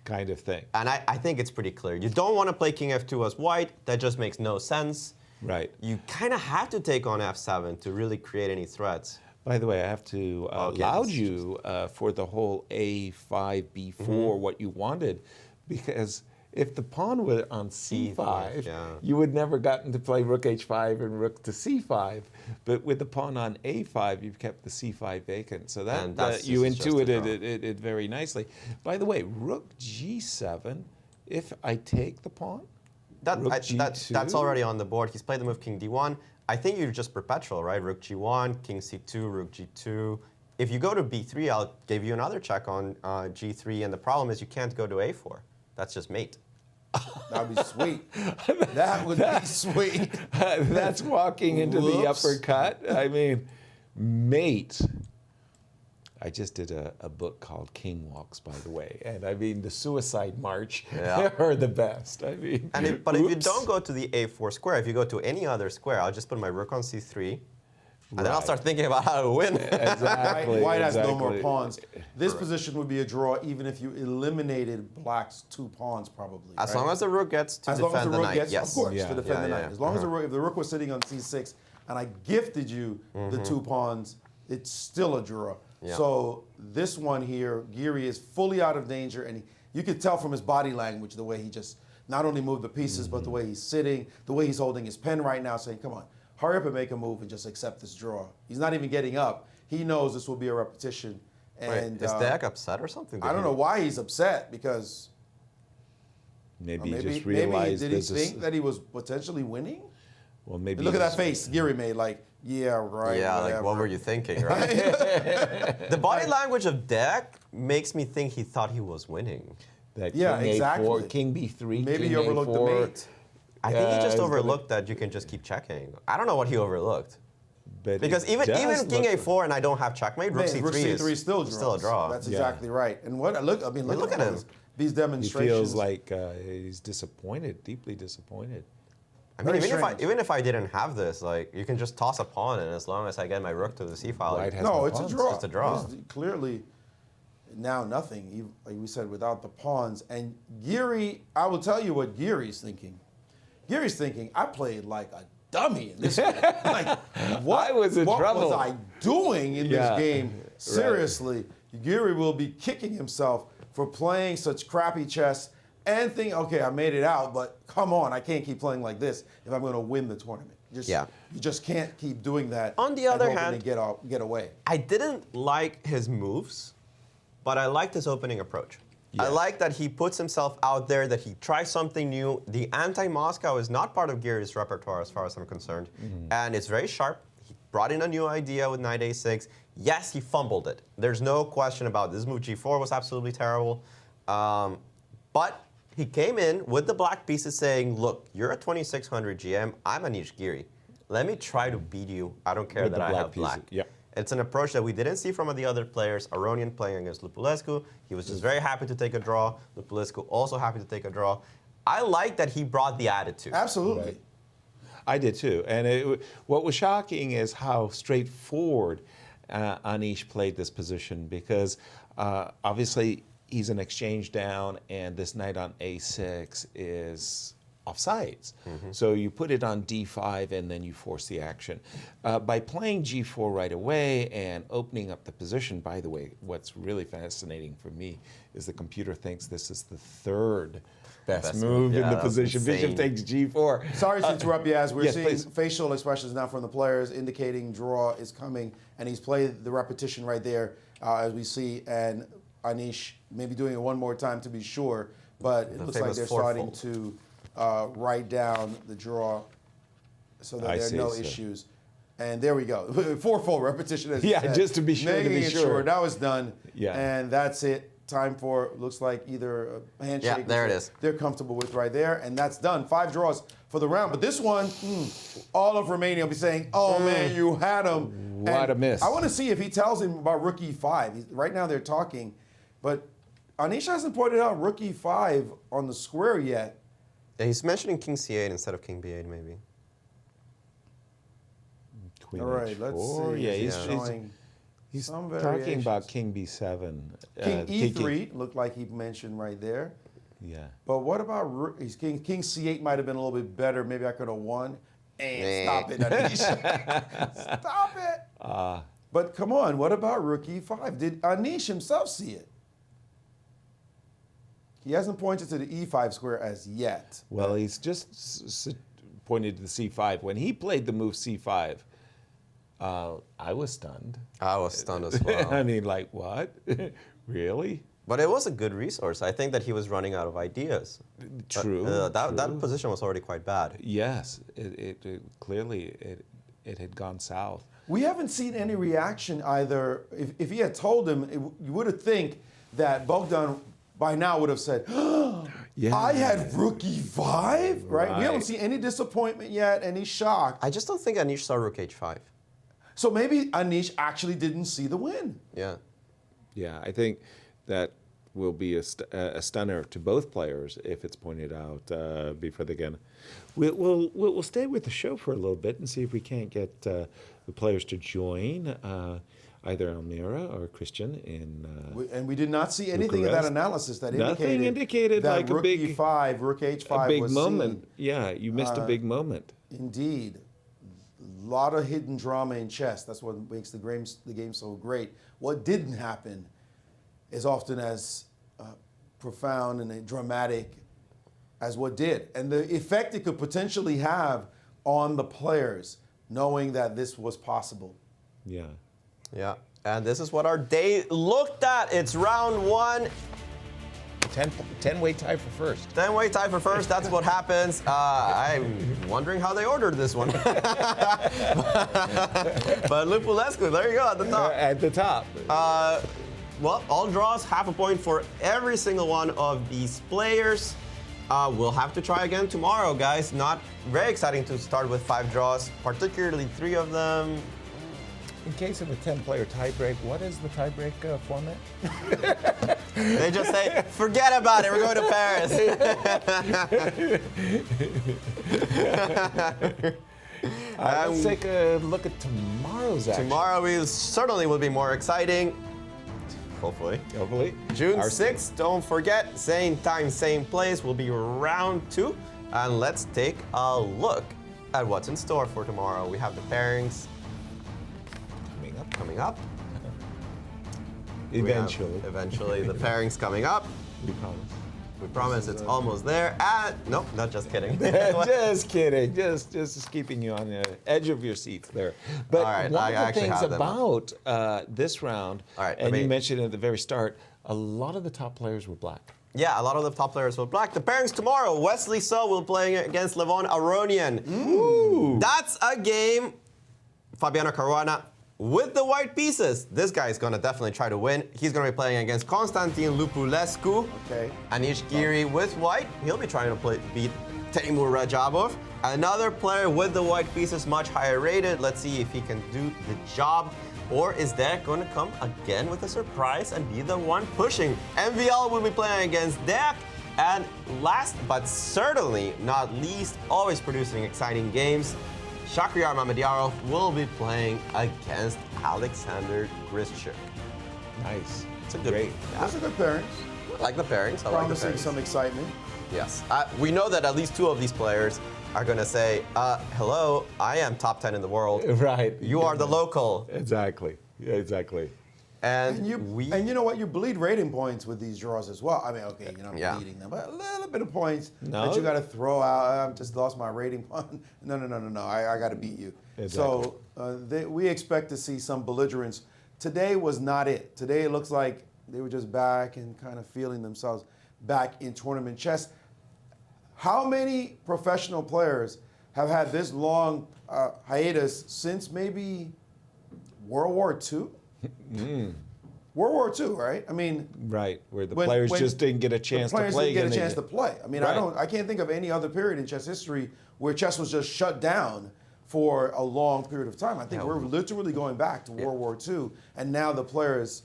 Kind of thing. And I think it's pretty clear. You don't want to play king f2 as white. That just makes no sense. Right. You kind of have to take on f7 to really create any threats. By the way, I have to allow you for the whole A5, B4, what you wanted, because if the pawn were on C5, you would never gotten to play rook H5 and rook to C5. But with the pawn on A5, you've kept the C5 vacant. So that you intuited it very nicely. By the way, rook G7, if I take the pawn, that's already on the board. He's played the move King D1. I think you're just perpetual, right? Rook G1, King C2, Rook G2. If you go to B3, I'll give you another check on G3, and the problem is you can't go to A4. That's just mate. That would be sweet. That would be sweet. That's walking into the uppercut. I mean, mate. I just did a book called King Walks, by the way, and I mean the Suicide March are the best. I mean, but if you don't go to the A4 square, if you go to any other square, I'll just put my rook on C3, and then I'll start thinking about how to win. Exactly. White has no more pawns. This position would be a draw even if you eliminated black's 2 pawns, probably. As long as the rook gets to defend the knight, yes. Of course, to defend the knight. As long as if the rook was sitting on C6 and I gifted you the 2 pawns, it's still a draw. Yeah. So this one here, Giri is fully out of danger, and you could tell from his body language the way he just not only moved the pieces, but the way he's sitting, the way he's holding his pen right now, saying, come on, hurry up and make a move and just accept this draw. He's not even getting up. He knows this will be a repetition. And is Deck upset or something? I don't know why he's upset, because maybe he just realized did he think that he was potentially winning? Well, maybe. Look at that face Giri made, like, yeah, right. Yeah, whatever. like what were you thinking, right? The body language of Deck makes me think he thought he was winning. That yeah, King exactly. A4, King B3, Maybe King he overlooked A4. the mate. I think he just overlooked that you can just keep checking. I don't know what he overlooked. But because even King A4 and I don't have checkmate, Rook C3 is still a draw. That's exactly right. And what look at him. These demonstrations. He feels like he's disappointed, deeply disappointed. I mean, even if I didn't have this, like, you can just toss a pawn, and as long as I get my rook to the C file, it's a draw. It's a draw. It's clearly now nothing, like we said, without the pawns. And Giri, I will tell you what Giri's thinking. Giri's thinking, I played like a dummy in this game. Like, what was I doing in this game? Seriously, Giri will be kicking himself for playing such crappy chess and think, okay, I made it out, but come on, I can't keep playing like this if I'm going to win the tournament. You just can't keep doing that. On the other hand, get away. I didn't like his moves, but I liked his opening approach. I like that he puts himself out there, that he tries something new. The anti-Moscow is not part of Giri's repertoire as far as I'm concerned, and it's very sharp. He brought in a new idea with knight a6. Yes, he fumbled it. There's no question about it. This move G4 was absolutely terrible, but he came in with the black pieces saying, look, you're a 2600 GM, I'm Anish Giri. Let me try to beat you. I don't care that I have black. It's an approach that we didn't see from the other players. Aronian playing against Lupulescu, he was just very happy to take a draw. Lupulescu also happy to take a draw. I like that he brought the attitude. Absolutely. Right. I did too. And what was shocking is how straightforward Anish played this position, because obviously he's an exchange down, and this knight on a6 is offsides. So you put it on d5, and then you force the action. By playing g4 right away and opening up the position, by the way, what's really fascinating for me is the computer thinks this is the third best move in the position. Bishop takes g4. Sorry to interrupt you, as we're seeing facial expressions now from the players indicating draw is coming, and he's played the repetition right there, as we see, and Anish maybe doing it one more time to be sure, but it looks like they're starting to write down the draw so that there are no issues. And there we go. Fourfold repetition. As just to be sure. Making it sure. That was done. And that's it. Time for, looks like, either a handshake. Yeah, there it is. They're comfortable with right there. And that's done. 5 draws for the round. But this one, all of Romania will be saying, oh, man, you had him. What a miss. I want to see if he tells him about rook e5. Right now they're talking. But Anish hasn't pointed out rook e5 on the square yet. Yeah, he's mentioning king c8 instead of king b8, maybe. Queen all right, let's see. Yeah, he's talking about king b7. King e3 looked like he mentioned right there. Yeah. But what about king c8 might have been a little bit better. Maybe I could have won. And stop it, Anish. Stop it. But come on, what about rook e5? Did Anish himself see it? He hasn't pointed to the e5 square as yet. Well, he's just pointed to the c5. When he played the move c5, I was stunned. I was stunned as well. I mean, like, what? Really? But it was a good resource. I think that he was running out of ideas. True. That position was already quite bad. Yes, it clearly it had gone south. We haven't seen any reaction either. If he had told him, you would have think that Bogdan by now would have said, yeah. I had rook e5, right? We haven't seen any disappointment yet, any shock. I just don't think Anish saw rook h5. So maybe Anish actually didn't see the win. Yeah. Yeah, I think that will be a stunner to both players if it's pointed out before they get. We'll stay with the show for a little bit and see if we can't get the players to join either Almira or Cristian in. And we did not see anything in that analysis that Nothing indicated that like rook a big e5, rook h5 a big was moment. Seen. Yeah, you missed a big moment. Indeed. A lot of hidden drama in chess. That's what makes the game so great. What didn't happen is often as profound and dramatic as what did. And the effect it could potentially have on the players, knowing that this was possible. Yeah. Yeah. And this is what our day looked at. It's round one. 10-way tie for first. 10-way tie for first. That's what happens. I'm wondering how they ordered this one. But Lupulescu, there you go at the top. At the top. Well, all draws, half a point for every single one of these players. We'll have to try again tomorrow, guys. Not very exciting to start with 5 draws, particularly 3 of them. In case of a 10-player tiebreak, what is the tiebreak format? They just say, forget about it, we're going to Paris. Let's take a look at tomorrow's action. Tomorrow certainly will be more exciting. Hopefully. June 6th, don't forget, same time, same place, will be round 2. And let's take a look at what's in store for tomorrow. We have the pairings coming up. Eventually, the pairings coming up. We promise. We promise it's almost there. No, not just kidding. Just kidding. Just keeping you on the edge of your seats there. But all right, one of the things about this round, and you mentioned at the very start, a lot of the top players were black. Yeah, a lot of the top players were black. The pairings tomorrow, Wesley So will be playing against Levon Aronian. Ooh. That's a game. Fabiano Caruana with the white pieces. This guy is going to definitely try to win. He's going to be playing against Constantin Lupulescu. Okay. Anish Giri with white. He'll be trying to beat Teimur Rajabov. Another player with the white pieces, much higher rated. Let's see if he can do the job. Or is Deck going to come again with a surprise and be the one pushing? MVL will be playing against Deck. And last but certainly not least, always producing exciting games, Shakhriyar Mamedyarov will be playing against Alexander Grischuk. Nice. It's a good. Those are good pairings. I like the pairings. Promising some excitement. Yes. We know that at least 2 of these players are going to say, hello, I am top 10 in the world. Right. You are the local. Exactly. Yeah, exactly. And you know what? You bleed rating points with these draws as well. I mean, okay, you're not bleeding them, but a little bit of points that you got to throw out. I've just lost my rating point. No. I got to beat you. Exactly. So we expect to see some belligerence. Today was not it. Today it looks like they were just back and kind of feeling themselves back in tournament chess. How many professional players have had this long hiatus since maybe World War II? World War II, right? I mean, right, where the players just didn't get a chance to play. Didn't get a chance to play. I mean, I can't think of any other period in chess history where chess was just shut down for a long period of time. I think we're literally going back to World War II, and now the players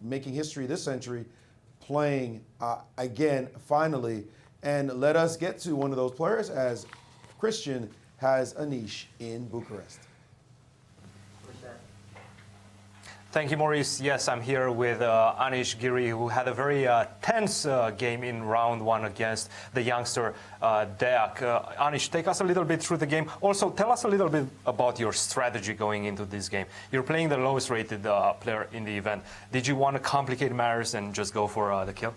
making history this century, playing again finally. And let us get to one of those players as Cristian has Anish in Bucharest. Thank you, Maurice. Yes, I'm here with Anish Giri, who had a very tense game in round 1 against the youngster Deak. Anish, take us a little bit through the game. Also, tell us a little bit about your strategy going into this game. You're playing the lowest rated player in the event. Did you want to complicate matters and just go for the kill?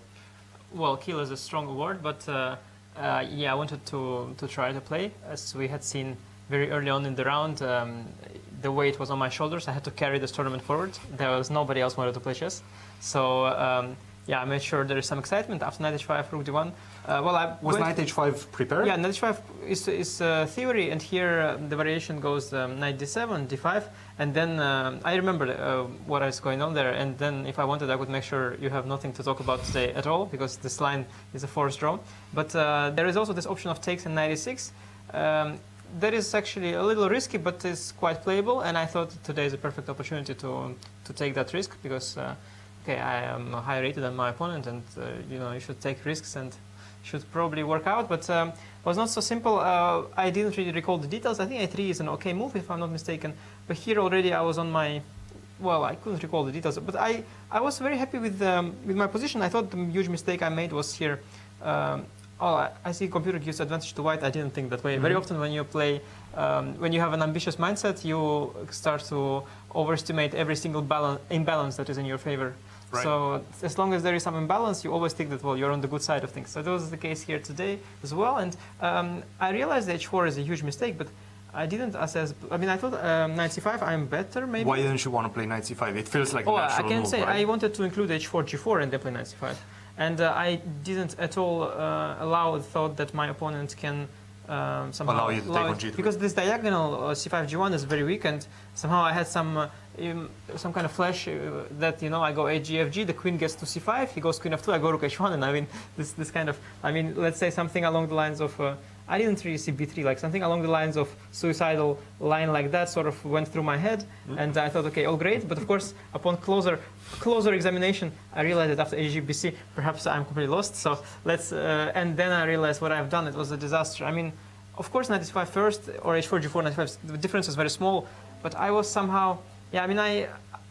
Well, kill is a strong word, but yeah, I wanted to try to play. As we had seen very early on in the round, the weight was on my shoulders. I had to carry this tournament forward. There was nobody else wanted to play chess. So yeah, I made sure there is some excitement after knight h5, rook d1. Was knight h5 prepared? Yeah, knight h5 is theory, and here the variation goes knight d7, d5, and then I remember what is going on there, and then if I wanted, I would make sure you have nothing to talk about today at all, because this line is a forced draw. But there is also this option of takes and knight e6. That is actually a little risky, but is quite playable, and I thought today is a perfect opportunity to take that risk, because okay, I am higher rated than my opponent, and you know, you should take risks and should probably work out, but it was not so simple. I didn't really recall the details. I think a3 is an okay move, if I'm not mistaken, but here already I was on my, well, I couldn't recall the details, but I was very happy with my position. I thought the huge mistake I made was here. Oh, I see computer gives advantage to white. I didn't think that way. Mm-hmm. Very often when you play, when you have an ambitious mindset, you start to overestimate every single imbalance that is in your favor. Right. So as long as there is some imbalance, you always think that, well, you're on the good side of things. So that was the case here today as well. And I realized that h4 is a huge mistake, but I didn't assess. I mean, I thought knight c5, I'm better maybe. Why didn't you want to play knight c5? It feels like a natural I can move, say right? I wanted to include h4, g4, and then play knight c5. And I didn't at all allow the thought that my opponent can somehow allow you to take on g3. Because this diagonal c5, g1 is very weak, and somehow I had some kind of flash that, you know, I go a g, f g, the queen gets to c5, he goes queen f2, I go rook h1, and I mean, this kind of, I mean, let's say something along the lines of, I didn't really see b3, like something along the lines of suicidal line like that sort of went through my head, and I thought, okay, all great, but of course, upon closer examination, I realized that after AG BC, perhaps I'm completely lost. So let's, and then I realized what I've done. It was a disaster. I mean, of course, knight e5 first, or h4, g4, knight e5. The difference is very small, but I was somehow, yeah. I mean,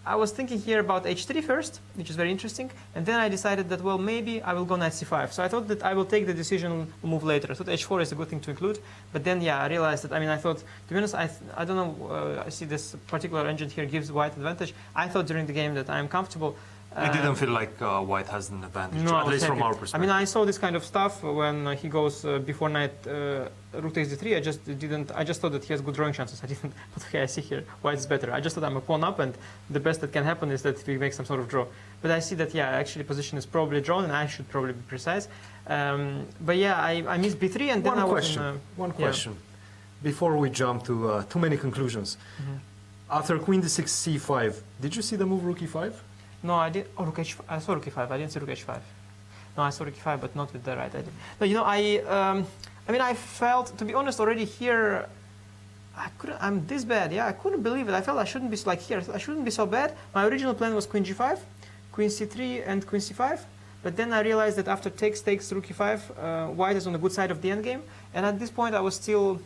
I was thinking here about h3 first, which is very interesting, and then I decided that, well, maybe I will go knight c5. So I thought that I will take the decision move later. I thought h4 is a good thing to include, but then, yeah, I realized that, I mean, I thought, to be honest, I don't know, I see this particular engine here gives white advantage. I thought during the game that I'm comfortable. It didn't feel like white has an advantage, no, at least from our perspective. I mean, I saw this kind of stuff when he goes before knight rook takes d3. I just thought that he has good drawing chances. I didn't, but okay, I see here white is better. I just thought I'm a pawn up, and the best that can happen is that we make some sort of draw. But I see that, yeah, actually position is probably drawn, and I should probably be precise. But yeah, I missed b3, and then One question. Before we jump to too many conclusions. Mm-hmm. After queen d6, c5, did you see the move rook e5? No, I did. Oh, rook h5. I saw rook e5. I didn't see rook h5. No, I saw rook e5, but not with the right idea. No, you know, I mean, I felt, to be honest, already here, I'm this bad. Yeah, I couldn't believe it. I felt I shouldn't be like here. I shouldn't be so bad. My original plan was queen g5, queen c3, and queen c5. But then I realized that after takes rook e5, white is on the good side of the endgame. And at this point, I was still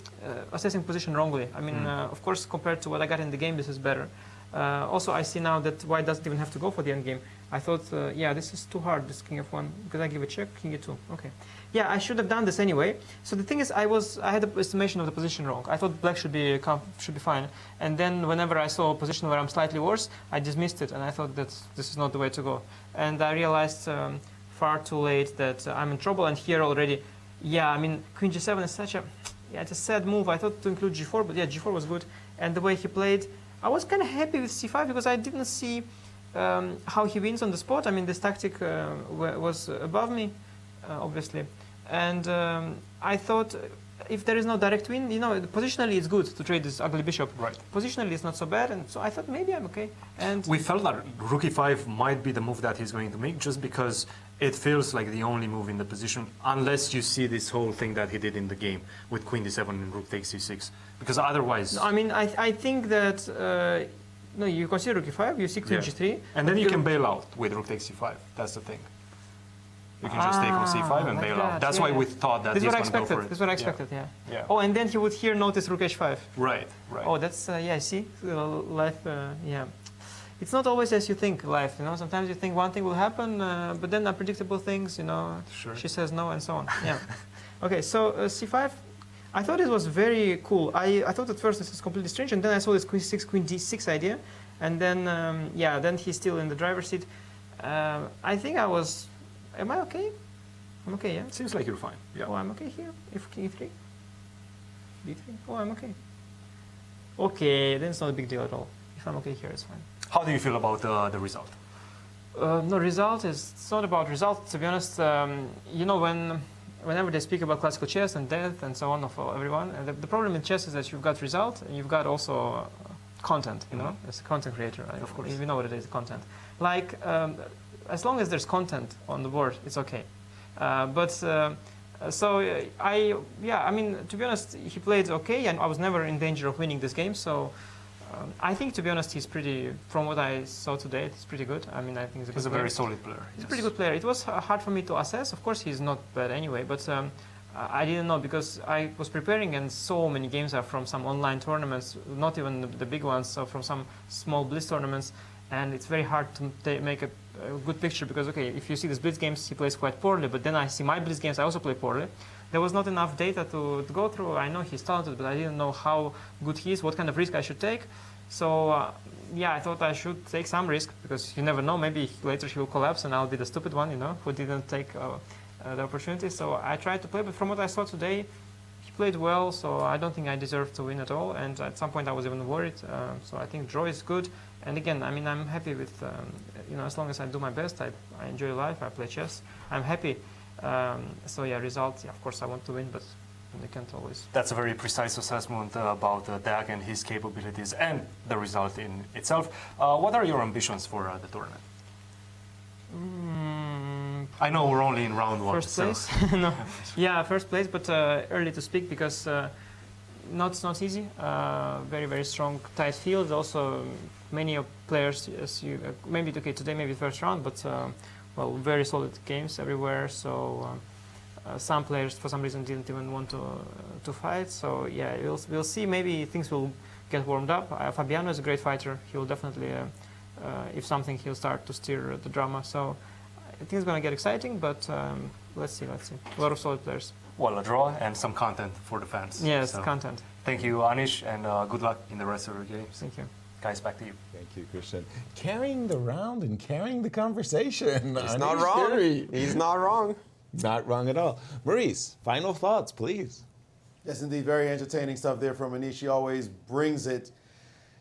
assessing position wrongly. I mean, of course, compared to what I got in the game, this is better. Also, I see now that white doesn't even have to go for the endgame. I thought, yeah, this is too hard, this king f1, because I give a check, king e2. Okay. Yeah, I should have done this anyway. So the thing is, I had the estimation of the position wrong. I thought black should be fine. And then whenever I saw a position where I'm slightly worse, I dismissed it, and I thought that this is not the way to go. And I realized far too late that I'm in trouble. And here already, yeah, I mean, queen g7 is such a, yeah, it's a sad move. I thought to include g4, but yeah, g4 was good. And the way he played, I was kind of happy with c5 because I didn't see how he wins on the spot. I mean, this tactic was above me, obviously. And I thought if there is no direct win, you know, positionally it's good to trade this ugly bishop. Right. Positionally it's not so bad, and so I thought maybe I'm okay. And we felt that rook e5 might be the move that he's going to make, just because it feels like the only move in the position, unless you see this whole thing that he did in the game with queen d7 and rook takes c6. Because otherwise... No, I mean, I think that... no, you consider rook e5, you see queen g3. And then you can bail out with rook takes c5. That's the thing. You can just take on c5 and bail out. That's why we thought that he's going to go for it. This is what I expected, yeah. Oh, and then he would here notice rook h5. Right. Oh, that's, yeah, I see. Life, yeah. it's not always as you think life, you know. Sometimes you think one thing will happen, but then unpredictable things, you know. Sure. She says no and so on. Yeah. Okay, so c5. I thought it was very cool. I thought at first this was completely strange, and then I saw this queen 6, queen d6 idea, and then yeah, then he's still in the driver's seat. I think I was. Am I okay? I'm okay, yeah. Seems like you're fine. Yeah. Oh, I'm okay here. If king e3, d3. Oh, I'm okay. Okay, then it's not a big deal at all. If I'm okay here, it's fine. How do you feel about the result? No, result is. It's not about result. To be honest, you know, whenever they speak about classical chess and death and so on of everyone, and the problem in chess is that you've got result and you've got also content. You know, as a content creator, of course, you know what it is, content. Like as long as there's content on the board, it's okay. So I mean, to be honest, he played okay, and I was never in danger of winning this game. So I think, to be honest, he's pretty. From what I saw today, he's pretty good. I mean, I think he's a very solid player. He's a pretty good player. It was hard for me to assess. Of course, he's not bad anyway, but I didn't know because I was preparing, and so many games are from some online tournaments, not even the big ones, so from some small Blitz tournaments, and it's very hard to make a good picture because, okay, if you see the Blitz games, he plays quite poorly, but then I see my Blitz games, I also play poorly. There was not enough data to go through. I know he's talented, but I didn't know how good he is, what kind of risk I should take. So, yeah, I thought I should take some risk because you never know. Maybe later he will collapse and I'll be the stupid one, you know, who didn't take the opportunity. So I tried to play, but from what I saw today, he played well, so I don't think I deserved to win at all. And at some point I was even worried. So I think draw is good. And again, I mean, I'm happy with, you know, as long as I do my best, I enjoy life, I play chess, I'm happy. So yeah, result, yeah, of course I want to win, but you can't always. That's a very precise assessment about Dag and his capabilities and the result in itself. What are your ambitions for the tournament? I know we're only in round one. First place? So. No. Yeah, first place, but early to speak because it's not easy. Very, very strong, tight field. Also, many players, as you maybe okay today, maybe first round, but well, very solid games everywhere. So some players, for some reason, didn't even want to fight. So yeah, we'll see. Maybe things will get warmed up. Fabiano is a great fighter. He will definitely, if something, he'll start to steer the drama. So I think it's going to get exciting. But let's see. A lot of solid players. Well, a draw and some content for the fans. Yes, so content. Thank you, Anish, and good luck in the rest of your games. Thank you. Guys, back to you. Thank you, Cristian. Carrying the round and carrying the conversation. He's not wrong. He's not wrong. Not wrong at all. Maurice, final thoughts, please. Yes, indeed. Very entertaining stuff there from Anish. He always brings it.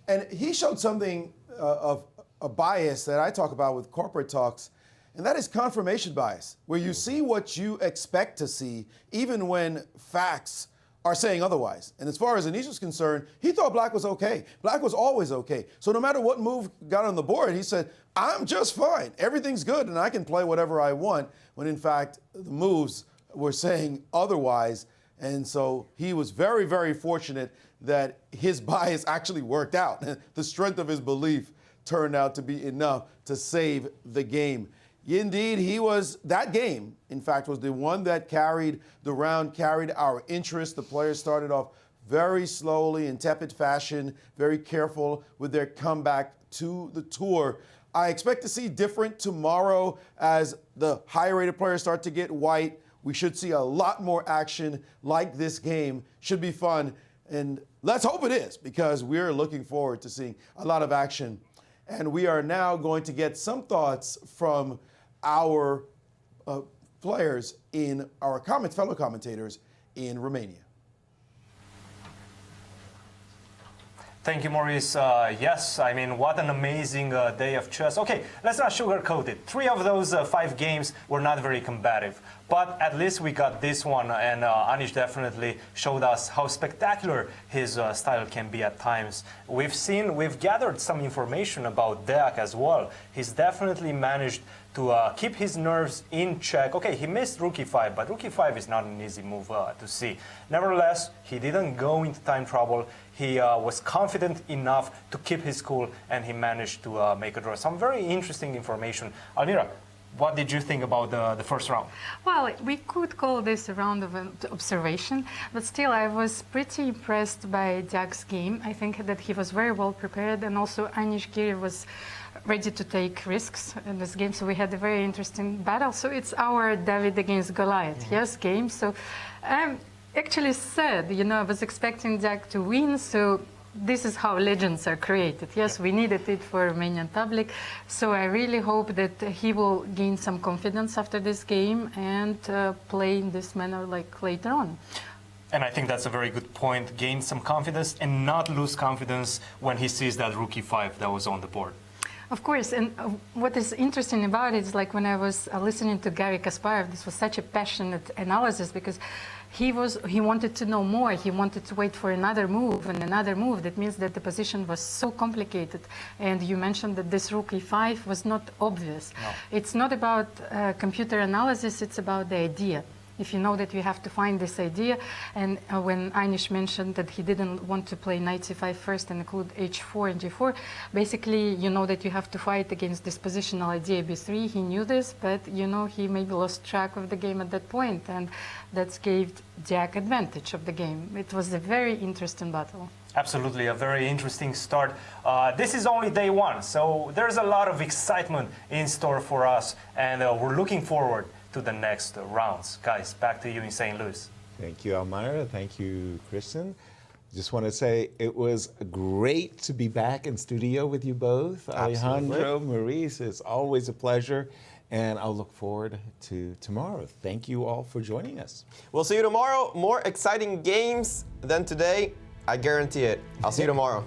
And he showed something of a bias that I talk about with corporate talks, and that is confirmation bias, where you see what you expect to see, even when facts are saying otherwise. And as far as Anish was concerned, he thought black was okay. Black was always okay. So no matter what move got on the board, he said, I'm just fine. Everything's good, and I can play whatever I want, when in fact, the moves were saying otherwise. And so he was very, very fortunate that his bias actually worked out. The strength of his belief turned out to be enough to save the game. Indeed, that game, in fact, was the one that carried the round, carried our interest. The players started off very slowly, in tepid fashion, very careful with their comeback to the tour. I expect to see different tomorrow as the higher-rated players start to get white. We should see a lot more action like this game. Should be fun, and let's hope it is, because we're looking forward to seeing a lot of action. And we are now going to get some thoughts from our players in our fellow commentators in Romania. Thank you, Maurice. Yes, I mean, what an amazing day of chess. Okay, let's not sugarcoat it. 3 of those 5 games were not very combative, but at least we got this one, and Anish definitely showed us how spectacular his style can be at times. We've gathered some information about Deac as well. He's definitely managed to keep his nerves in check. Okay, he missed rook e5, but rook e5 is not an easy move to see. Nevertheless, he didn't go into time trouble. He was confident enough to keep his cool, and he managed to make a draw. Some very interesting information. Almira, what did you think about the first round? Well, we could call this a round of observation, but still I was pretty impressed by Deac's game. I think that he was very well prepared, and also Anish Giri was ready to take risks in this game. So we had a very interesting battle. So it's our David against Goliath, yes, game. So I'm actually sad, you know, I was expecting Jack to win. So this is how legends are created. Yes, we needed it for Romanian public. So I really hope that he will gain some confidence after this game and play in this manner like later on. And I think that's a very good point. Gain some confidence and not lose confidence when he sees that rook e5 that was on the board. Of course, and what is interesting about it is like when I was listening to Garry Kasparov, this was such a passionate analysis because he wanted to know more. He wanted to wait for another move and another move. That means that the position was so complicated. And you mentioned that this rook e5 was not obvious. No. It's not about computer analysis, it's about the idea. If you know that you have to find this idea, and when Anish mentioned that he didn't want to play knight c5 first and include h4 and g4, basically you know that you have to fight against this positional idea b3. He knew this, but you know he maybe lost track of the game at that point, and that gave Jack advantage of the game. It was a very interesting battle. Absolutely, a very interesting start. This is only day one, so there's a lot of excitement in store for us, and we're looking forward to the next rounds. Guys, back to you in St. Louis. Thank you, Almira. Thank you, Cristian. Just want to say it was great to be back in studio with you both. Absolutely. Alejandro, Maurice, it's always a pleasure, and I'll look forward to tomorrow. Thank you all for joining us. We'll see you tomorrow. More exciting games than today. I guarantee it. I'll see you tomorrow.